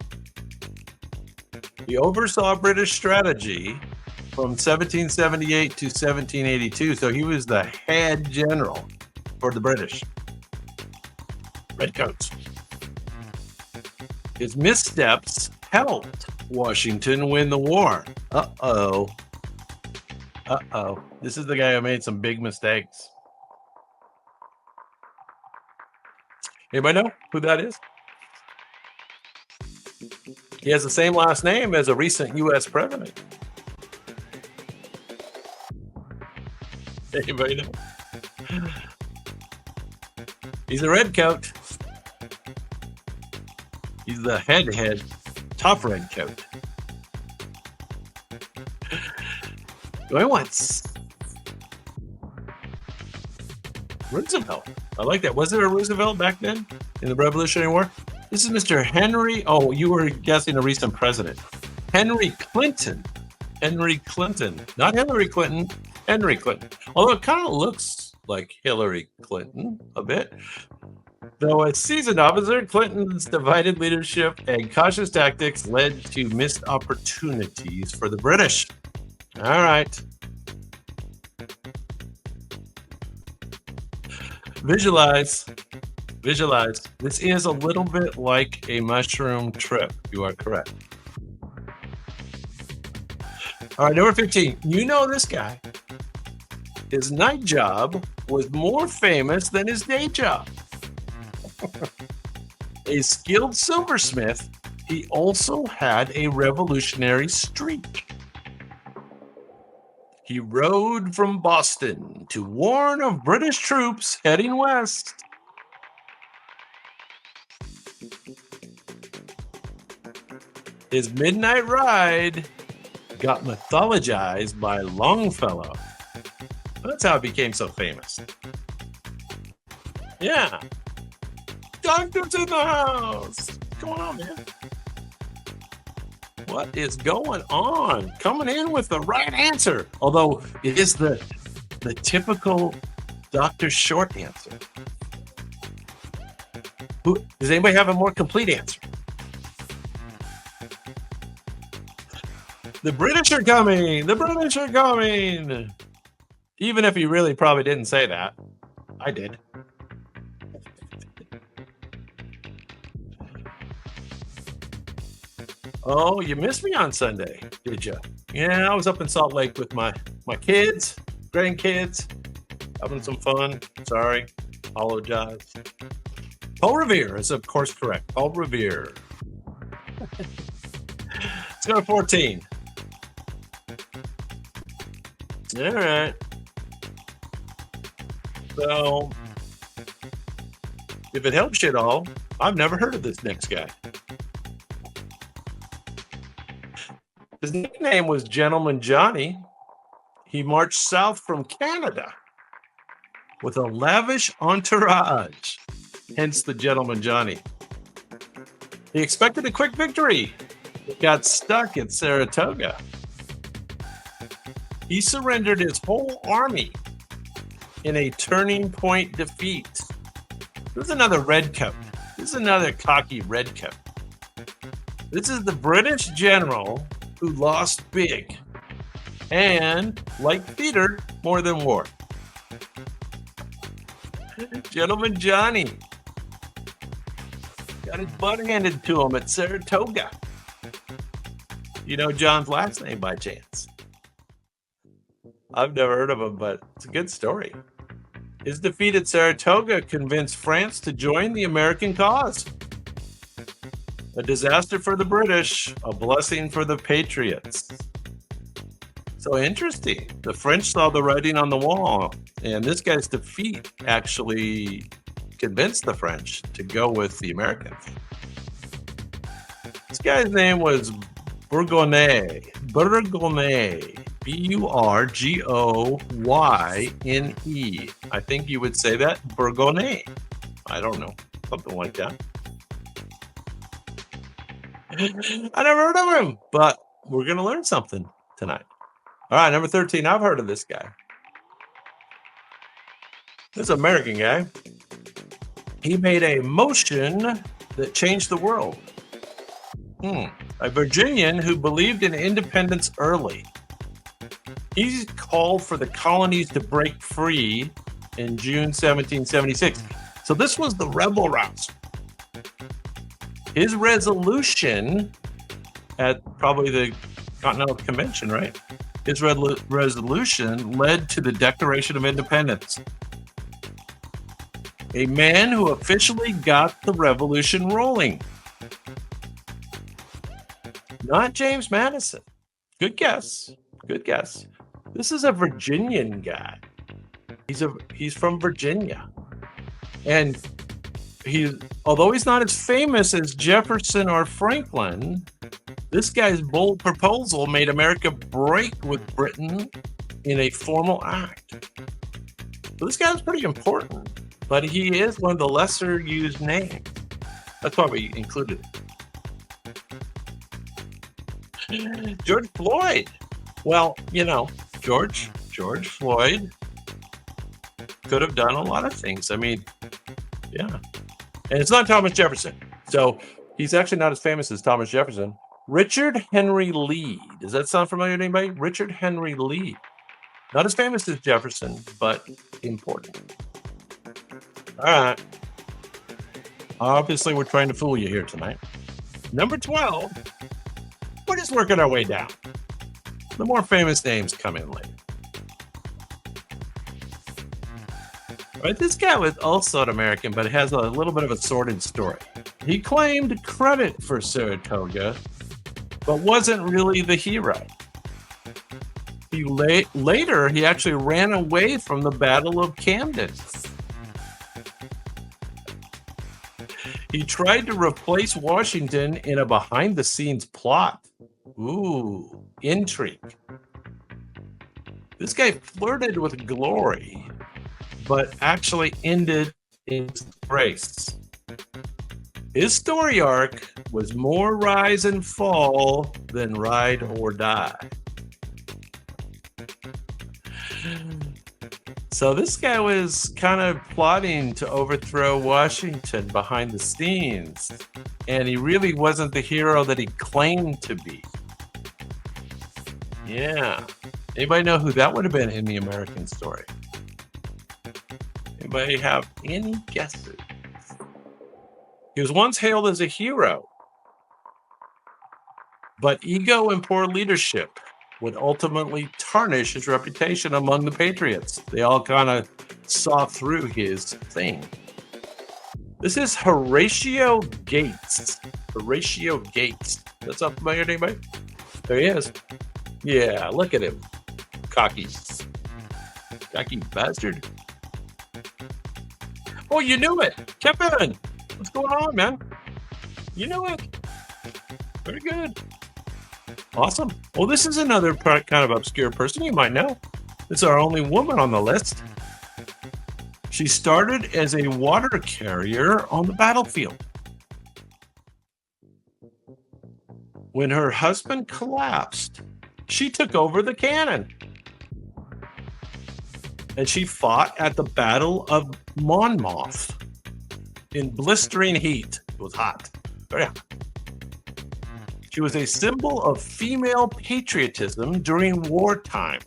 He oversaw British strategy from 1778 to 1782, so he was the head general for the British. Redcoats. His missteps helped Washington win the war. Uh-oh. Uh-oh. This is the guy who made some big mistakes. Anybody know who that is? He has the same last name as a recent U.S. president. Anybody know? He's a redcoat. He's the head, top redcoat. Going once. Roosevelt. I like that. Was there a Roosevelt back then in the Revolutionary War? This is Mr. Henry. Oh, you were guessing a recent president. Henry Clinton. Henry Clinton. Not Hillary Clinton. Henry Clinton. Although it kind of looks like Hillary Clinton a bit. Though a seasoned officer, Clinton's divided leadership and cautious tactics led to missed opportunities for the British. All right. Visualize. Visualize. This is a little bit like a mushroom trip. You are correct. All right, number 15. You know this guy. His night job was more famous than his day job. A skilled silversmith, he also had a revolutionary streak. He rode from Boston to warn of British troops heading west. His midnight ride got mythologized by Longfellow. That's how it became so famous. Yeah. Doctor's in the house. What's going on, man? What is going on? Coming in with the right answer. Although it is the typical Dr. Short answer. Does anybody have a more complete answer? The British are coming. The British are coming. Even if he really probably didn't say that. I did. Oh, you missed me on Sunday, did you? Yeah, I was up in Salt Lake with my kids, grandkids, having some fun. Sorry, apologize. Paul Revere is, of course, correct. Paul Revere. Let's go to 14. All right. So, if it helps you at all, I've never heard of this next guy. His nickname was Gentleman Johnny. He marched south from Canada with a lavish entourage, hence the Gentleman Johnny. He expected a quick victory, but got stuck at Saratoga. He surrendered his whole army in a turning point defeat. This is another redcoat. This is another cocky redcoat. This is the British general who lost big and, like Peter, more than war. Gentleman Johnny got his butt handed to him at Saratoga. You know John's last name by chance? I've never heard of him, but it's a good story. His defeat at Saratoga convinced France to join the American cause. A disaster for the British, a blessing for the Patriots. So interesting. The French saw the writing on the wall, and this guy's defeat actually convinced the French to go with the Americans. This guy's name was Bourgogne. Burgoyne. I think you would say that. Bourgogne. I don't know. Something like that. I never heard of him, but we're going to learn something tonight. All right, number 13. I've heard of this guy. This is an American guy. He made a motion that changed the world. A Virginian who believed in independence early. He called for the colonies to break free in June 1776. So this was the rebel rouse. His resolution at probably the Continental Convention, right? His resolution led to the Declaration of Independence. A man who officially got the revolution rolling. Not James Madison. Good guess. Good guess. This is a Virginian guy. He's from Virginia. And although he's not as famous as Jefferson or Franklin, this guy's bold proposal made America break with Britain in a formal act. So this guy was pretty important, but he is one of the lesser used names. That's why we included it. George Floyd. Well, George Floyd could have done a lot of things. I mean, yeah. And it's not Thomas Jefferson. So he's actually not as famous as Thomas Jefferson. Richard Henry Lee. Does that sound familiar to anybody? Richard Henry Lee. Not as famous as Jefferson, but important. All right. Obviously, we're trying to fool you here tonight. Number 12. We're just working our way down. The more famous names come in later. Right, this guy was also an American, but has a little bit of a sordid story. He claimed credit for Saratoga, but wasn't really the hero. Later, he actually ran away from the Battle of Camden. He tried to replace Washington in a behind-the-scenes plot. Ooh, intrigue. This guy flirted with glory, but actually ended in disgrace. His story arc was more rise and fall than ride or die. So this guy was kind of plotting to overthrow Washington behind the scenes, and he really wasn't the hero that he claimed to be. Yeah. Anybody know who that would have been in the American story? Anybody have any guesses? He was once hailed as a hero, but ego and poor leadership would ultimately tarnish his reputation among the Patriots. They all kind of saw through his thing. This is Horatio Gates. Horatio Gates. That sound familiar to anybody? There he is. Yeah, look at him. Cocky bastard. Oh, you knew it. Kevin, what's going on, man? You knew it. Very good. Awesome. Well, this is another kind of obscure person you might know. It's our only woman on the list. She started as a water carrier on the battlefield. When her husband collapsed, she took over the cannon. And she fought at the Battle of Monmouth in blistering heat. It was hot. Very hot. She was a symbol of female patriotism during wartime.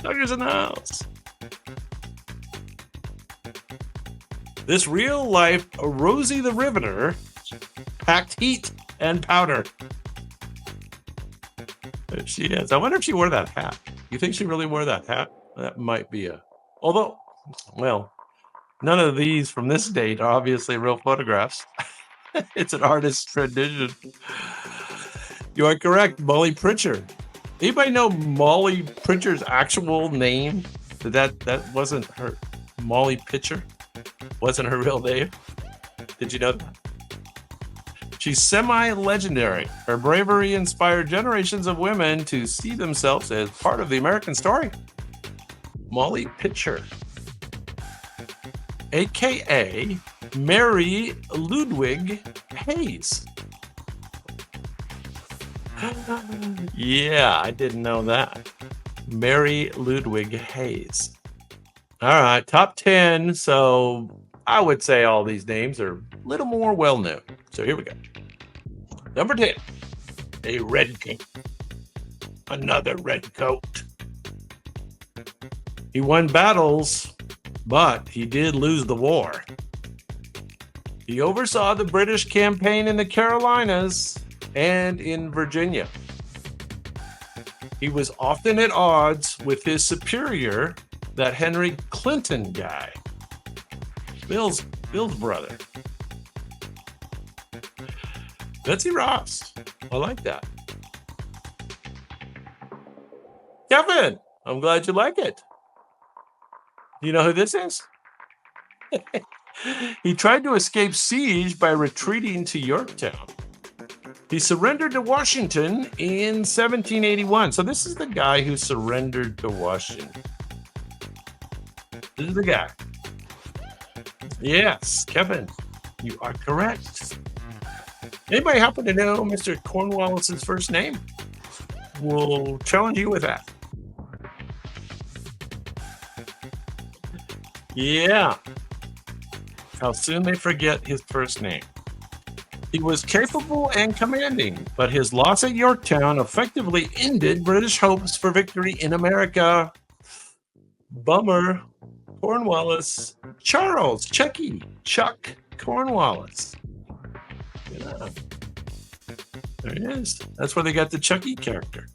Tucker's in the house. This real-life Rosie the Riveter packed heat and powder. There she is. I wonder if she wore that hat. You think she really wore that hat? That might be a... Although, well, none of these from this date are obviously real photographs. It's an artist's tradition. You are correct, Molly Pritchard. Anybody know Molly Pritchard's actual name? That wasn't her. Molly Pitcher wasn't her real name. Did you know that? She's semi-legendary. Her bravery inspired generations of women to see themselves as part of the American story. Molly Pitcher, aka Mary Ludwig Hayes. Yeah, I didn't know that. Mary Ludwig Hayes. All right, top 10. So I would say all these names are a little more well-known. So here we go. Number 10, a red coat. Another red coat. He won battles, but he did lose the war. He oversaw the British campaign in the Carolinas and in Virginia. He was often at odds with his superior, that Henry Clinton guy, Bill's brother. Betsy Ross. I like that. Kevin, I'm glad you like it. You know who this is? He tried to escape siege by retreating to Yorktown. He surrendered to Washington in 1781. So this is the guy who surrendered to Washington. This is the guy. Yes, Kevin, you are correct. Anybody happen to know Mr. Cornwallis's first name? We'll challenge you with that. Yeah. How soon they forget his first name. He was capable and commanding, but his loss at Yorktown effectively ended British hopes for victory in America. Bummer. Cornwallis. Charles Chuck Cornwallis. Yeah. There he is. That's where they got the Chucky character.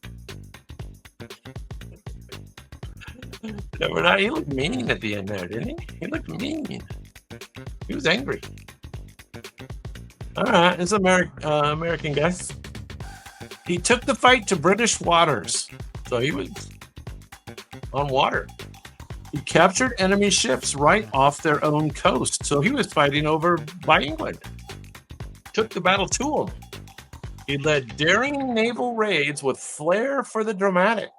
Remember that? He looked mean at the end there, didn't he? He looked mean. He was angry. All right, this is American guy. He took the fight to British waters. So he was on water. He captured enemy ships right off their own coast. So he was fighting over by England. Took the battle to him. He led daring naval raids with flair for the dramatic.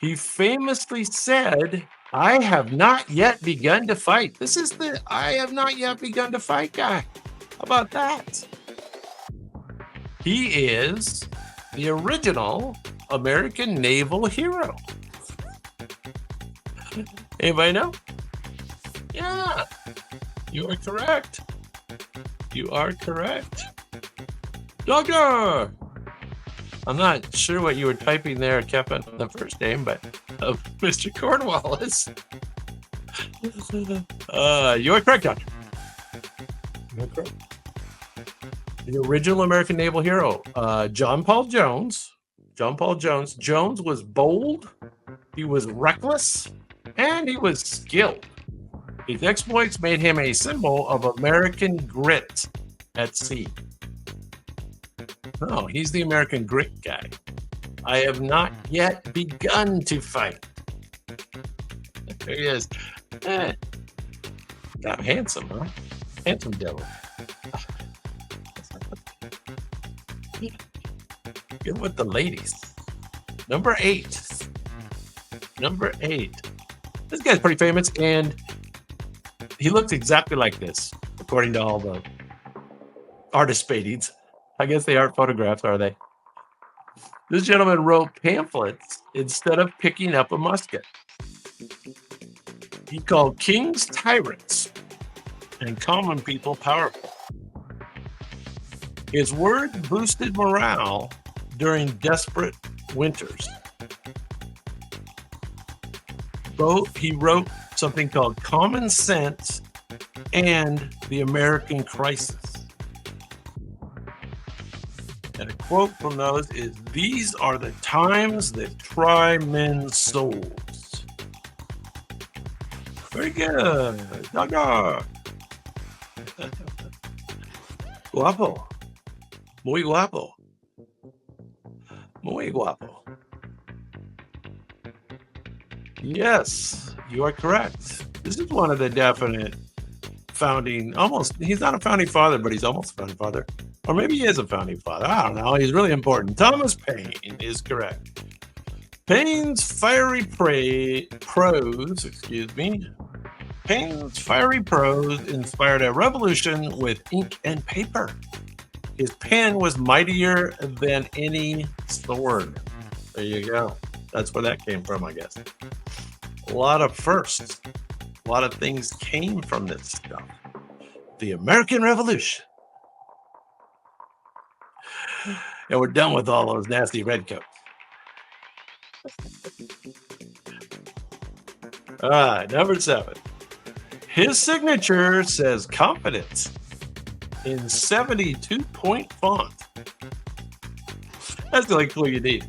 He famously said, "I have not yet begun to fight." This is the "I have not yet begun to fight" guy. How about that? He is the original American naval hero. Anybody know? Yeah, you are correct. You are correct. Doctor! I'm not sure what you were typing there, Kevin, the first name, but Mr. Cornwallis. You are correct, Doctor. You're correct. The original American naval hero, John Paul Jones. John Paul Jones. Jones was bold, he was reckless, and he was skilled. His exploits made him a symbol of American grit at sea. Oh, he's the American grit guy. I have not yet begun to fight. There he is. Got handsome, huh? Handsome devil. Get with the ladies. Number 8. Number 8. This guy's pretty famous, and he looks exactly like this, according to all the artist paintings. I guess they aren't photographs, are they? This gentleman wrote pamphlets instead of picking up a musket. He called kings tyrants and common people powerful. His words boosted morale during desperate winters. He wrote something called Common Sense and the American Crisis. And a quote from those is, "These are the times that try men's souls." Very good. Gaga. Guapo. Muy guapo. Muy guapo. Yes, you are correct. This is one of the definite he's not a founding father, but he's almost a founding father. Or maybe he is a founding father. I don't know. He's really important. Thomas Paine is correct. Paine's fiery prose inspired a revolution with ink and paper. His pen was mightier than any sword. There you go. That's where that came from, I guess. A lot of firsts. A lot of things came from this stuff. The American Revolution. And we're done with all those nasty redcoats. All right, number 7. His signature says confidence in 72-point font. That's the only clue you need.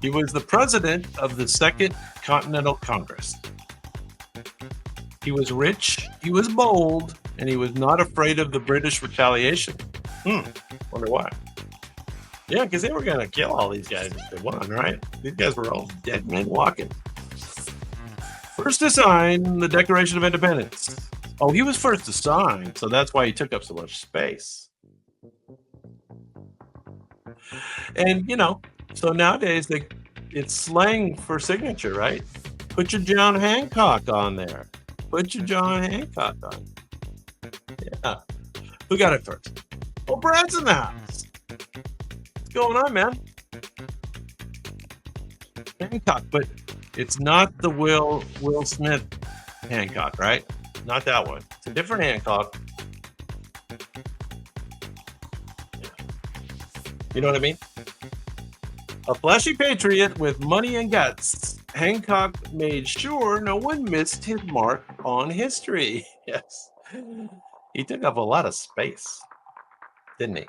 He was the president of the Second Continental Congress. He was rich, he was bold, and he was not afraid of the British retaliation. Wonder why. Yeah, because they were going to kill all these guys if they won, right? These guys were all dead men walking. First to sign the Declaration of Independence. Oh, he was first to sign, so that's why he took up so much space. And, so nowadays it's slang for signature, right? Put your John Hancock on there. Put your John Hancock on. Yeah. Who got it first? Well, Brad's in the house. What's going on, man? Hancock, but it's not the Will Smith Hancock, right? Not that one. It's a different Hancock. Yeah. You know what I mean? A flashy patriot with money and guts, Hancock made sure no one missed his mark on history. Yes. He took up a lot of space, didn't he?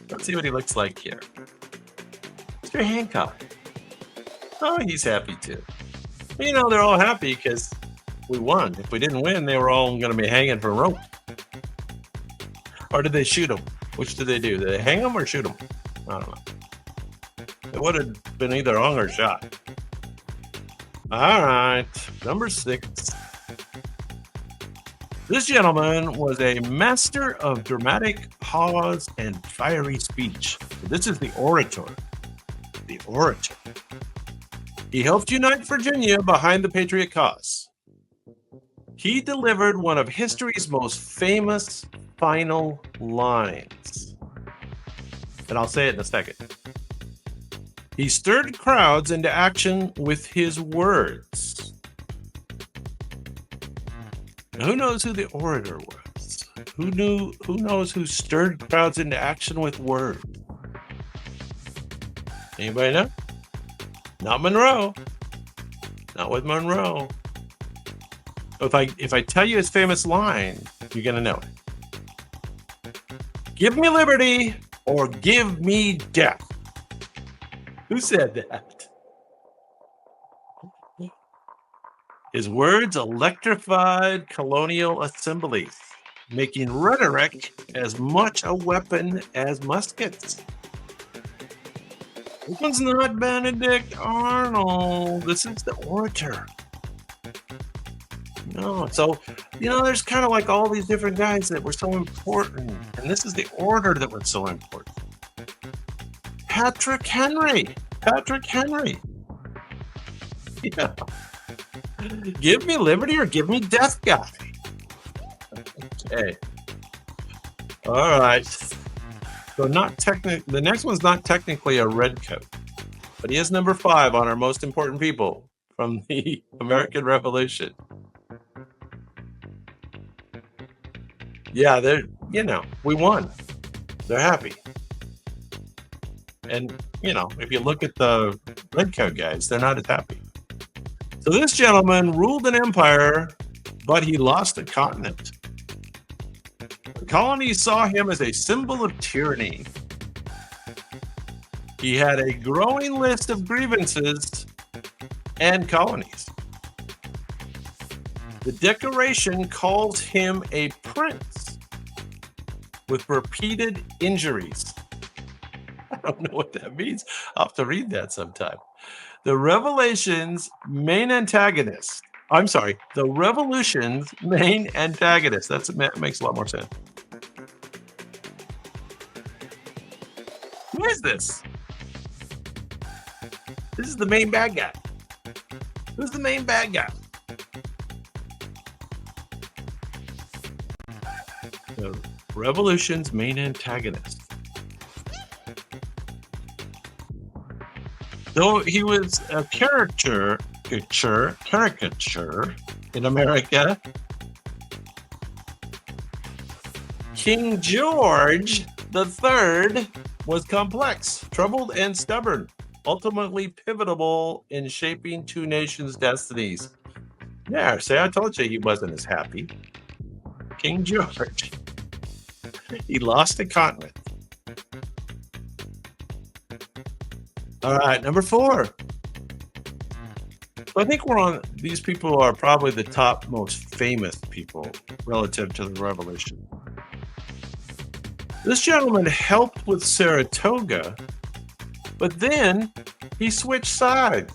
Let's see what he looks like here. Mr. Hancock. Oh, he's happy too. They're all happy because we won. If we didn't win, they were all going to be hanging from a rope. Or did they shoot him? Which did they do? Did they hang him or shoot him? I don't know. It would have been either hung or shot. All right, number 6. This gentleman was a master of dramatic pause and fiery speech. This is the orator. The orator. He helped unite Virginia behind the Patriot cause. He delivered one of history's most famous final lines. And I'll say it in a second. He stirred crowds into action with his words. Now, who knows who the orator was? Who knows who stirred crowds into action with words? Anybody know? Not Monroe. Not with Monroe. If I tell you his famous line, you're gonna know it. Give me liberty or give me death. Who said that? His words electrified colonial assemblies, making rhetoric as much a weapon as muskets. This one's not Benedict Arnold. This is the orator. No, so, there's kind of like all these different guys that were so important. And this is the orator that was so important. Patrick Henry. Yeah. Give me liberty or give me death, guy. Okay. All right. So the next one's not technically a redcoat, but he is number 5 on our most important people from the American Revolution. Yeah, we won. They're happy. And if you look at the redcoat guys, they're not as happy. So this gentleman ruled an empire, but he lost a continent. The colonies saw him as a symbol of tyranny. He had a growing list of grievances and colonies. The Declaration calls him a prince with repeated injuries. I don't know what that means. I'll have to read that sometime. The revolution's main antagonist. The revolution's main antagonist. That makes a lot more sense. Who is this? This is the main bad guy. Who's the main bad guy? The revolution's main antagonist. Though he was a caricature in America, King George III was complex, troubled, and stubborn, ultimately pivotal in shaping two nations' destinies. Yeah, see, I told you he wasn't as happy. King George. He lost a continent. All right, number 4. So I think these people are probably the top most famous people relative to the revolution. This gentleman helped with Saratoga, but then he switched sides.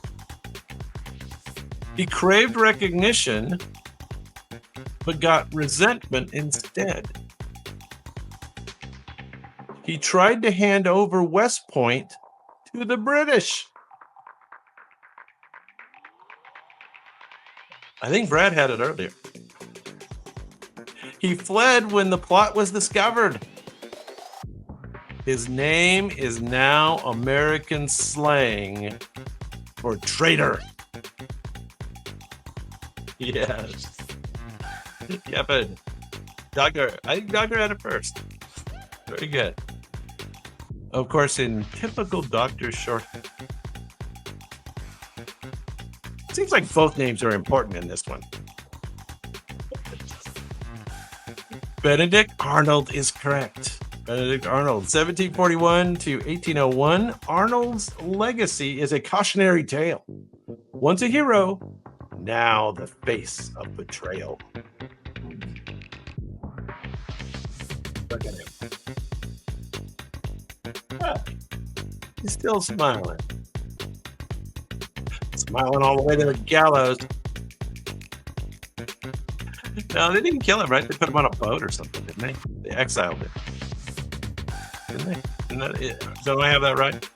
He craved recognition, but got resentment instead. He tried to hand over West Point to the British. I think Brad had it earlier. He fled when the plot was discovered. His name is now American slang for traitor. Yes. Kevin. I think Doctor had it first. Very good. Of course, in typical Doctor short. Seems like both names are important in this one. Benedict Arnold is correct. Benedict Arnold, 1741 to 1801. Arnold's legacy is a cautionary tale. Once a hero, now the face of betrayal. Look at him. He's still smiling. Smiling all the way to the gallows. No, they didn't kill him, right? They put him on a boat or something, didn't they? They exiled him. Didn't they? Isn't that it? Don't I have that right?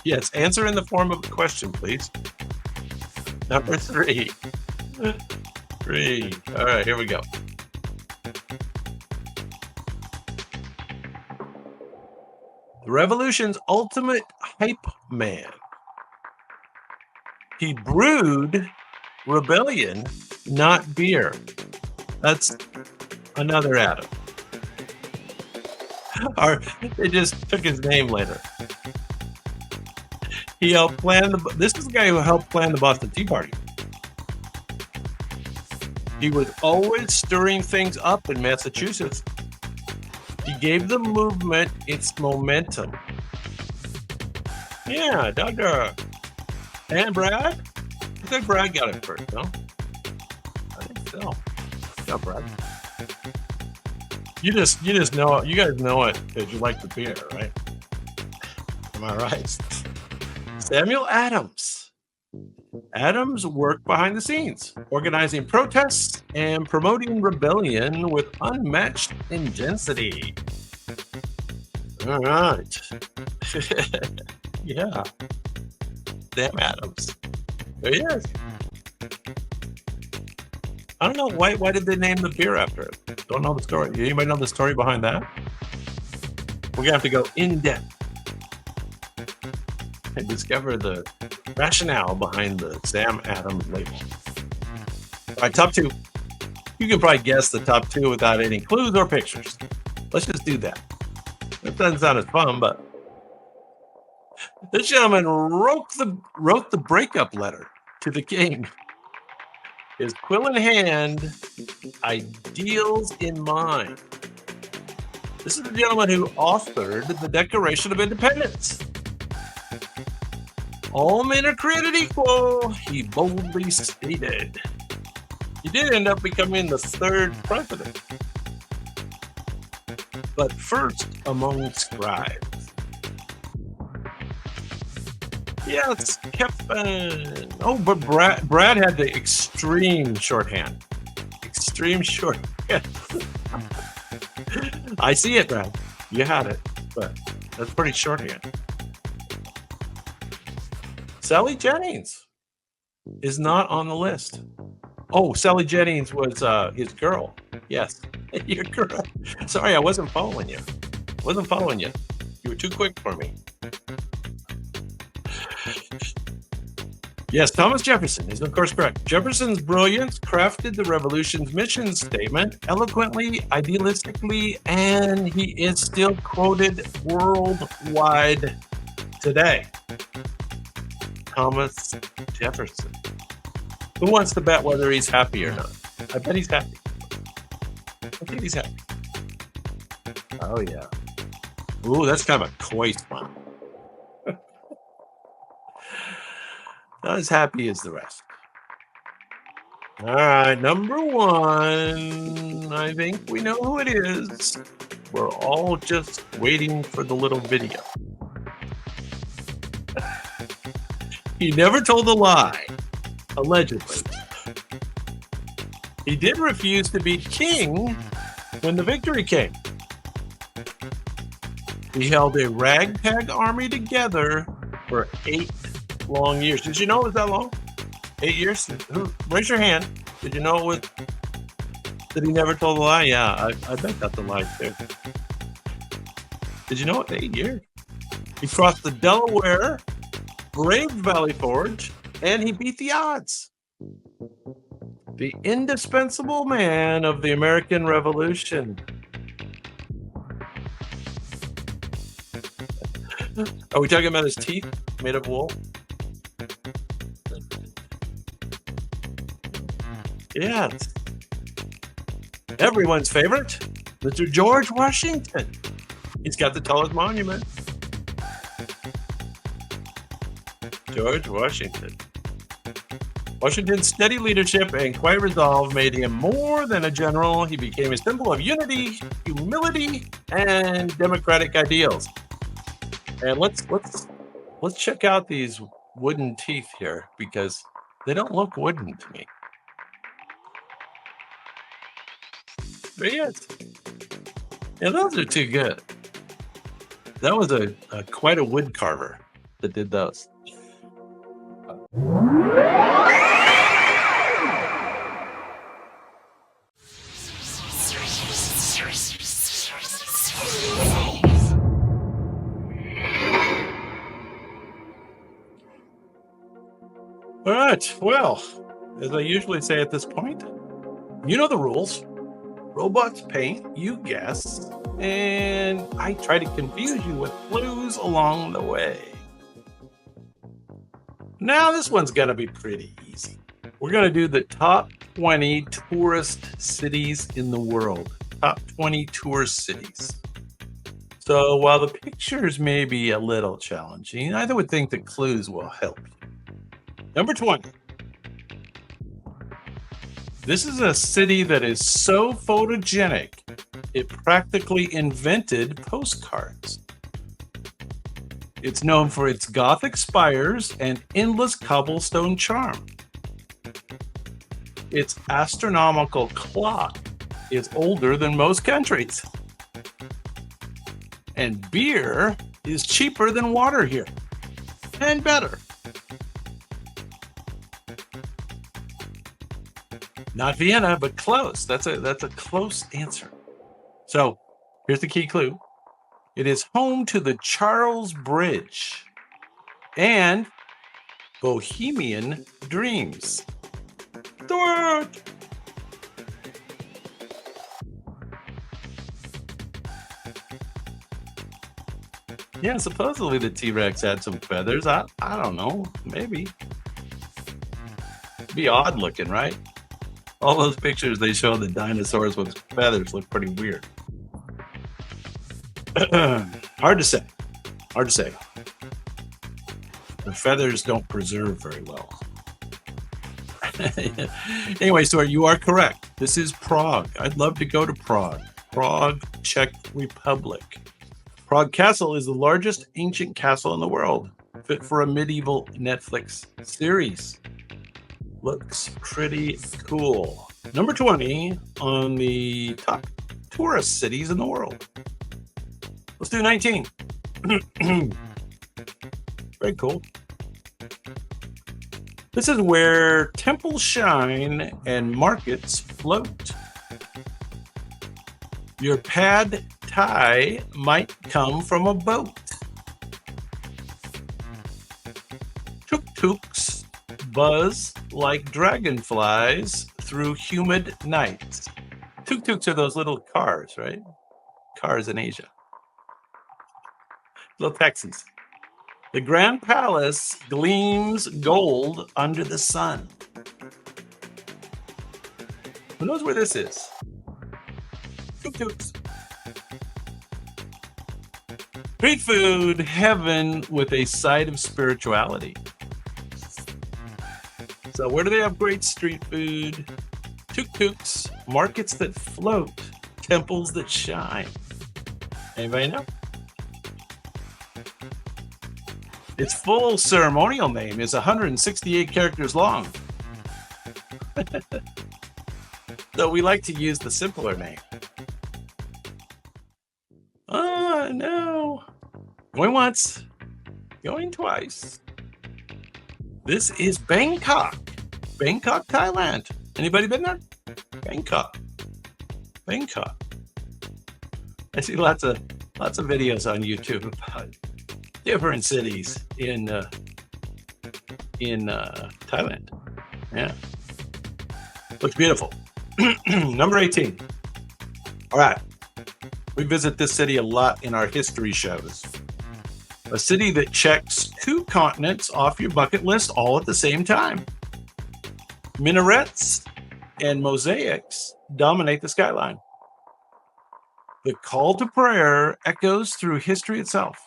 Yes, answer in the form of a question, please. Number 3. 3. All right, here we go. The revolution's ultimate hype man. He brewed rebellion, not beer. That's another Adam. Or they just took his name later. He helped plan this is the guy who helped plan the Boston Tea Party. He was always stirring things up in Massachusetts. He gave the movement its momentum. Yeah, Doctor. And Brad? I think Brad got it first, no? I think so. Yeah, Brad. You just know it. You guys know it because you like the beer, right? Am I right? Samuel Adams. Adams worked behind the scenes, organizing protests and promoting rebellion with unmatched intensity. All right. Yeah. Sam Adams. There he is. I don't know why did they name the beer after it? Don't know the story. Anybody know the story behind that? We're gonna have to go in depth and discover the rationale behind the Sam Adams label. All right, top 2. You can probably guess the top 2 without any clues or pictures. Let's just do that. That doesn't sound as fun, but This gentleman wrote the breakup letter to the king. His quill in hand, ideals in mind. This is the gentleman who authored the Declaration of Independence. All men are created equal, he boldly stated. He did end up becoming the third president, but first among scribes. Yes, Kevin. Oh, but Brad had the extreme shorthand. Extreme shorthand. I see it, Brad. You had it, but that's pretty shorthand. Sally Jennings is not on the list. Oh, Sally Jennings was his girl. Yes, your girl. Sorry, I wasn't following you. You were too quick for me. Yes, Thomas Jefferson is, of course, correct. Jefferson's brilliance crafted the revolution's mission statement eloquently, idealistically, and he is still quoted worldwide today. Thomas Jefferson. Who wants to bet whether he's happy or not? I bet he's happy. I think he's happy. Oh, yeah. Ooh, that's kind of a coy smile. Not as happy as the rest. All right, number one. I think we know who it is. We're all just waiting for the little video. He never told a lie, allegedly. He did refuse to be king when the victory came. He held a ragtag army together for 8 long years. Did you know it was that long? 8 years? Raise your hand. Did you know it was? That he never told a lie? Yeah, I bet that's a lie too. Did you know it? 8 years. He crossed the Delaware, braved Valley Forge, and he beat the odds. The indispensable man of the American Revolution. Are we talking about his teeth made of wool? Yes. Everyone's favorite, Mr. George Washington. He's got the tallest monument. George Washington. Washington's steady leadership and quiet resolve made him more than a general. He became a symbol of unity, humility, and democratic ideals. And let's check out these wooden teeth here because they don't look wooden to me. But yes, yeah, those are too good. That was a quite a wood carver that did those. All right, well, as I usually say at this point, you know the rules. Robots paint, you guess, and I try to confuse you with clues along the way. Now this one's going to be pretty easy. We're going to do the top 20 tourist cities in the world. Top 20 tourist cities. So while the pictures may be a little challenging, I would think the clues will help you. Number 20. This is a city that is so photogenic, it practically invented postcards. It's known for its Gothic spires and endless cobblestone charm. Its astronomical clock is older than most countries. And beer is cheaper than water here, and better. Not Vienna, but close. That's a close answer. So here's the key clue. It is home to the Charles Bridge and Bohemian Dreams. Do it! Yeah, supposedly the T-Rex had some feathers. I don't know. Maybe. Be odd looking, right? All those pictures they show the dinosaurs with feathers look pretty weird. Hard to say. Hard to say. The feathers don't preserve very well. Anyway, so you are correct. This is Prague. I'd love to go to Prague. Prague, Czech Republic. Prague Castle is the largest ancient castle in the world, fit for a medieval Netflix series. Looks pretty cool. Number 20 on the top tourist cities in the world. Let's do 19. Very cool. This is where temples shine and markets float. Your pad thai might come from a boat. Tuk-tuks buzz like dragonflies through humid nights. Tuk-tuks are those little cars, right? Cars in Asia. Little taxis. The Grand Palace gleams gold under the sun. Who knows where this is? Tuk-tuks. Street food heaven with a side of spirituality. So where do they have great street food? Tuk-tuks, markets that float, temples that shine. Anybody know? Its full ceremonial name is 168 characters long. So we like to use the simpler name. Oh, no. Going once, going twice. This is Bangkok. Bangkok, Thailand. Anybody been there? Bangkok. Bangkok. I see lots of videos on YouTube about different cities in Thailand. Yeah. Looks beautiful. Number 18. All right. We visit this city a lot in our history shows. A city that checks 2 continents off your bucket list all at the same time. Minarets and mosaics dominate the skyline. The call to prayer echoes through history itself.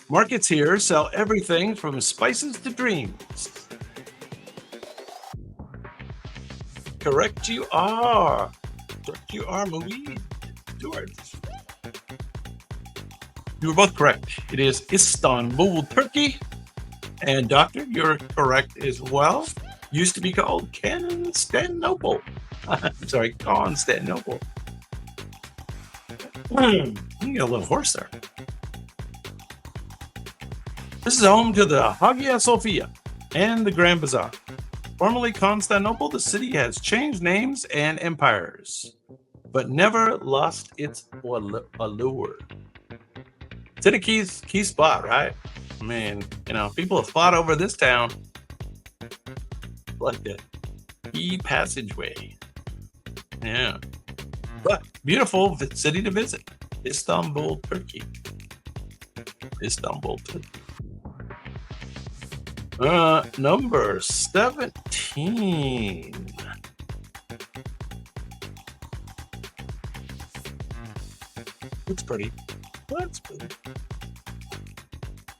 Markets here sell everything from spices to dreams. Correct you are. Correct you are, Marie. George. You were both correct. It is Istanbul, Turkey. And Doctor, you're correct as well. Used to be called Constantinople. I'm sorry, Constantinople. You get a little horse there. This is home to the Hagia Sophia and the Grand Bazaar. Formerly Constantinople, the city has changed names and empires, but never lost its allure. It's in a key spot, right? I mean, people have fought over this town. Like the key passageway. Yeah. But beautiful city to visit. Istanbul, Turkey. Istanbul, Turkey. Number 17. That's pretty. That's pretty.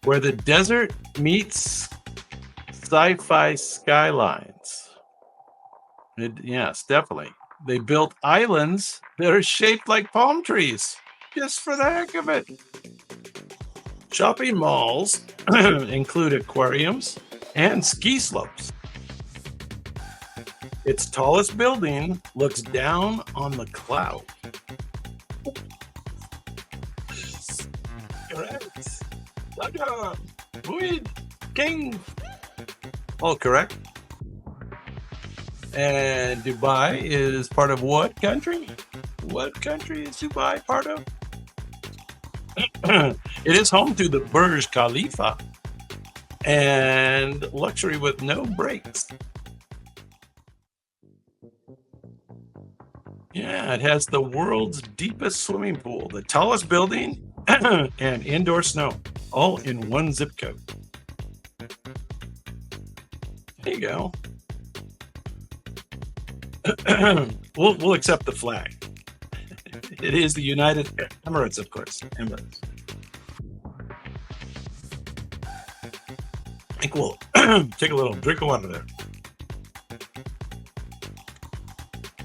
Where the desert meets sci-fi skylines. Yes, definitely. They built islands that are shaped like palm trees, just for the heck of it. Shopping malls include aquariums and ski slopes. Its tallest building looks down on the cloud. Correct. Saga, Muid, King. All correct. And Dubai is part of what country? What country is Dubai part of? It is home to the Burj Khalifa and luxury with no brakes. Yeah, it has the world's deepest swimming pool. The tallest building and indoor snow, all in one zip code. There you go. We'll accept the flag. It is the United Emirates, of course. Emirates. I think we'll take a little drink of water there.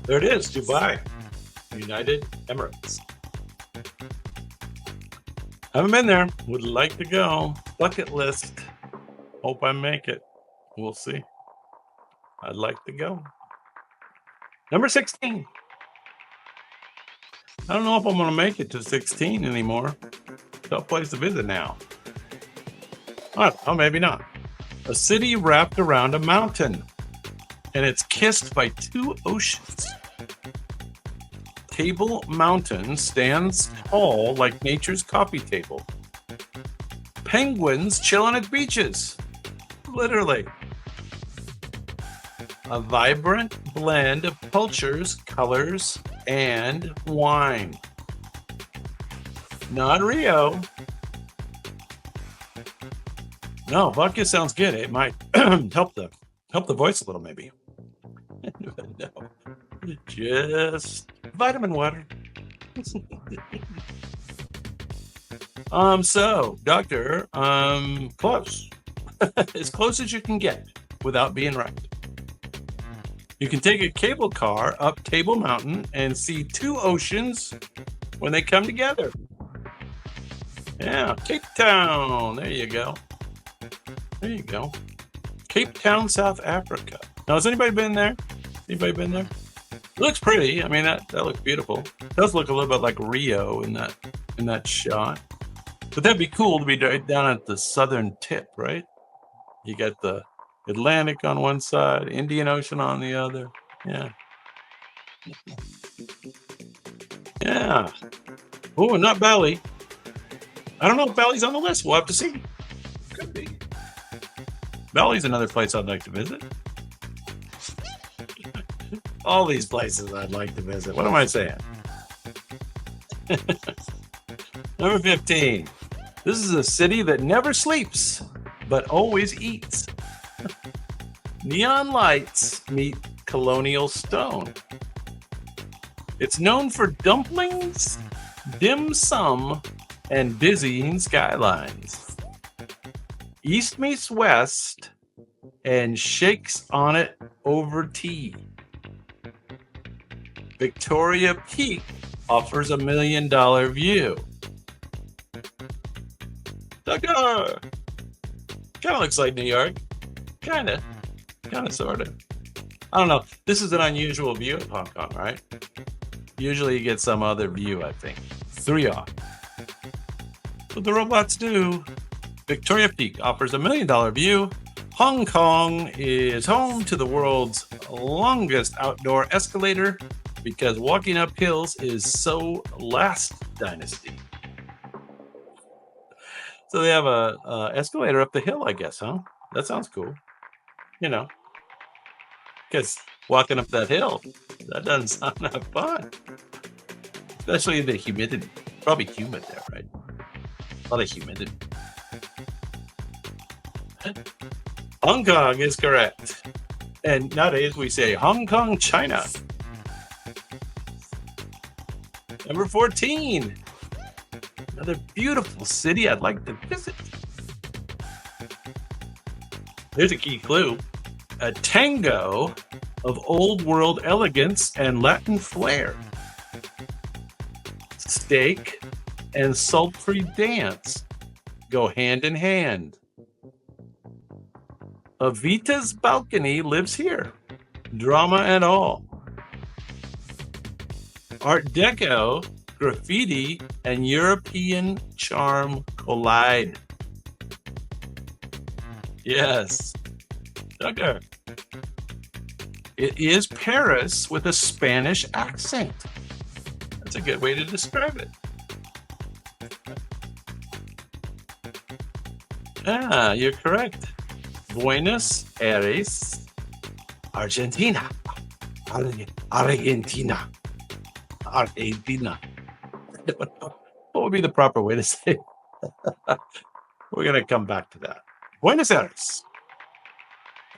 There it is, Dubai, United Emirates. Haven't been there. Would like to go. Bucket list. Hope I make it. We'll see. I'd like to go. Number 16. I don't know if I'm going to make it to 16 anymore. Tough place to visit now. I don't know, maybe not. A city wrapped around a mountain, and it's kissed by two oceans. Table Mountain stands tall like nature's coffee table. Penguins chill on its beaches. Literally. A vibrant blend of cultures, colors, and wine. Not Rio. No, vodka sounds good. It might help the voice a little, maybe. No, just vitamin water. So, doctor, close. As close as you can get without being right. You can take a cable car up Table Mountain and see two oceans when they come together. Yeah, Cape Town. There you go. There you go. Cape Town, South Africa. Now, has anybody been there? Anybody been there? It looks pretty. I mean, that looks beautiful. It does look a little bit like Rio in that shot. But that'd be cool to be down at the southern tip, right? You got the Atlantic on one side, Indian Ocean on the other. Yeah. Yeah. Oh, not Bali. I don't know if Bali's on the list. We'll have to see. Could be. Bali's another place I'd like to visit. All these places I'd like to visit. What am I saying? Number 15. This is a city that never sleeps, but always eats. Neon lights meet colonial stone. It's known for dumplings, dim sum, and dizzying skylines. East meets west and shakes on it over tea. Victoria Peak offers $1 million view. Kind of looks like New York. Kind of, sort of. I don't know. This is an unusual view of Hong Kong, right? Usually you get some other view, I think. 3 off. What the robots do. Victoria Peak offers $1 million view. Hong Kong is home to the world's longest outdoor escalator because walking up hills is so last dynasty. So they have a escalator up the hill, I guess, huh? That sounds cool. You know, because walking up that hill, that doesn't sound that fun. Especially the humidity. Probably humid there, right? A lot of humidity. Hong Kong is correct. And nowadays we say Hong Kong, China. Number 14. Another beautiful city I'd like to visit. Here's a key clue. A tango of old world elegance and Latin flair. Steak and sultry dance go hand in hand. Evita's balcony lives here, drama and all. Art Deco, graffiti, and European charm collide. Yes. Tucker. It is Paris with a Spanish accent. That's a good way to describe it. Ah, you're correct. Buenos Aires, Argentina. Argentina. I don't know. What would be the proper way to say it? We're going to come back to that. Buenos Aires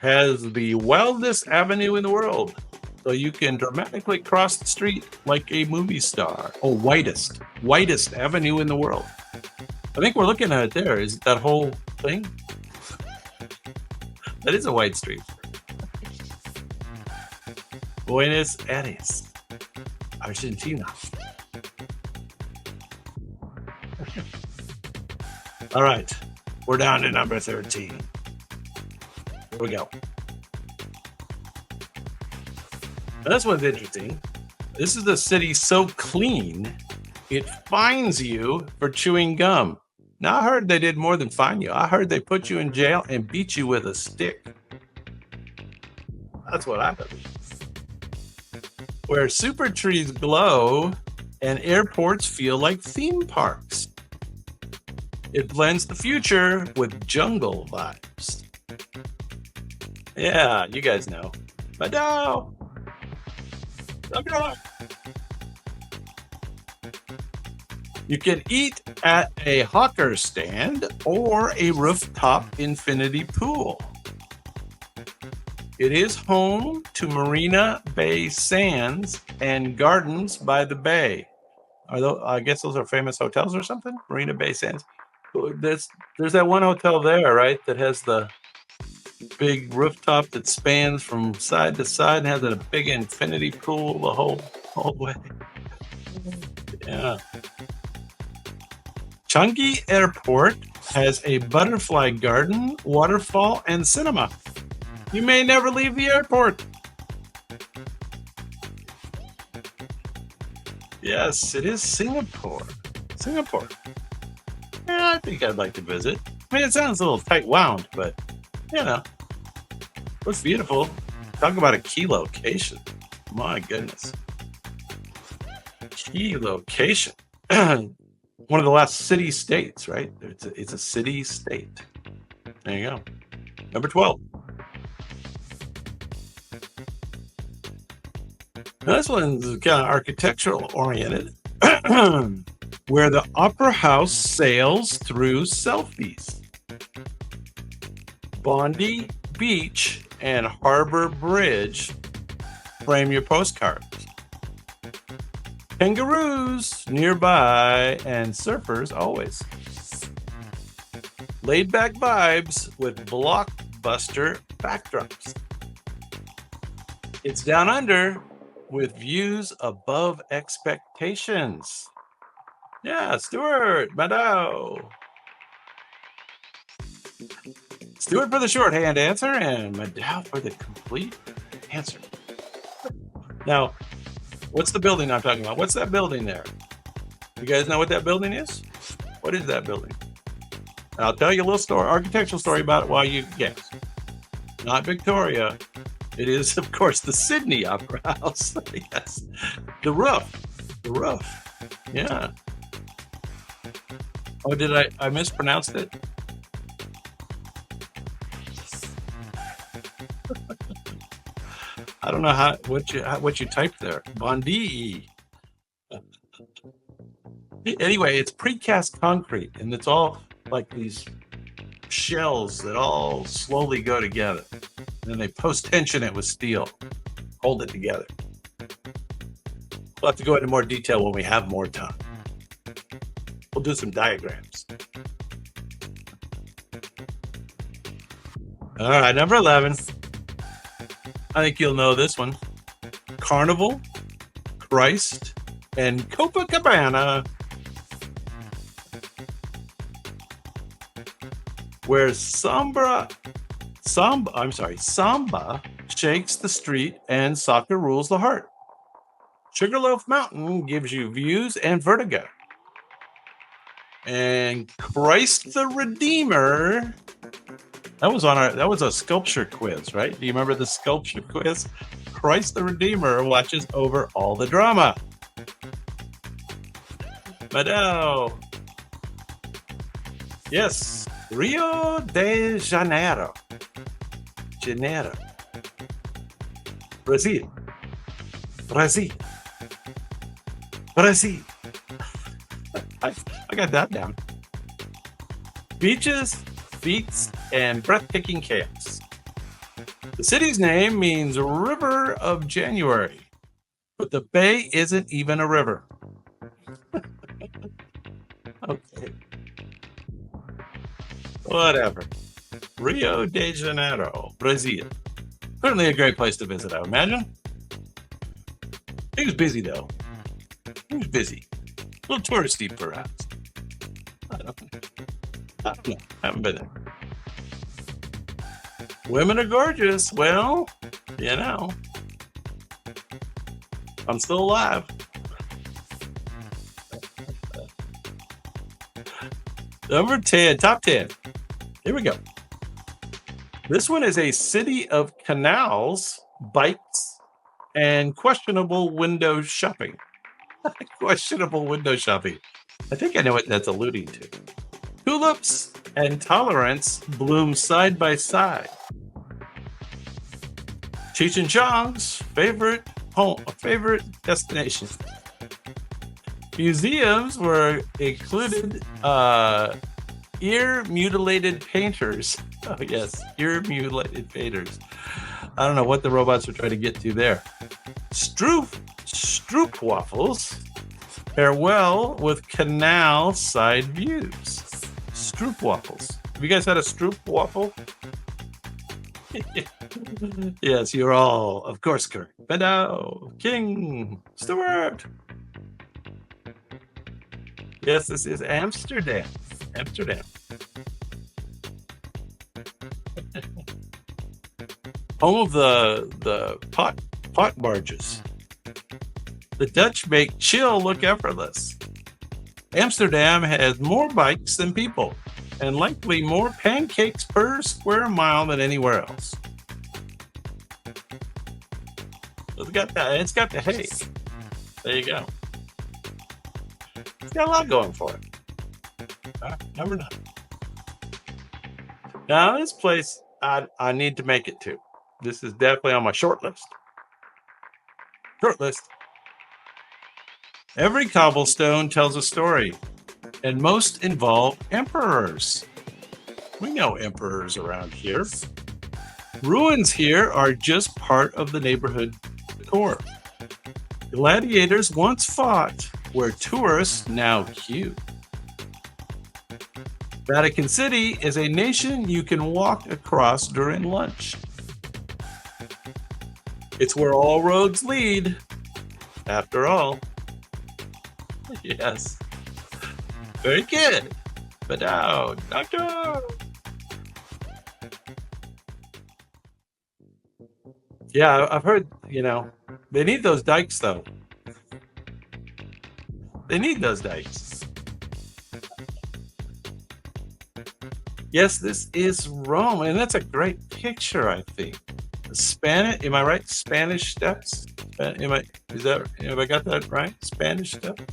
has the wildest avenue in the world. So you can dramatically cross the street like a movie star. Oh, widest avenue in the world. I think we're looking at it there. Is it that whole thing? That is a wide street. Buenos Aires, Argentina. All right, we're down to number 13. Here we go. Now, this one's interesting. This is a city so clean, it fines you for chewing gum. Now, I heard they did more than fine you. I heard they put you in jail and beat you with a stick. That's what I heard. Where super trees glow and airports feel like theme parks. It blends the future with jungle vibes. Yeah, you guys know. Madao! You can eat at a hawker stand or a rooftop infinity pool. It is home to Marina Bay Sands and Gardens by the Bay. I guess those are famous hotels or something? Marina Bay Sands. There's that one hotel there, right? That has the big rooftop that spans from side to side and has a big infinity pool the whole way. Yeah. Changi Airport has a butterfly garden, waterfall, and cinema. You may never leave the airport. Yes, it is Singapore. Singapore. Yeah, I think I'd like to visit. I mean, it sounds a little tight wound, but you know, looks beautiful. Talk about a key location. My goodness. Key location. One of the last city states, right? It's a city state. There you go. Number 12. Now, this one's kind of architectural oriented, where the opera house sails through selfies. Bondi Beach and Harbor Bridge frame your postcards. Kangaroos nearby and surfers always. Laid back vibes with blockbuster backdrops. It's down under with views above expectations. Yeah, Stuart, Madao. Stuart for the shorthand answer and Madao for the complete answer. Now, what's the building I'm talking about? What's that building there? You guys know what that building is? What is that building? And I'll tell you a little story, architectural story about it while you guess. Not Victoria. It is, of course, the Sydney Opera House. Yes. The roof. The roof. Yeah. Oh, did I mispronounced it? I don't know what you typed there. Bondi. Anyway, it's precast concrete, and it's all like these shells that all slowly go together. And then they post-tension it with steel, hold it together. We'll have to go into more detail when we have more time. We'll do some diagrams. All right, number 11. I think you'll know this one. Carnival, Christ, and Copacabana. Where samba shakes the street and soccer rules the heart. Sugarloaf Mountain gives you views and vertigo. And Christ the Redeemer, that was a sculpture quiz, right? Do you remember the sculpture quiz? Christ the Redeemer watches over all the drama. Madao. Yes, Rio de Janeiro. Brazil. I got that down. Beaches, feats, and breathtaking chaos. The city's name means River of January, but the bay isn't even a river. Okay. Whatever. Rio de Janeiro, Brazil. Certainly a great place to visit, I imagine. He was busy, though. He was busy. A little touristy, perhaps. I don't know. Haven't been there. Women are gorgeous. Well, you know. I'm still alive. Number 10, top 10. Here we go. This one is a city of canals, bikes, and questionable window shopping. Questionable window shopping. I think I know what that's alluding to. Tulips and tolerance bloom side by side. Cheech and Chong's favorite destination. Museums were included ear-mutilated painters. Oh, yes, ear-mutilated painters. I don't know what the robots are trying to get to there. Stroop waffles pair well with canal side views. Stroop waffles. Have you guys had a stroop waffle? Yes, you're all, of course, correct. Bedow, King, Stewart. Yes, this is Amsterdam. Amsterdam. Home of the pot barges. The Dutch make chill look effortless. Amsterdam has more bikes than people, and likely more pancakes per square mile than anywhere else. It's got that. It's got the hay. There you go. It's got a lot going for it. Number 9. Now, this place I need to make it to. This is definitely on my short list. Short list. Every cobblestone tells a story, and most involve emperors. We know emperors around here. Ruins here are just part of the neighborhood decor. Gladiators once fought where tourists now queue. Vatican City is a nation you can walk across during lunch. It's where all roads lead, after all. Yes. Very good. But now, doctor. Yeah, I've heard, they need those dikes, though. They need those dikes. Yes, this is Rome, and that's a great picture, I think. Spanish, am I right? Spanish steps? Have I got that right? Spanish steps?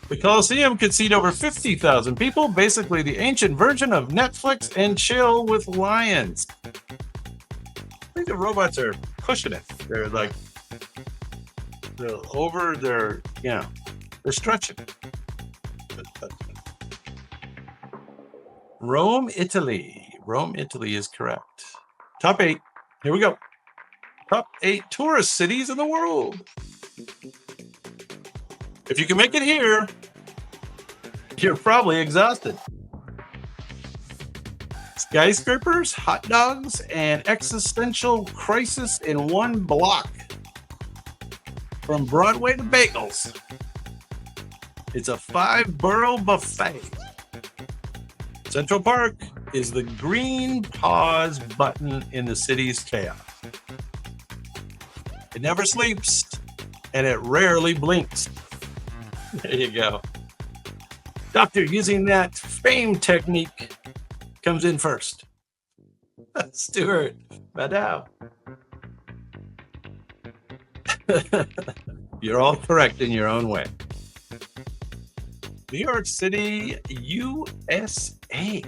The Colosseum could seat over 50,000 people, basically the ancient version of Netflix and Chill with Lions. I think the robots are pushing it. They're stretching. Rome, Italy. Rome, Italy is correct. Top 8. Here we go. Top 8 tourist cities in the world. If you can make it here, you're probably exhausted. Skyscrapers, hot dogs, and existential crisis in one block. From Broadway to bagels. It's a 5-borough buffet. Central Park is the green pause button in the city's chaos. It never sleeps, and it rarely blinks. There you go. Doctor using that fame technique comes in first. Stuart, Maddow. You're all correct in your own way. New York City, USA.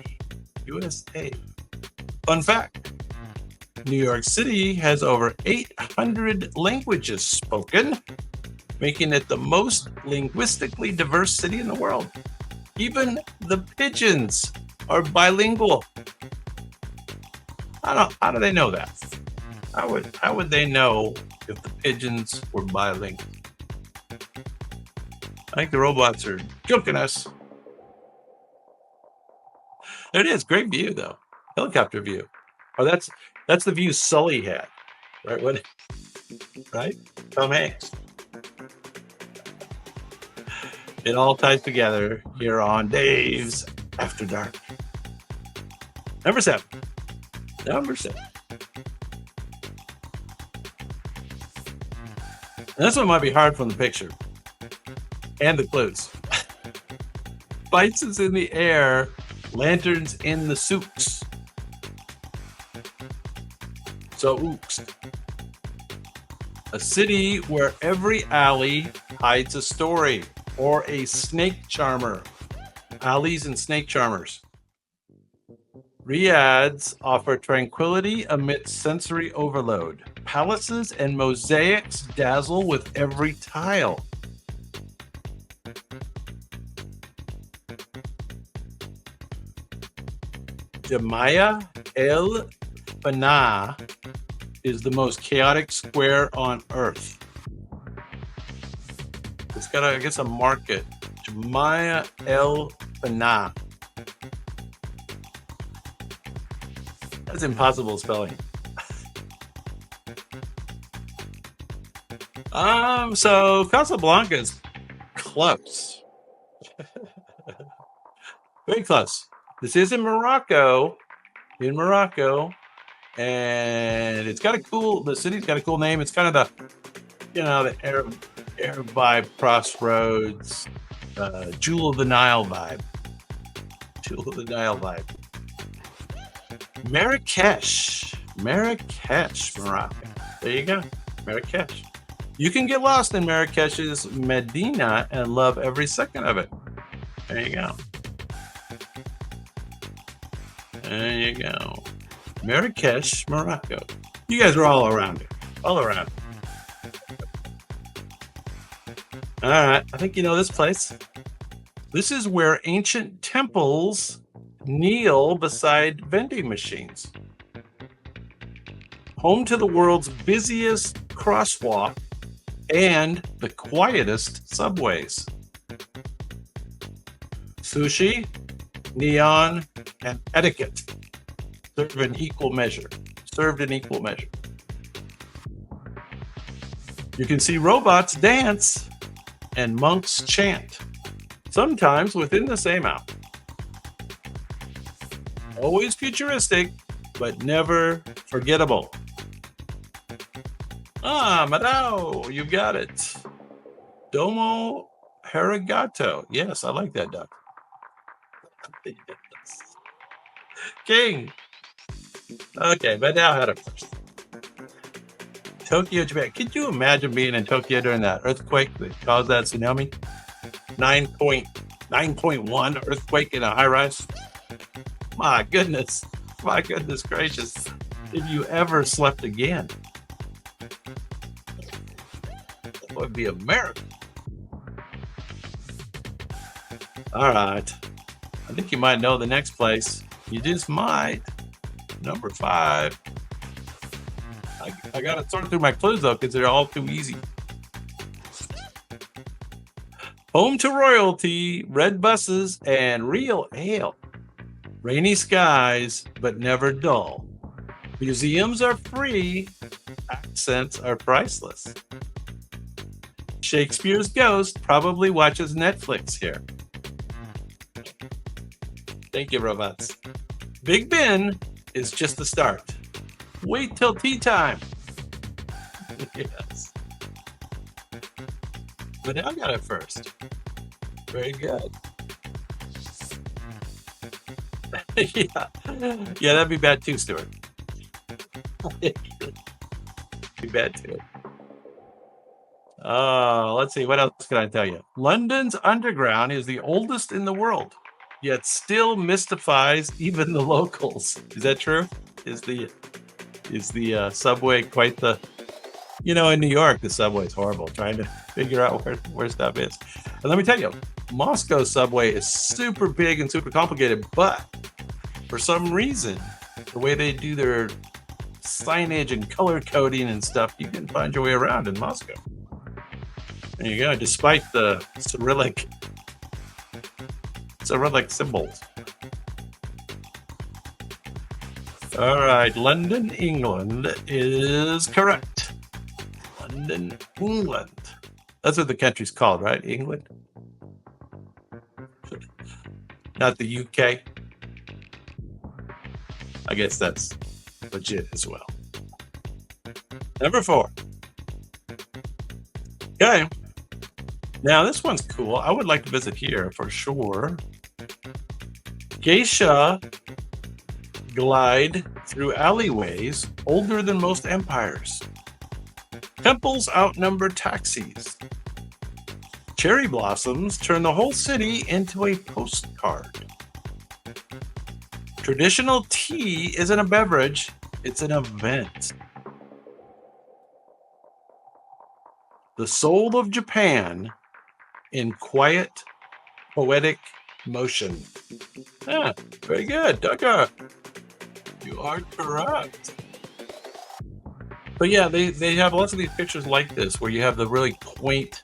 USA. Fun fact. New York City has over 800 languages spoken, making it the most linguistically diverse city in the world. Even the pigeons are bilingual. How do they know that? How would they know if the pigeons were bilingual? I think the robots are joking us. There it is. Great view, though. Helicopter view. Oh, that's the view Sully had, right? Right? Tom Hanks. It all ties together here on Dave's After Dark. Number 7. And this one might be hard from the picture and the clues. Bites is in the air, lanterns in the souks. So, ooks. A city where every alley hides a story or a snake charmer. Alleys and snake charmers. Riads offer tranquility amidst sensory overload. Palaces and mosaics dazzle with every tile. Jamia El Fana is the most chaotic square on Earth. It's got, I guess, a market. Jamia El Fana. That's impossible spelling. So Casablanca is close. Very close. This is in Morocco. And it's got the city's got a cool name. It's kind of the Arab vibe, crossroads, Jewel of the Nile vibe. Marrakesh, Morocco. There you go, Marrakesh. You can get lost in Marrakesh's Medina and love every second of it. There you go. Marrakesh, Morocco. You guys are all around it. All right, I think you know this place. This is where ancient temples kneel beside vending machines. Home to the world's busiest crosswalk and the quietest subways. Sushi, neon, and etiquette served in equal measure. You can see robots dance and monks chant, sometimes within the same hour. Always futuristic, but never forgettable. Madao, you got it. Domo Arigato. Yes, I like that duck. King. Okay, Madao had it first. Tokyo, Japan. Could you imagine being in Tokyo during that earthquake that caused that tsunami? 9.1 earthquake in a high rise. My goodness gracious. If you ever slept again, that would be a miracle. All right. I think you might know the next place. You just might. Number 5. I got to sort through my clues, though, because they're all too easy. Home to royalty, red buses, and real ale. Rainy skies, but never dull. Museums are free. Accents are priceless. Shakespeare's ghost probably watches Netflix here. Thank you, robots. Big Ben is just the start. Wait till tea time. Yes. But I got it first. Very good. Yeah, that'd be bad too, Stuart. Be bad too. Let's see. What else can I tell you? London's Underground is the oldest in the world, yet still mystifies even the locals. Is that true? Is the subway quite the In New York, the subway is horrible. Trying to figure out where stuff is. And let me tell you, Moscow subway is super big and super complicated, but for some reason, the way they do their signage and color coding and stuff, you can find your way around in Moscow. There you go, despite the Cyrillic symbols. All right, London, England is correct. London, England. That's what the country's called, right? England? Not the UK. I guess that's legit as well. Number 4. Okay. Now, this one's cool. I would like to visit here for sure. Geisha glide through alleyways older than most empires. Temples outnumber taxis. Cherry blossoms turn the whole city into a postcard. Traditional tea isn't a beverage, it's an event. The soul of Japan in quiet, poetic motion. Ah, very good, Tucker. You are correct. But yeah, they have lots of these pictures like this where you have the really quaint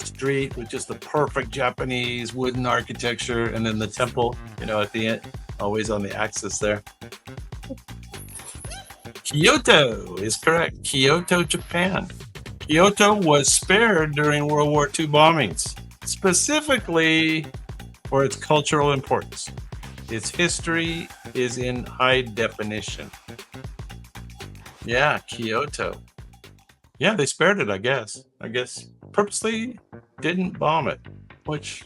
street with just the perfect Japanese wooden architecture and then the temple, at the end, always on the axis there. Kyoto is correct. Kyoto, Japan. Kyoto was spared during World War II bombings, specifically for its cultural importance. Its history is in high definition. Yeah, Kyoto. Yeah, they spared it, I guess. Purposely didn't bomb it, which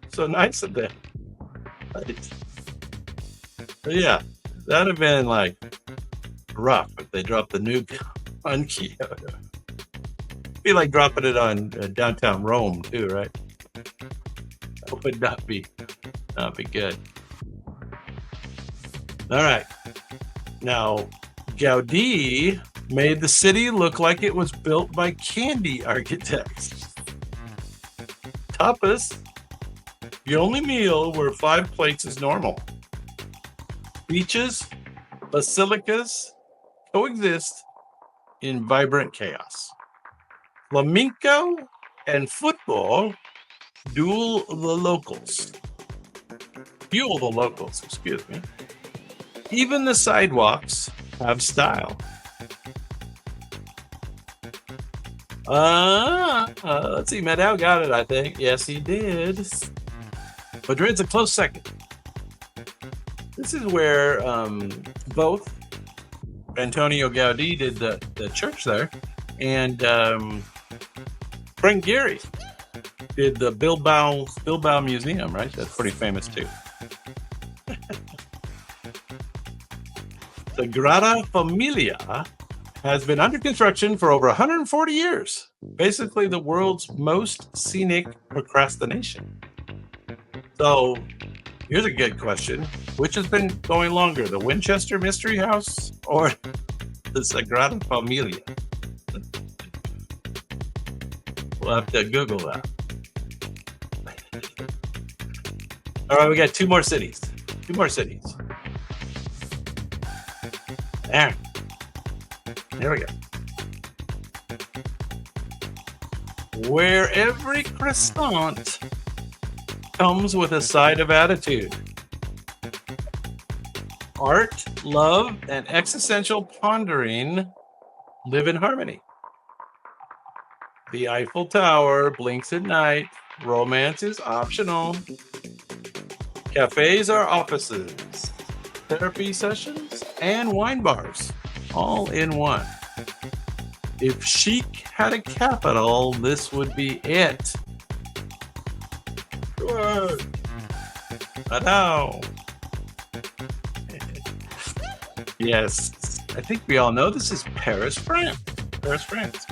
so nice of them. Right. But yeah, that'd have been like rough if they dropped the nuke on Kyoto. Be like dropping it on downtown Rome too, right? That would not be good. All right. Now, Gaudí made the city look like it was built by candy architects. Tapas, the only meal where 5 plates is normal. Beaches, basilicas coexist in vibrant chaos. Flamenco and football duel the locals. Excuse me. Even the sidewalks have style. Let's see. Medel got it, I think. Yes, he did. Madrid's a close second. This is where both Antonio Gaudí did the church there, and Frank Gehry did the Bilbao Museum, right? That's pretty famous too. The Sagrada Familia has been under construction for over 140 years. Basically, the world's most scenic procrastination. So, here's a good question. Which has been going longer, the Winchester Mystery House or the Sagrada Familia? We'll have to Google that. All right, we got 2 more cities. There we go. Where every croissant comes with a side of attitude. Art, love, and existential pondering live in harmony. The Eiffel Tower blinks at night. Romance is optional. Cafes are offices. Therapy sessions and wine bars, all in one. If chic had a capital, this would be it. Good. I know. Yes, I think we all know this is Paris, France.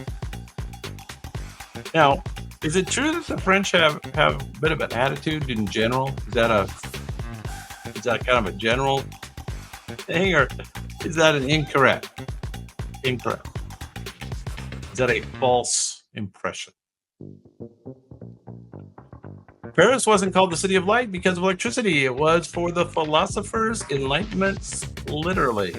Now, is it true that the French have a bit of an attitude in general? Is that kind of a general thing, or is that an incorrect? Incorrect. Is that a false impression? Paris wasn't called the City of Light because of electricity. It was for the philosophers' enlightenments, literally.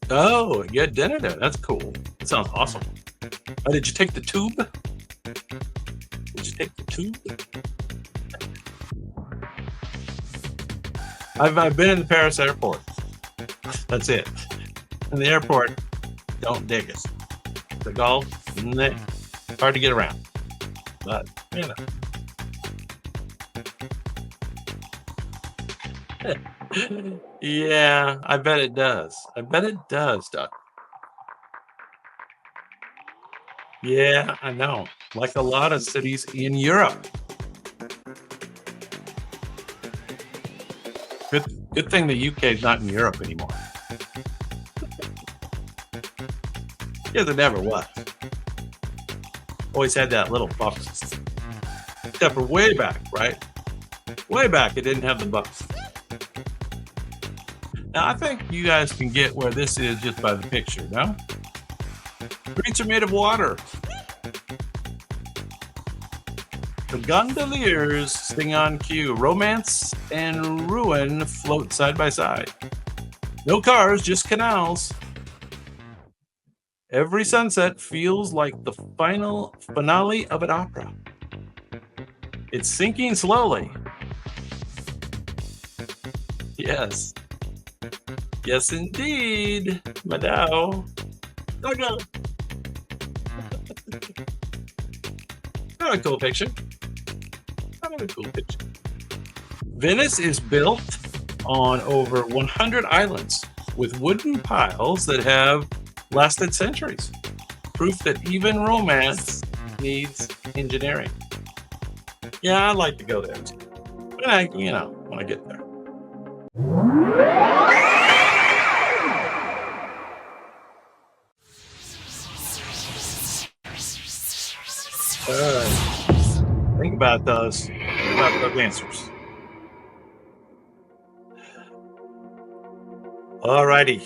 Oh, you had dinner there. That's cool. That sounds awesome. Oh, did you take the tube? Did you take the tube? I've been in the Paris airport. That's it. In the airport, don't dig it. The golf, nah, hard to get around. But, you know. Yeah, I bet it does. I bet it does, Doc. Yeah, I know. Like a lot of cities in Europe. Good thing the UK is not in Europe anymore. Yeah, there never was. Always had that little bump. Except for way back, right? Way back, it didn't have the bumps. Now, I think you guys can get where this is just by the picture, no? Streets are made of water. The gondoliers sing on cue. Romance and ruin float side by side. No cars, just canals. Every sunset feels like the final finale of an opera. It's sinking slowly. Yes. Yes, indeed, Madao. Oh, no. Not a cool picture. Not a cool picture. Venice is built on over 100 islands with wooden piles that have lasted centuries. Proof that even romance needs engineering. Yeah, I'd like to go there too. When I get there. Think about those. Think about those answers. Alrighty.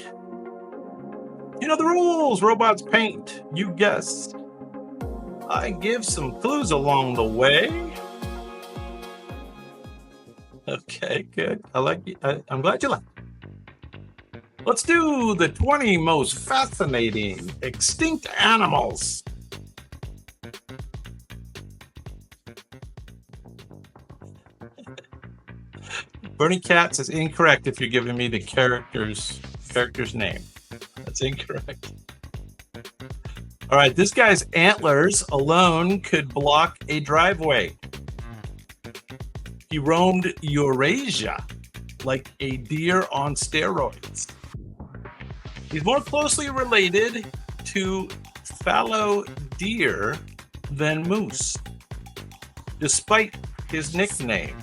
You know the rules. Robots paint. You guessed. I give some clues along the way. Okay, good. I like it. I'm glad you like it. Let's do the 20 most fascinating extinct animals. Bernie Katz is incorrect if you're giving me the character's name. That's incorrect. All right, this guy's antlers alone could block a driveway. He roamed Eurasia like a deer on steroids. He's more closely related to fallow deer than moose, despite his nickname.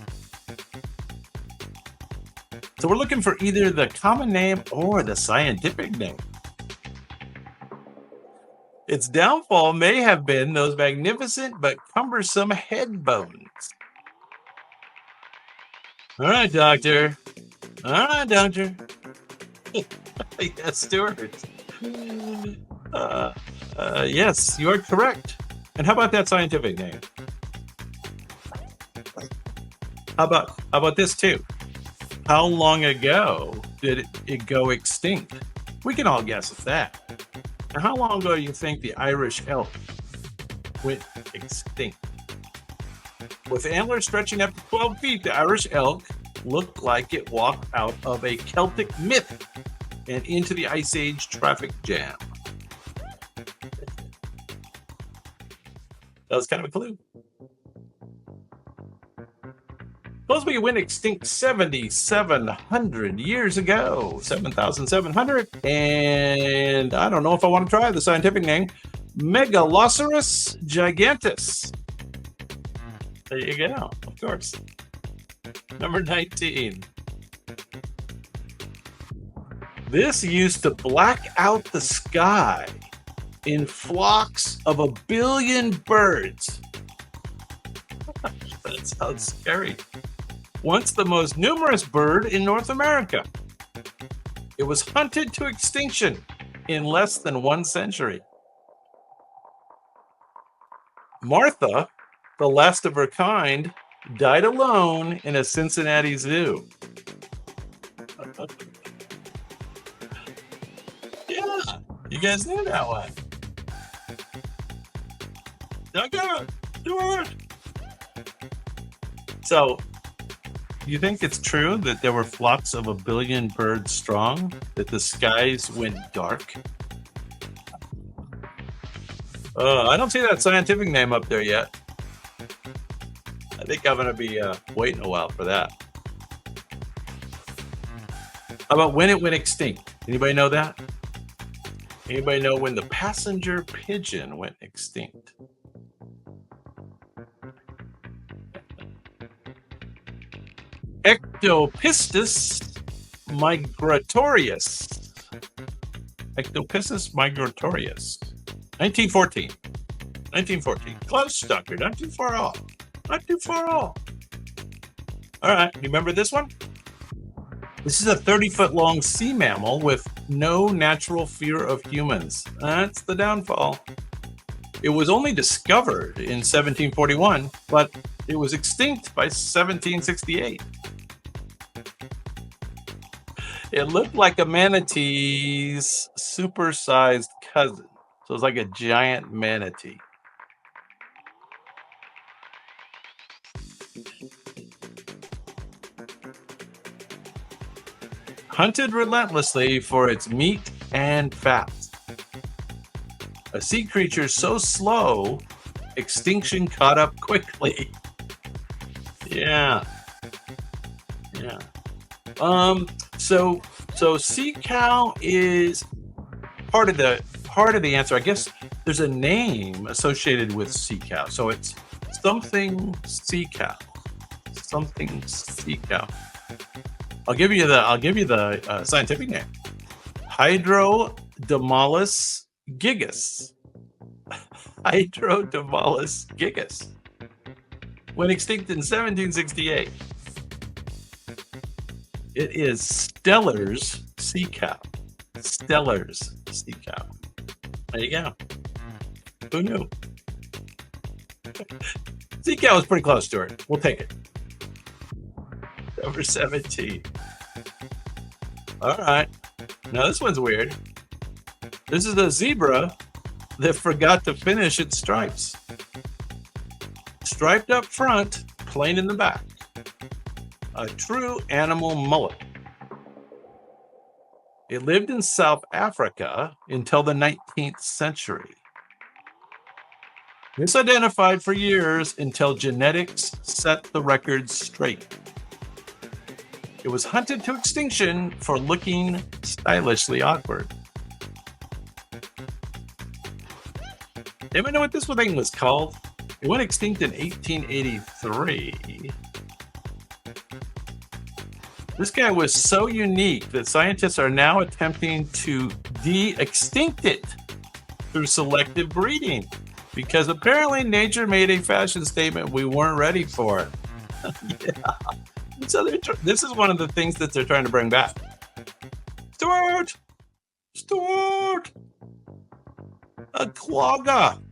So we're looking for either the common name or the scientific name. Its downfall may have been those magnificent but cumbersome head bones. All right, doctor. All right, doctor. Yes, Stuart. Yes, you are correct. And how about that scientific name? How about this too? How long ago did it go extinct? We can all guess at that. Now, how long ago do you think the Irish elk went extinct? With antlers stretching up to 12 feet, the Irish elk looked like it walked out of a Celtic myth and into the Ice Age traffic jam. That was kind of a clue. Supposedly it went extinct 7,700 years ago. 7,700. And I don't know if I want to try the scientific name. Megaloceros gigantus. There you go. Of course. Number 19. This used to black out the sky in flocks of 1 billion birds. That sounds scary. Once the most numerous bird in North America. It was hunted to extinction in less than 1 century. Martha, the last of her kind, died alone in a Cincinnati zoo. Yeah, you guys knew that one. Okay, do it. So, you think it's true that there were flocks of 1 billion birds strong, that the skies went dark? I don't see that scientific name up there yet. I think I'm going to be waiting a while for that. How about when it went extinct? Anybody know that? Anybody know when the passenger pigeon went extinct? Ectopistis migratorius. Ectopistis migratorius. 1914. 1914. Close, Doctor. Not too far off. Not too far off. All right. You remember this one? This is a 30-foot-long sea mammal with no natural fear of humans. That's the downfall. It was only discovered in 1741, but it was extinct by 1768. It looked like a manatee's supersized cousin. So it's like a giant manatee. Hunted relentlessly for its meat and fat. A sea creature so slow, extinction caught up quickly. Yeah. Yeah. So sea cow is part of the answer. I guess there's a name associated with sea cow. So it's something sea cow. Something sea cow. I'll give you the scientific name. Hydrodomalus gigas. Hydrodomalus gigas. Went extinct in 1768. It is Steller's sea cow. Steller's sea cow. There you go. Who knew? Sea cow was pretty close to it. We'll take it. Number 17. All right. Now this one's weird. This is a zebra that forgot to finish its stripes. Striped up front, plain in the back. A true animal mullet. It lived in South Africa until the 19th century. Misidentified for years until genetics set the record straight. It was hunted to extinction for looking stylishly awkward. Anybody know what this thing was called? It went extinct in 1883. This guy was so unique that scientists are now attempting to de-extinct it through selective breeding, because apparently nature made a fashion statement we weren't ready for. Yeah. So this is one of the things that they're trying to bring back. Stuart! A quagga.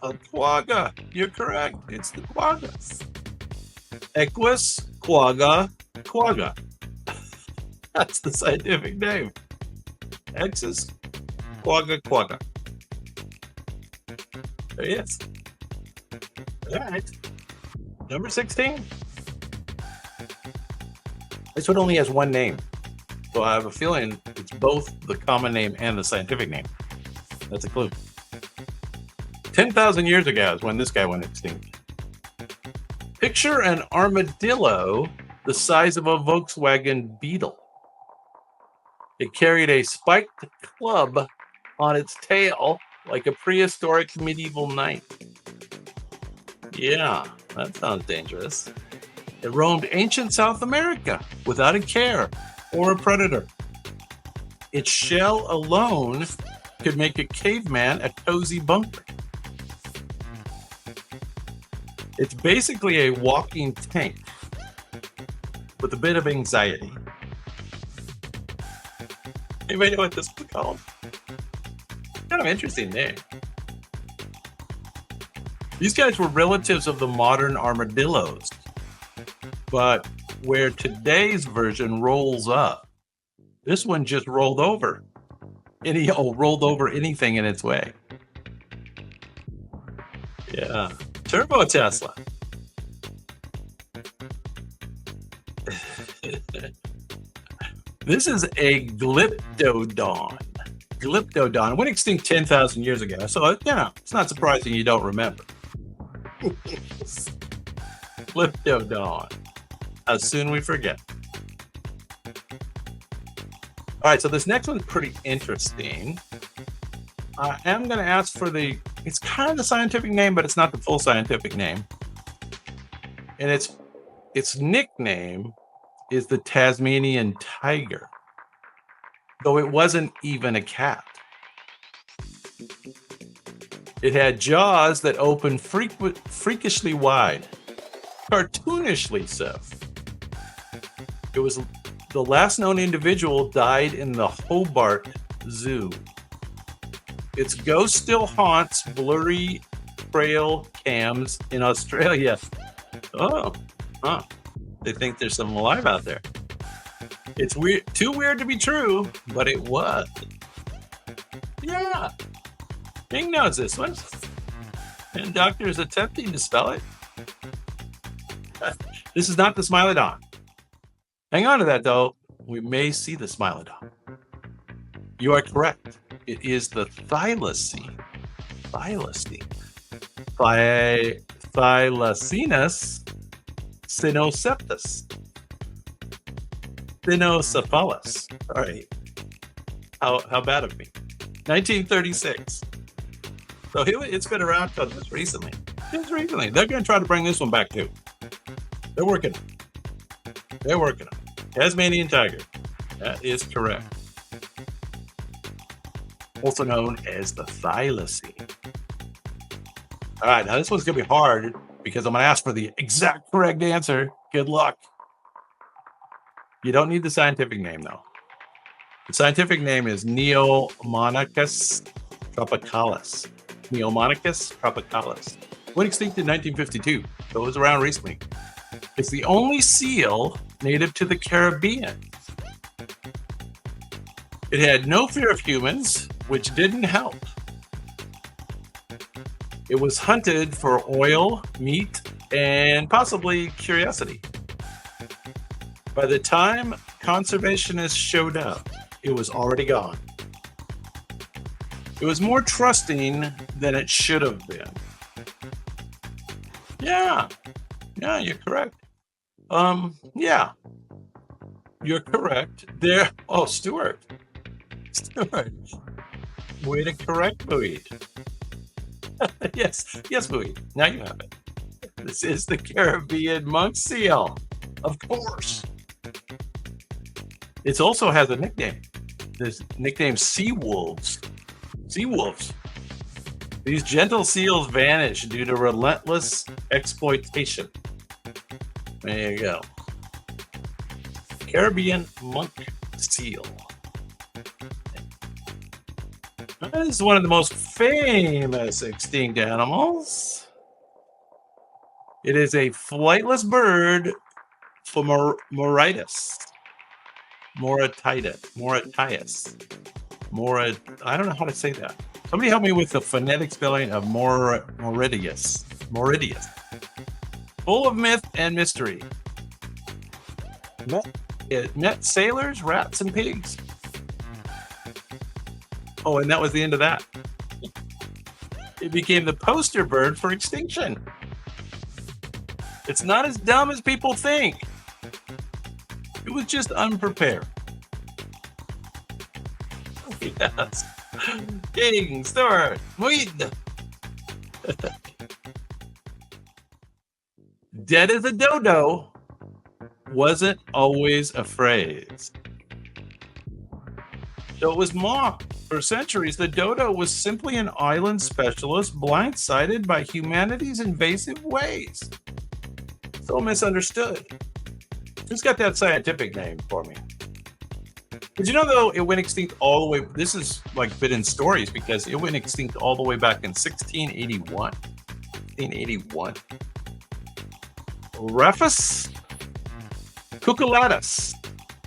A quagga. You're correct. It's the quagga. Equus quagga quagga. That's the scientific name. Equus quagga quagga. There he is. All right. Number 16. This one only has one name. So I have a feeling it's both the common name and the scientific name. That's a clue. 10,000 years ago is when this guy went extinct. Picture an armadillo the size of a Volkswagen Beetle. It carried a spiked club on its tail like a prehistoric medieval knight. Yeah, that sounds dangerous. It roamed ancient South America without a care or a predator. Its shell alone could make a caveman a cozy bunker. It's basically a walking tank with a bit of anxiety. Anybody know what this was called? Kind of interesting name. These guys were relatives of the modern armadillos, but where today's version rolls up, this one just rolled over. Rolled over anything in its way. Yeah. Turbo Tesla. This is a glyptodon. Glyptodon went extinct 10,000 years ago, so it's not surprising you don't remember. Glyptodon. How soon we forget. All right, so this next one's pretty interesting. I am going to ask for it's kind of the scientific name, but it's not the full scientific name. And its nickname is the Tasmanian tiger, though it wasn't even a cat. It had jaws that opened freakishly wide, cartoonishly so. It was the last known individual died in the Hobart Zoo. Its ghost still haunts blurry trail cams in Australia. They think there's some alive out there. It's weird, too weird to be true, but it was. Yeah. Bing knows this one. And doctors attempting to spell it. This is not the Smilodon. Hang on to that, though. We may see the Smilodon. You are correct. It is the thylacine. Thylacinus cynoseptus. Cynocephalus. All right. How bad of me? 1936. So it's been around just recently. Just recently. They're going to try to bring this one back too. They're working on it. Tasmanian tiger. That is correct. Also known as the thylacine. All right, now this one's going to be hard because I'm going to ask for the exact correct answer. Good luck. You don't need the scientific name, though. The scientific name is Neomonicus tropicalis. Neomonicus tropicalis. Went extinct in 1952, so it was around recently. It's the only seal native to the Caribbean. It had no fear of humans, which didn't help. It was hunted for oil, meat, and possibly curiosity. By the time conservationists showed up, it was already gone. It was more trusting than it should have been. Yeah, you're correct. Yeah, you're correct. There. Oh, Stuart. Way to correct Bowie. yes, Bowie. Now you have it. This is the Caribbean monk seal, of course. It also has a nickname. This nickname, sea wolves. Sea wolves. These gentle seals vanish due to relentless exploitation. There you go. Caribbean monk seal. This is one of the most famous extinct animals. It is a flightless bird for Mauritius. I don't know how to say that. Somebody help me with the phonetic spelling of Mauritius. Full of myth and mystery. It met sailors, rats, and pigs. Oh, and that was the end of that. It became the poster bird for extinction. It's not as dumb as people think. It was just unprepared. Yes. King, Stuart, Muid. Dead as a dodo wasn't always a phrase. So it was mocked. For centuries, the dodo was simply an island specialist blindsided by humanity's invasive ways. So misunderstood. Who's got that scientific name for me? Did you know though it went extinct all the way? This is like been in stories because it went extinct all the way back in 1681. 1681. Rufus cucullatus.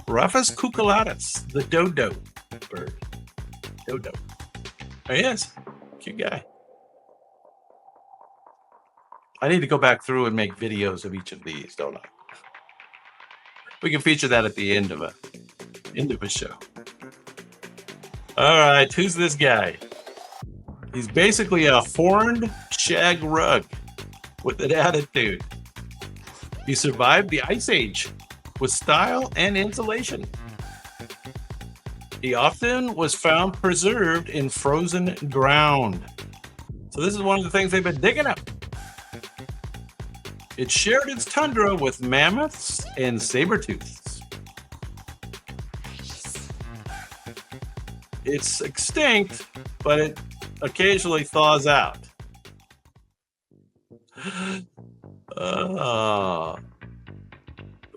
Rufus cucullatus, the dodo bird. Dodo. There he is. Cute guy. I need to go back through and make videos of each of these, don't I? We can feature that at the end of a show. All right, who's this guy? He's basically a horned shag rug with an attitude. He survived the Ice Age with style and insulation. He often was found preserved in frozen ground. So this is one of the things they've been digging up. It shared its tundra with mammoths and saber-tooths. It's extinct, but it occasionally thaws out.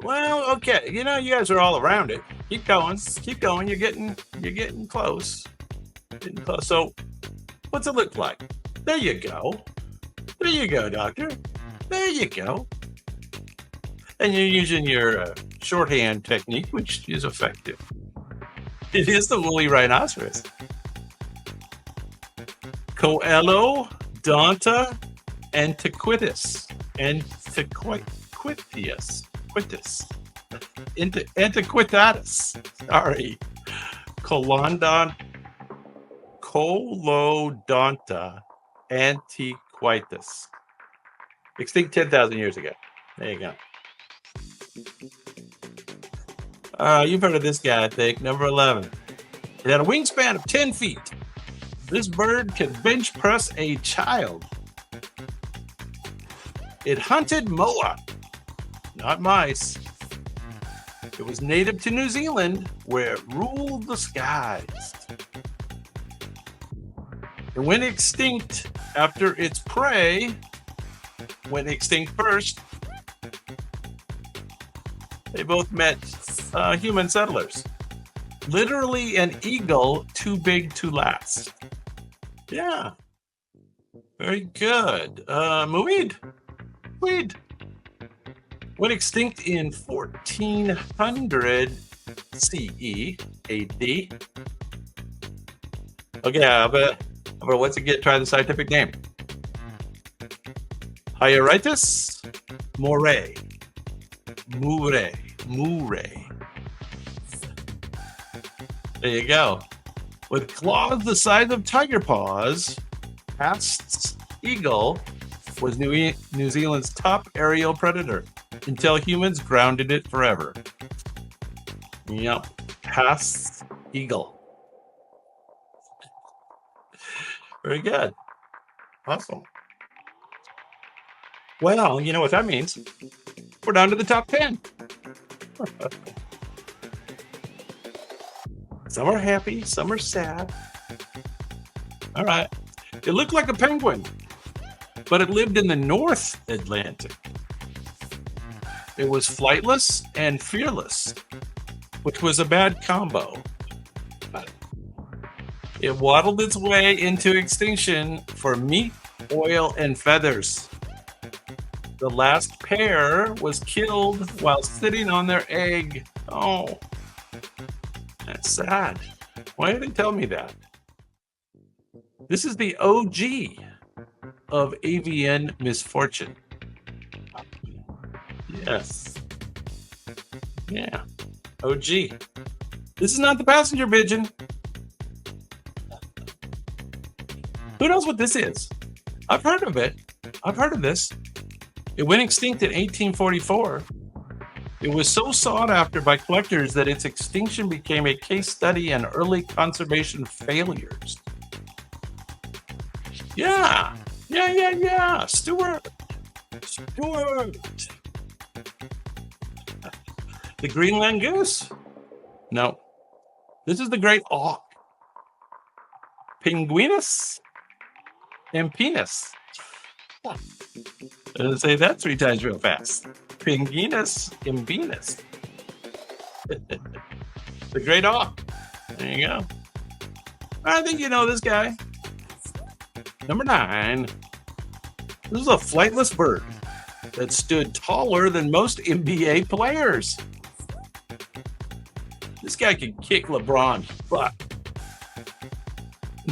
Well, okay. You know, you guys are all around it. Keep going. Keep going. You're getting close. Getting close. So, what's it look like? There you go. There you go, doctor. There you go. And you're using your shorthand technique, which is effective. It is the woolly rhinoceros. Coelodonta antiquitas. Antiquitatis. Sorry. Colodonta antiquitas. Extinct 10,000 years ago. There you go. You've heard of this guy, I think. Number 11. It had a wingspan of 10 feet. This bird could bench press a child. It hunted moa, not mice. It was native to New Zealand, where it ruled the skies. It went extinct after its prey went extinct first. They both met human settlers. Literally an eagle too big to last. Yeah. Very good. Weed. Went extinct in 1400 CE AD. Okay, but what's it get? Try the scientific name. Hyeritis moray. Murray. There you go. With claws the size of tiger paws, Hast's eagle was New Zealand's top aerial predator until humans grounded it forever. Yep. Hast's eagle. Very good. Awesome. Well, you know what that means. We're down to the top 10. Some are happy, some are sad. All right. It looked like a penguin, but it lived in the North Atlantic. It was flightless and fearless, which was a bad combo. It waddled its way into extinction for meat, oil, and feathers. The last pair was killed while sitting on their egg. Oh, that's sad. Why did they tell me that? This is the OG of avian misfortune. Yes. Yeah. OG. This is not the passenger pigeon. Who knows what this is? I've heard of it. I've heard of this. It went extinct in 1844. It was so sought after by collectors that its extinction became a case study in early conservation failures. Yeah. Stuart. The Greenland goose? No. This is the great auk. Pinguinus empinus. Say that 3 times real fast. Pinguinus empinus. The great auk. There you go. I think you know this guy. Number 9. This is a flightless bird that stood taller than most NBA players. This guy could kick LeBron's butt.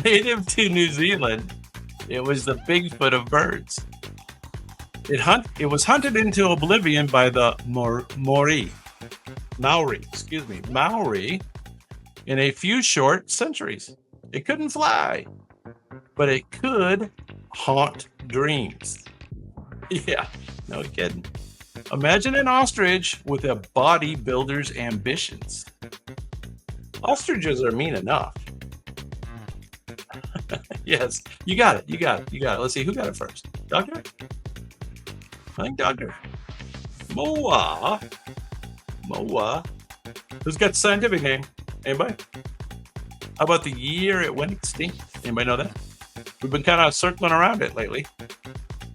Native to New Zealand, it was the Bigfoot of birds. It was hunted into oblivion by the Maori, in a few short centuries. It couldn't fly, but it could haunt dreams. Yeah, no kidding. Imagine an ostrich with a bodybuilder's ambitions. Ostriches are mean enough. Yes, you got it. Let's see, who got it first? Doctor? I think Doctor. Moa. Who's got the scientific name? Anybody? How about the year it went extinct? Anybody know that? We've been kind of circling around it lately.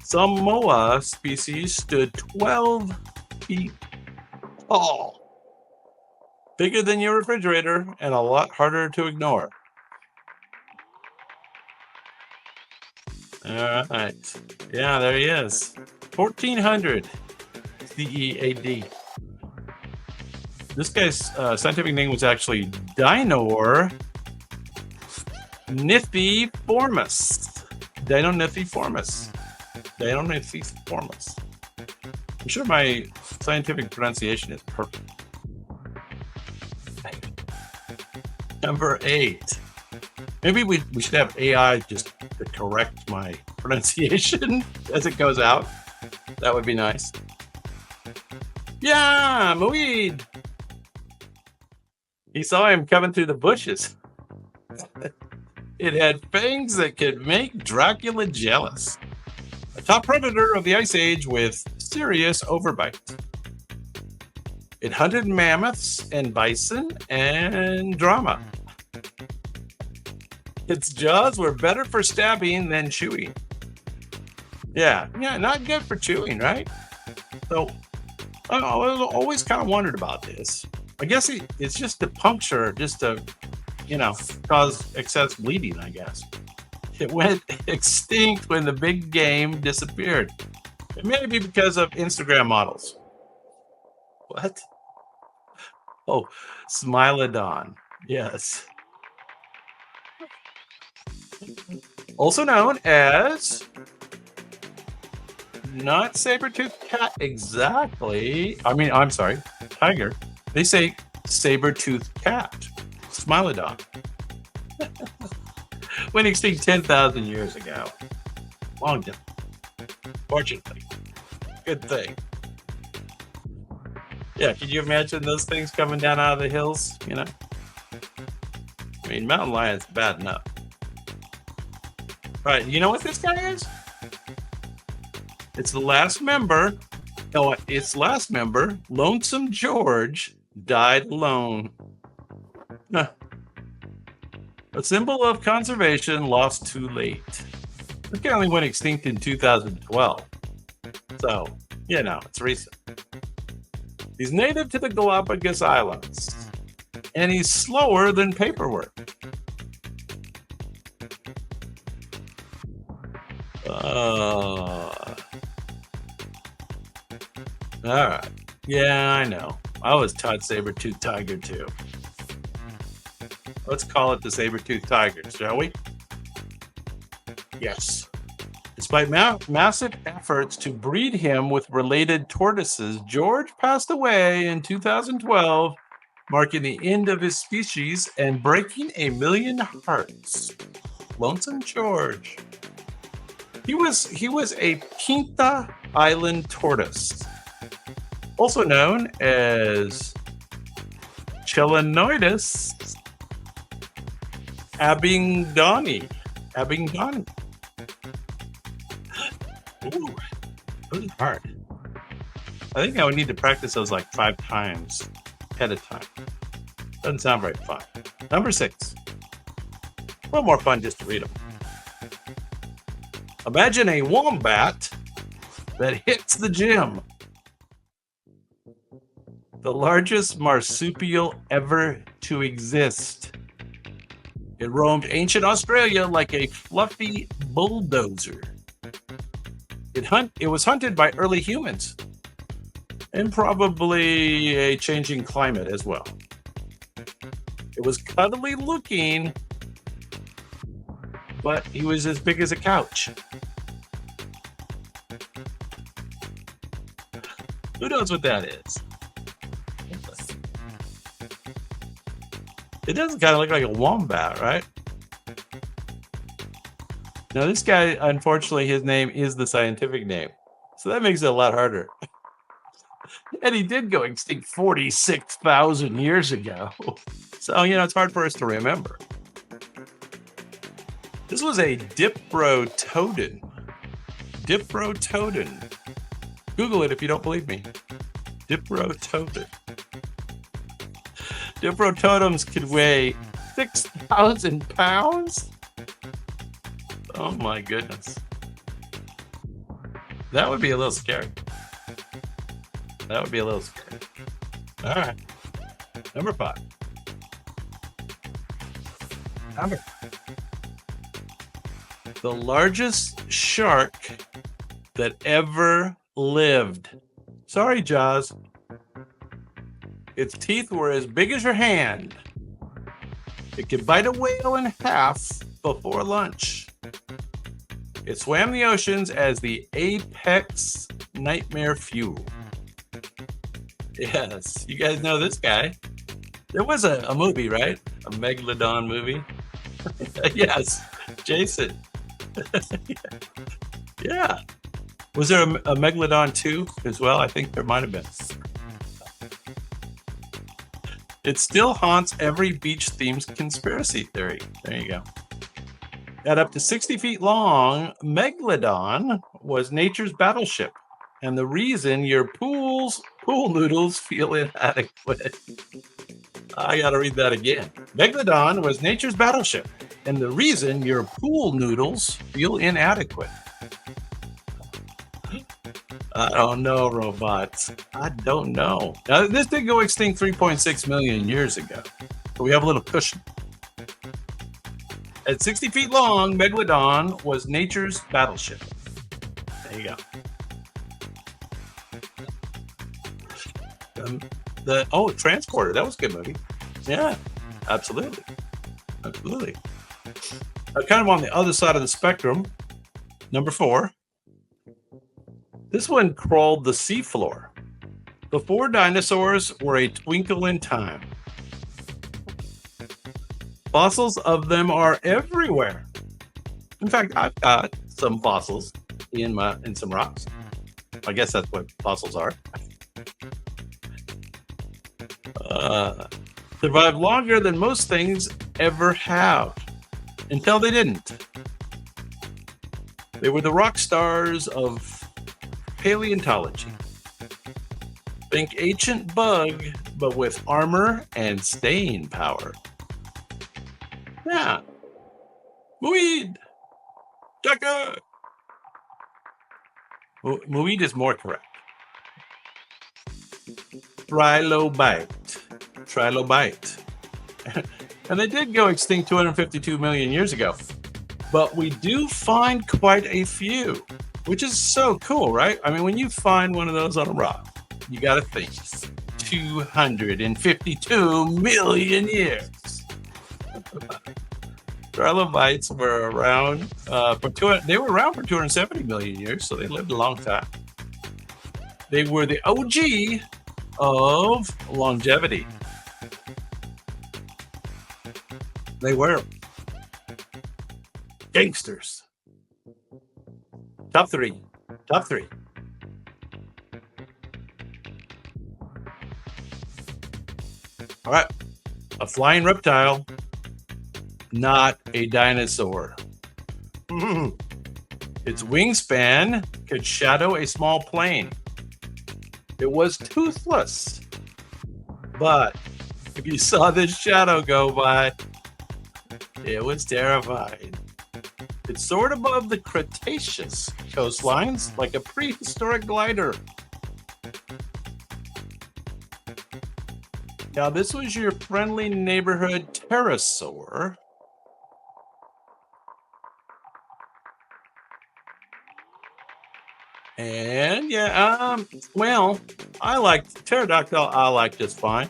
Some moa species stood 12 feet tall. Bigger than your refrigerator and a lot harder to ignore. All right. Yeah, there he is. 1400 CEAD. This guy's scientific name was actually Deinonythiformis. Deinonythiformis. I'm sure my scientific pronunciation is perfect. Number 8. Maybe we should have AI just to correct my pronunciation as it goes out. That would be nice. Yeah, Moeed. He saw him coming through the bushes. It had fangs that could make Dracula jealous. A top predator of the Ice Age with serious overbite. It hunted mammoths and bison and drama. Its jaws were better for stabbing than chewing. Yeah, not good for chewing, right? So, I always kind of wondered about this. I guess it's just to puncture, just to, cause excess bleeding, I guess. It went extinct when the big game disappeared. It may be because of Instagram models. What? Oh, Smilodon. Yes. Also known as not saber-toothed cat exactly. I'm sorry, tiger. They say saber-toothed cat. Smilodon. Went extinct 10,000 years ago. Long time. Fortunately. Good thing. Yeah, can you imagine those things coming down out of the hills, mountain lions, bad enough. All right, you know what this guy is? It's the last member. No, its last member, Lonesome George, died alone. A symbol of conservation lost too late. This guy only went extinct in 2012. So, it's recent. He's native to the Galapagos Islands. And he's slower than paperwork. All right. Yeah, I know. I was taught saber-toothed tiger too. Let's call it the saber-toothed tiger, shall we? Yes. Despite massive efforts to breed him with related tortoises, George passed away in 2012, marking the end of his species and breaking 1 million hearts. Lonesome George. He was a Pinta Island tortoise, also known as Chelenoidus abingdoni. Ooh, really hard. I think I would need to practice those like 5 times ahead of time. Doesn't sound very fun. Number 6. A little more fun just to read them. Imagine a wombat that hits the gym. The largest marsupial ever to exist. It roamed ancient Australia like a fluffy bulldozer. It was hunted by early humans and probably a changing climate as well. It was cuddly looking, but he was as big as a couch. Who knows what that is? It does kind of look like a wombat, right? Now, this guy, unfortunately, his name is the scientific name. So that makes it a lot harder. And he did go extinct 46,000 years ago. So, it's hard for us to remember. This was a diprotodon. Diprotodon. Google it if you don't believe me. Diprotodon. Diprotodons could weigh 6,000 pounds? Oh my goodness. That would be a little scary. That would be a little scary. All right. Number 5. The largest shark that ever lived. Sorry, Jaws. Its teeth were as big as your hand. It could bite a whale in half before lunch. It swam the oceans as the apex nightmare fuel. Yes, you guys know this guy. There was a movie, right? A Megalodon movie. Yes, Jason. Yeah. Was there a Megalodon 2 as well? I think there might have been. It still haunts every beach-themed conspiracy theory. There you go. At up to 60 feet long, Megalodon was nature's battleship, and the reason your pool noodles feel inadequate. I gotta read that again. Megalodon was nature's battleship, and the reason your pool noodles feel inadequate. I don't know, robots. I don't know. Now, this did go extinct 3.6 million years ago, so we have a little cushion. At 60 feet long, Megalodon was nature's battleship. There you go. Transporter. That was a good movie. Yeah, absolutely. Absolutely. Kind of on the other side of the spectrum, number 4. This one crawled the seafloor. Before dinosaurs were a twinkle in time. Fossils of them are everywhere. In fact, I've got some fossils in some rocks. I guess that's what fossils are. Survived longer than most things ever have, until they didn't. They were the rock stars of paleontology. Think ancient bug, but with armor and staying power. Yeah. Muid! Tucker! Muid is more correct. Trilobite. And they did go extinct 252 million years ago. But we do find quite a few, which is so cool, right? I mean, when you find one of those on a rock, you got to think 252 million years. Trilobites were around they were around for 270 million years, so they lived a long time. They were the OG of longevity. They were gangsters. Top three. All right. A flying reptile, not a dinosaur. Its wingspan could shadow a small plane. It was toothless. But if you saw this shadow go by, it was terrifying. It soared above the Cretaceous coastlines like a prehistoric glider. Now, this was your friendly neighborhood pterosaur, And well, I like pterodactyl. I like just fine.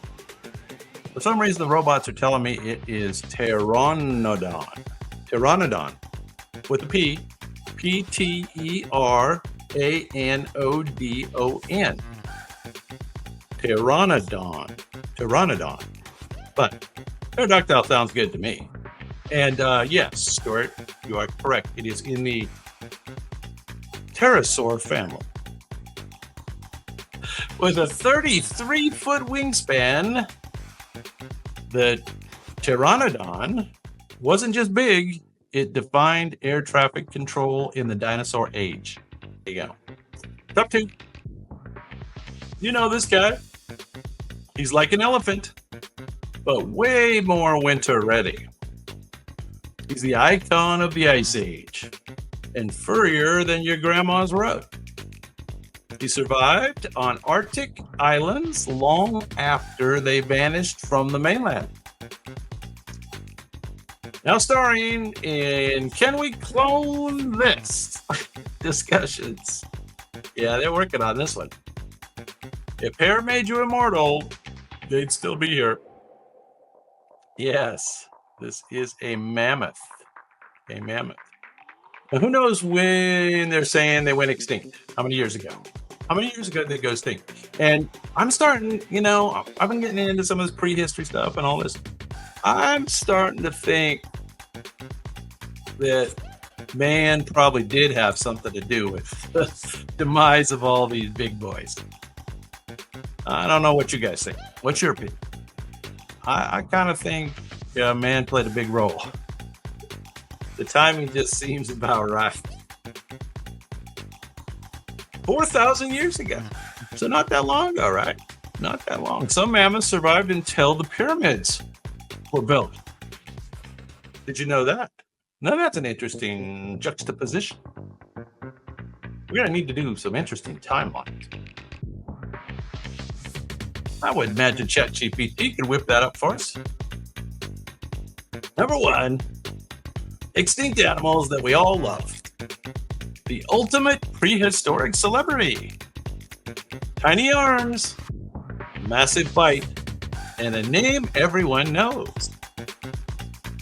For some reason, the robots are telling me it is pteranodon. Pteranodon with a P. Pteranodon. Pteranodon. But pterodactyl sounds good to me. And yes, Stuart, you are correct. It is in the pterosaur family. With a 33-foot wingspan, the pteranodon wasn't just big, it defined air traffic control in the dinosaur age. There you go. Top 2. You know this guy. He's like an elephant, but way more winter ready. He's the icon of the Ice Age and furrier than your grandma's rug. He survived on Arctic islands long after they vanished from the mainland. Now starring in Can We Clone This? discussions. Yeah, they're working on this one. If hair made you immortal, they'd still be here. Yes, this is a mammoth. A mammoth. Now, who knows when they're saying they went extinct? How many years ago? How many years ago did they go extinct? And I'm starting, I've been getting into some of this prehistory stuff and all this. I'm starting to think that man probably did have something to do with the demise of all these big boys. I don't know what you guys think. What's your opinion? I kind of think man played a big role. The timing just seems about right. 4,000 years ago. So not that long ago, right? Not that long. Some mammoths survived until the pyramids were built. Did you know that? Now that's an interesting juxtaposition. We're going to need to do some interesting timelines. I would imagine ChatGPT could whip that up for us. Number 1, extinct animals that we all love. The ultimate prehistoric celebrity. Tiny arms, massive bite, and a name everyone knows.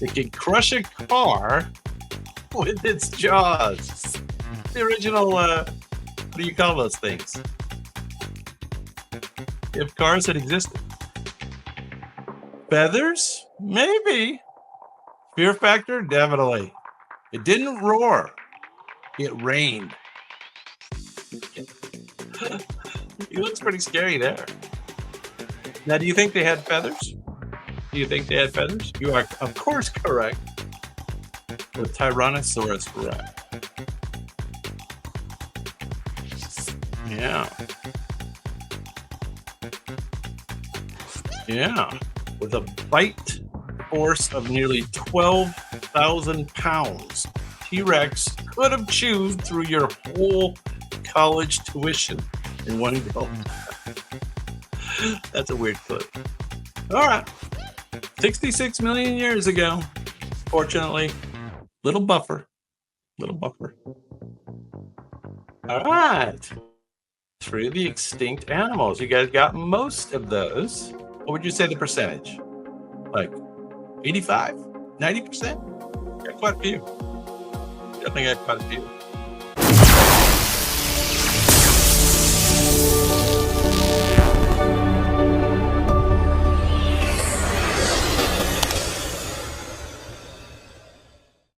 It can crush a car with its jaws. The original, what do you call those things? If cars had existed. Feathers? Maybe. Fear factor? Definitely. It didn't roar. It rained. He looks pretty scary there. Now, do you think they had feathers? Do you think they had feathers? You are, of course, correct. With Tyrannosaurus Rex. Yeah. Yeah. With a bite force of nearly 12,000 pounds, T-Rex could have chewed through your whole college tuition in one go. That's a weird clip. All right. 66 million years ago. Fortunately, little buffer. All right. Through the extinct animals. You guys got most of those. What would you say the percentage? Like 85? 90%? Got quite a few. Definitely got quite a few.